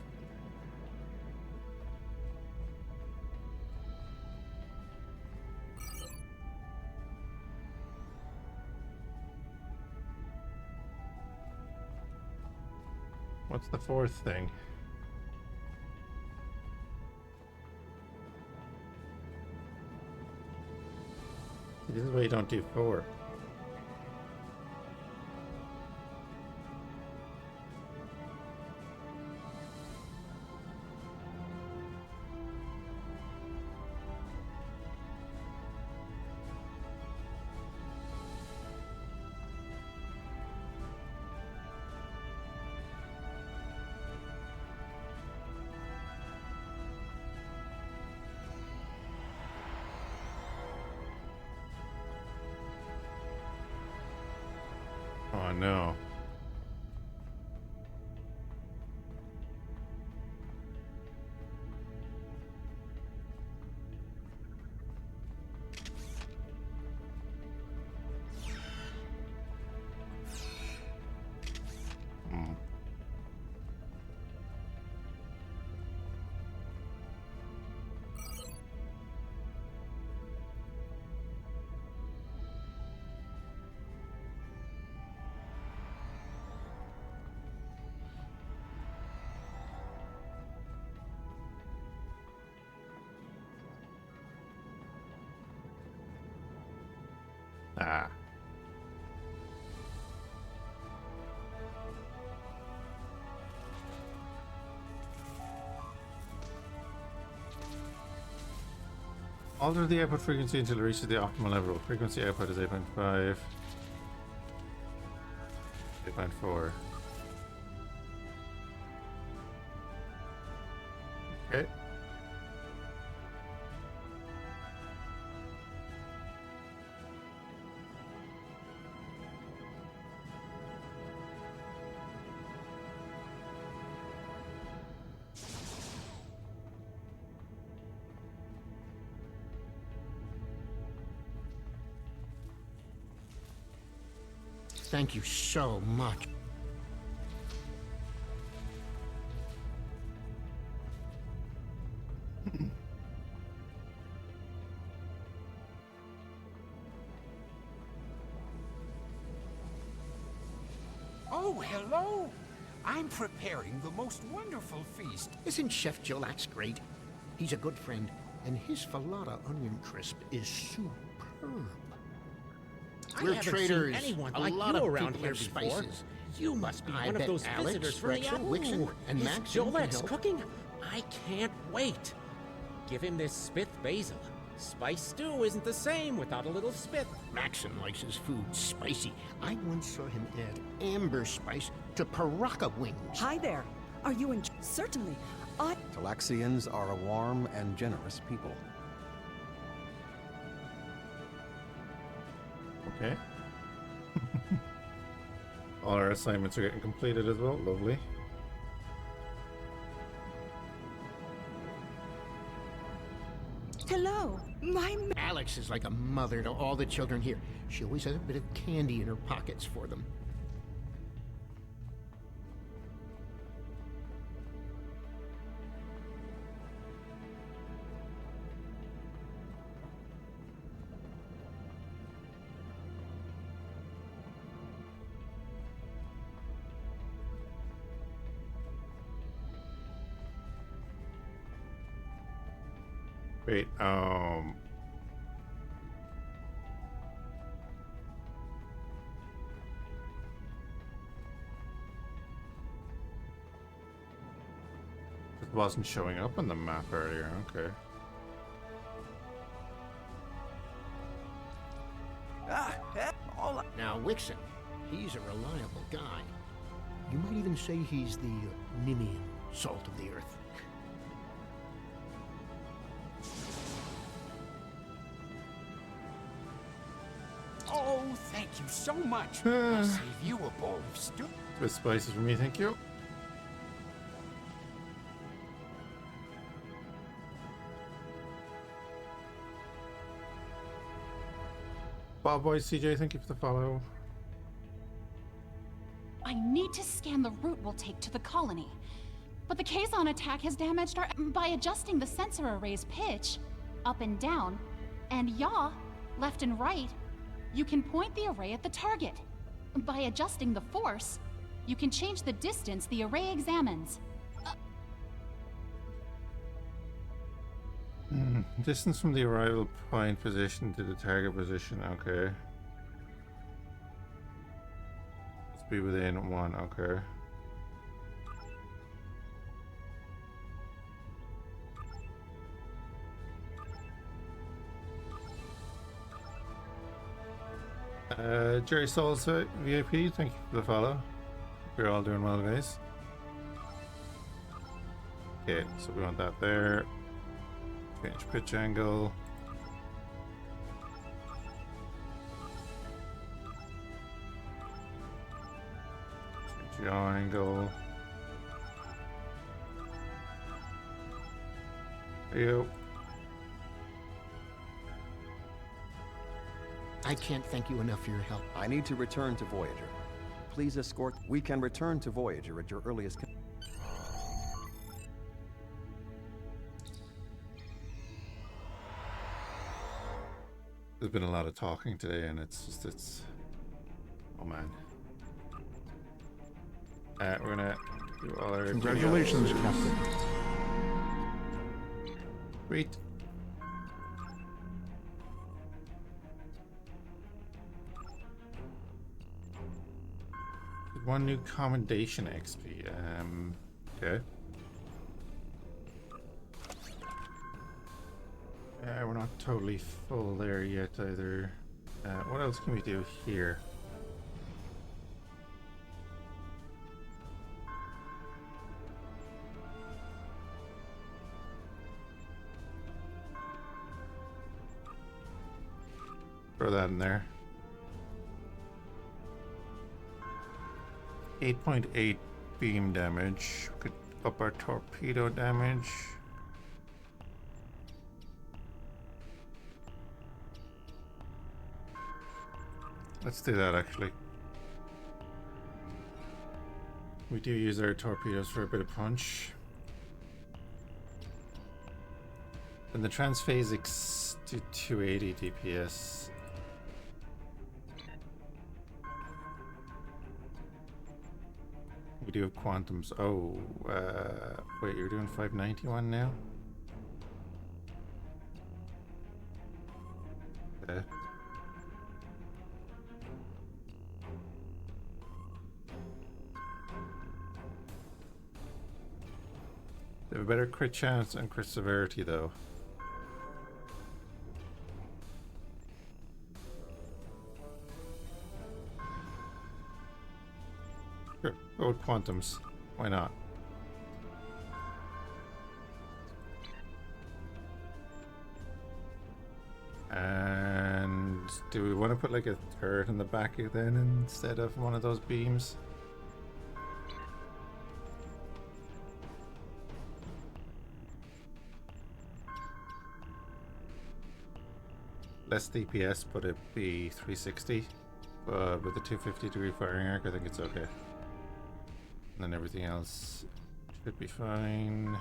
A: What's the fourth thing? This is why you don't do 4. Oh no. Ah. Alter the output frequency until it reaches the optimal level. Frequency output is 8.5. 8.4. Okay.
J: Thank you so much.
K: Oh, hello! I'm preparing the most wonderful feast.
J: Isn't Chef Jolax great? He's a good friend, and his falata onion crisp is superb. We're traders.
M: Anyone
J: a
M: like
J: lot
M: you
J: of
M: around
J: people
M: here
J: have
M: before.
J: spices.
M: You must be
J: I
M: one of
J: bet
M: those
J: Alex,
M: visitors from the
J: Rexel, Wixon, and
M: Is
J: Max
M: Jolex
J: can help.
M: cooking? I can't wait. Give him this spith basil. Spice stew isn't the same without a little spith.
J: Maxon likes his food spicy. I once saw him add amber spice to Paraka wings.
U: Hi there. Are you in? Certainly.
G: Talaxians are a warm and generous people.
A: Okay. All our assignments are getting completed as well. Lovely.
U: Hello.
J: Alex is like a mother to all the children here. She always has a bit of candy in her pockets for them.
A: Wait, it wasn't showing up on the map earlier, okay.
J: Now, Wixon, he's a reliable guy. You might even say he's the Nimian salt of the earth.
K: Oh, thank you so much. I'll save you a bowl of stew.
A: Bit spicy for me, thank you. Bob Boy CJ, thank you for the follow.
W: I need to scan the route we'll take to the colony. But the Kazon attack has damaged our... By adjusting the sensor array's pitch, up and down, and yaw, left and right, you can point the array at the target. By adjusting the force, you can change the distance the array examines.
A: Distance from the arrival point position to the target position, okay. Let's be within 1, okay. Jerry Souls VIP, thank you for the follow. Hope you're all doing well, guys. Okay, so we want that there. Change pitch angle. Change yaw angle. There you go.
J: I can't thank you enough for your help.
G: I need to return to Voyager. Please escort. We can return to Voyager at your earliest.
A: There's been a lot of talking today, and it's. Oh man. We're gonna do all our.
E: Congratulations,
A: videos.
E: Captain.
A: Sweet. 1 new commendation XP. Okay. Yeah, we're not totally full there yet either. What else can we do here? Throw that in there. 8.8 beam damage. We could up our torpedo damage. Let's do that actually. We do use our torpedoes for a bit of punch. And the transphasics do 280 DPS. We do have quantums. Oh, wait, you're doing 591 now? Okay. They have a better crit chance and crit severity though. Sure, go with quantums. Why not? And do we want to put like a turret in the back then instead of one of those beams? Less DPS, but it'd be 360. But with the 250-degree firing arc, I think it's okay. And then everything else should be fine.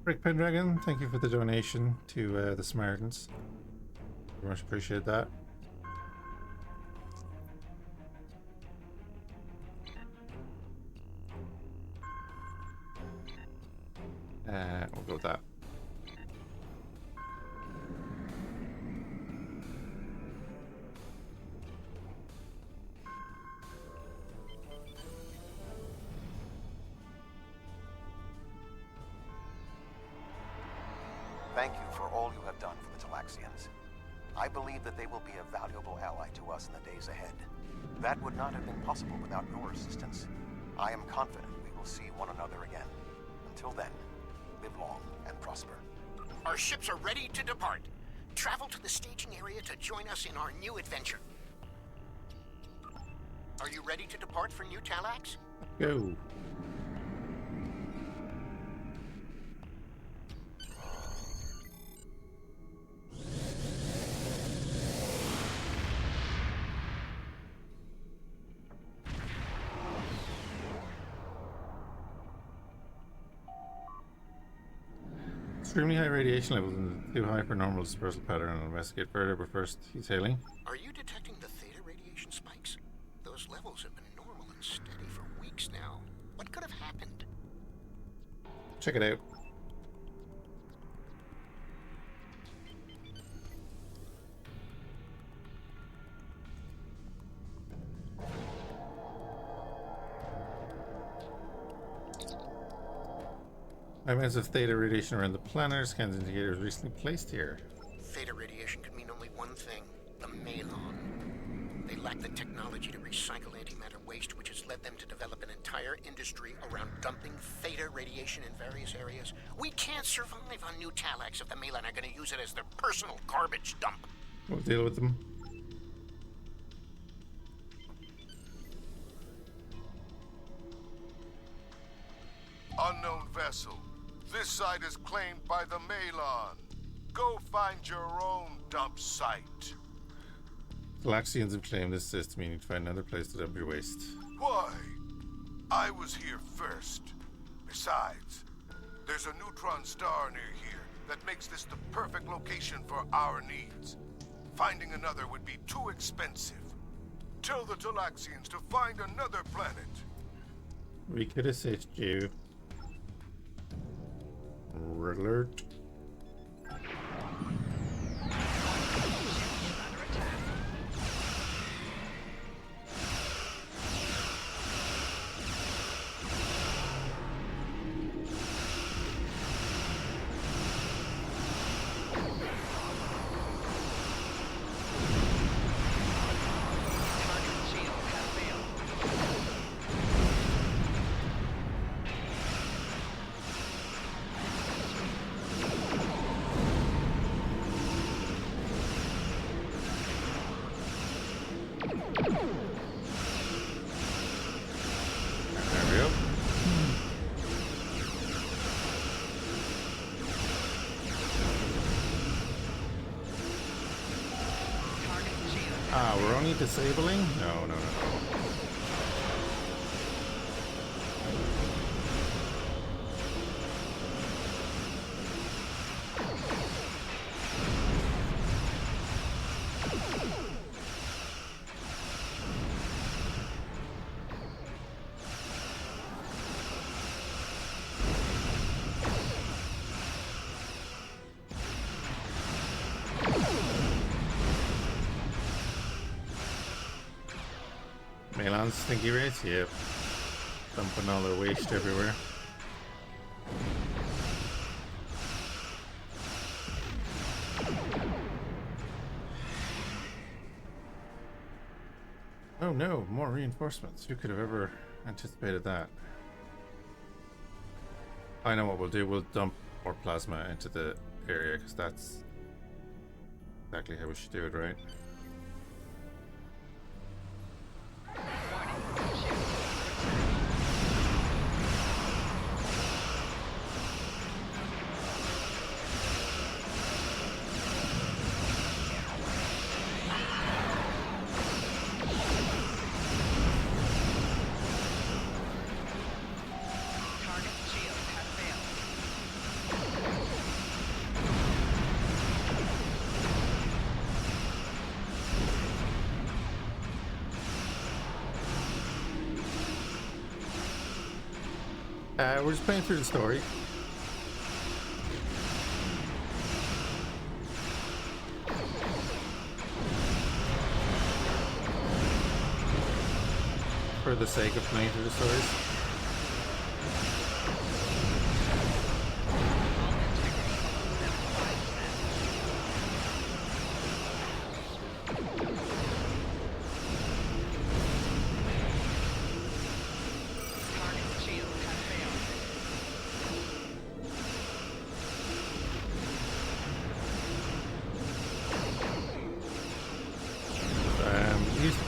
A: Rick Pendragon, thank you for the donation to the Samaritans. Very much appreciate that. We'll go with that.
G: Thank you for all you have done for the Talaxians. I believe that they will be a valuable ally to us in the days ahead. That would not have been possible without your assistance. I am confident we will see one another again. Until then, live long and prosper.
J: Our ships are ready to depart. Travel to the staging area to join us in our new adventure. Are you ready to depart for New Talax?
A: Go. Extremely high radiation levels and too high for normal dispersal pattern, and investigate further, but first he's hailing.
J: Are you detecting the theta radiation spikes? Those levels have been normal and steady for weeks now. What could have happened?
A: Check it out. Amounts of theta radiation around the planet. Scans indicators recently placed here.
J: Theta radiation could mean only one thing: the Malon. They lack the technology to recycle antimatter waste, which has led them to develop an entire industry around dumping theta radiation in various areas. We can't survive on New Talax if the Malon are going to use it as their personal garbage dump.
A: We'll deal with them.
B: Unknown vessel. This site is claimed by the Malon. Go find your own dump site.
A: Galaxians have claimed this system. You need to find another place to dump your waste.
B: Why? I was here first. Besides, there's a neutron star near here that makes this the perfect location for our needs. Finding another would be too expensive. Tell the Talaxians to find another planet.
A: We could assist you. alert. Ah, we're only disabling? No, no, no. Melan's stinky race? Yep. Dumping all their waste everywhere. Oh no, more reinforcements. Who could have ever anticipated that? I know what we'll do. We'll dump more plasma into the area because that's exactly how we should do it, right? We're just playing through the story. For the sake of playing through the stories.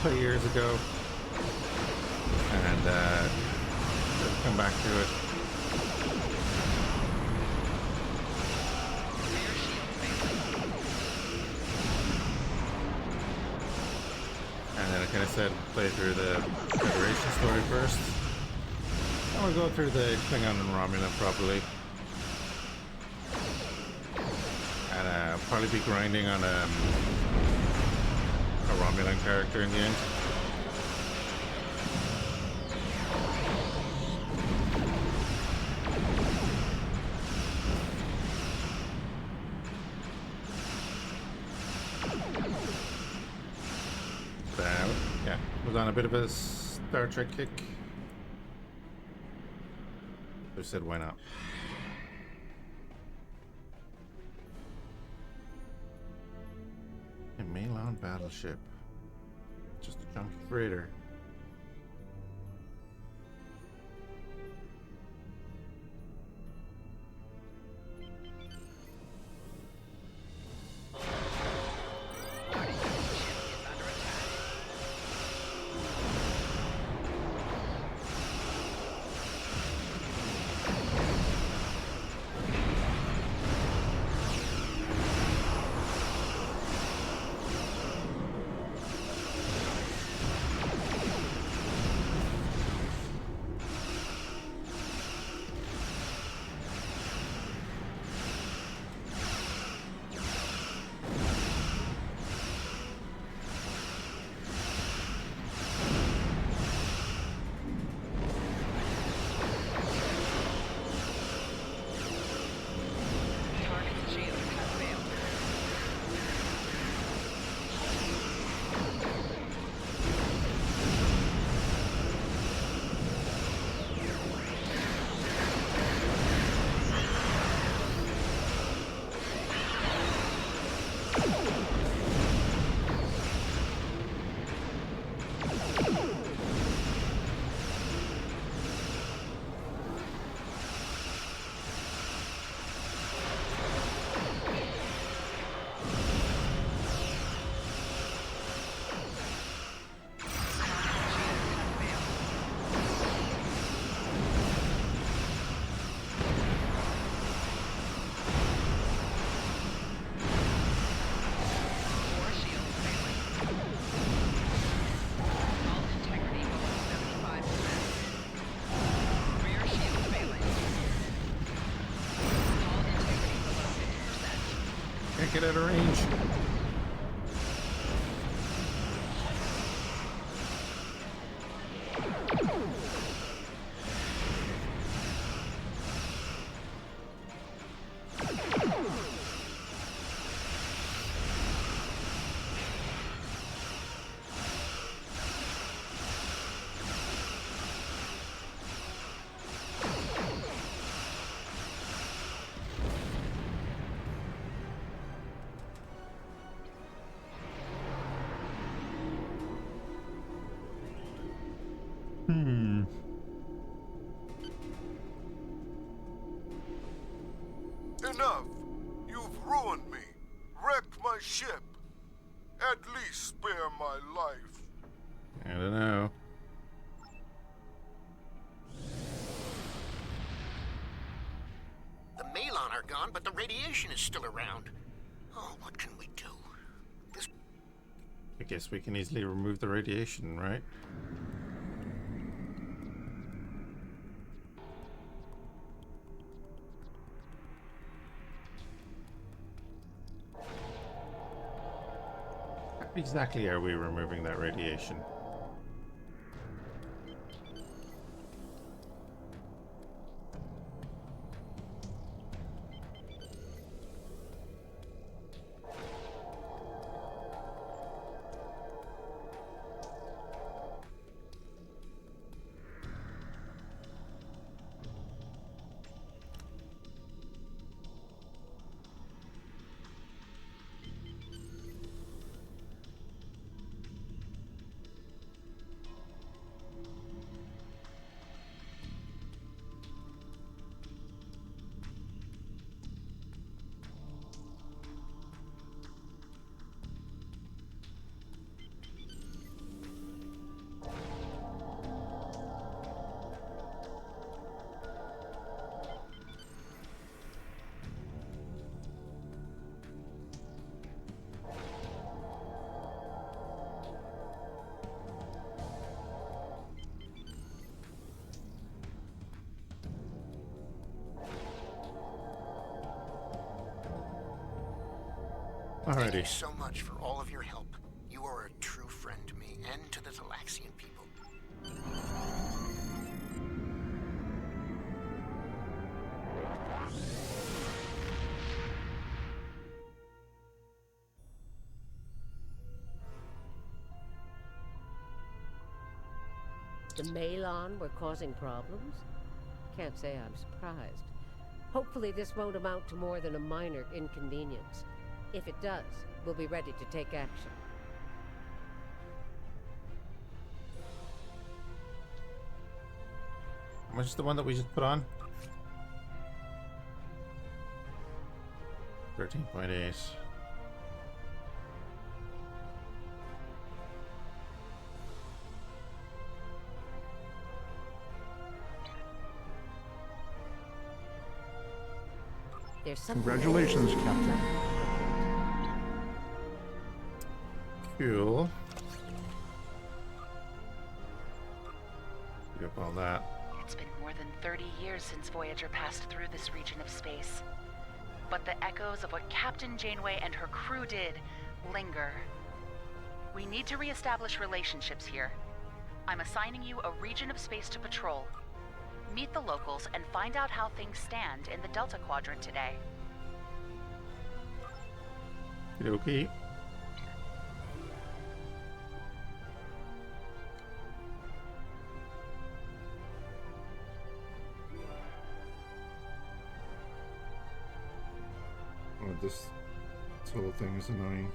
A: Years ago, and come back to it. And then I kind of said play through the Federation story first. And we'll go through the Klingon and Romulan properly. And probably be grinding on a Romulan character in the end. Yeah, was on a bit of a Star Trek kick. I said why not? A Malon battleship. Just a junky freighter. Get out of range.
B: Enough! You've ruined me, wrecked my ship. At least spare my life.
A: I don't know.
J: The Malon are gone, but the radiation is still around. Oh, what can we do? This...
A: I guess we can easily remove the radiation, right? How exactly are we removing that radiation?
J: Thank you so much for all of your help. You are a true friend to me and to the Talaxian people.
V: The Malon were causing problems? Can't say I'm surprised. Hopefully this won't amount to more than a minor inconvenience. If it does, we'll be ready to take action.
A: How much is the one that we just put on? 13.8.
E: Congratulations, Captain.
A: Cool. Pick up all that.
C: It's been more than 30 years since Voyager passed through this region of space. But the echoes of what Captain Janeway and her crew did linger. We need to reestablish relationships here. I'm assigning you a region of space to patrol. Meet the locals and find out how things stand in the Delta Quadrant today.
A: Okay. Oh, this whole thing is annoying.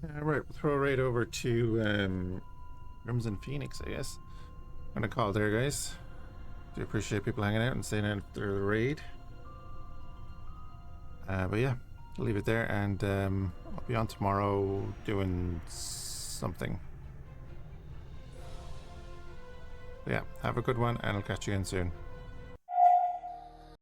A: Alright, we'll throw right over to Crimson Phoenix, I guess. I'm gonna call it there, guys. Do appreciate people hanging out and staying out after the raid. But yeah, I'll leave it there, and I'll be on tomorrow doing something. But yeah, have a good one, and I'll catch you again soon.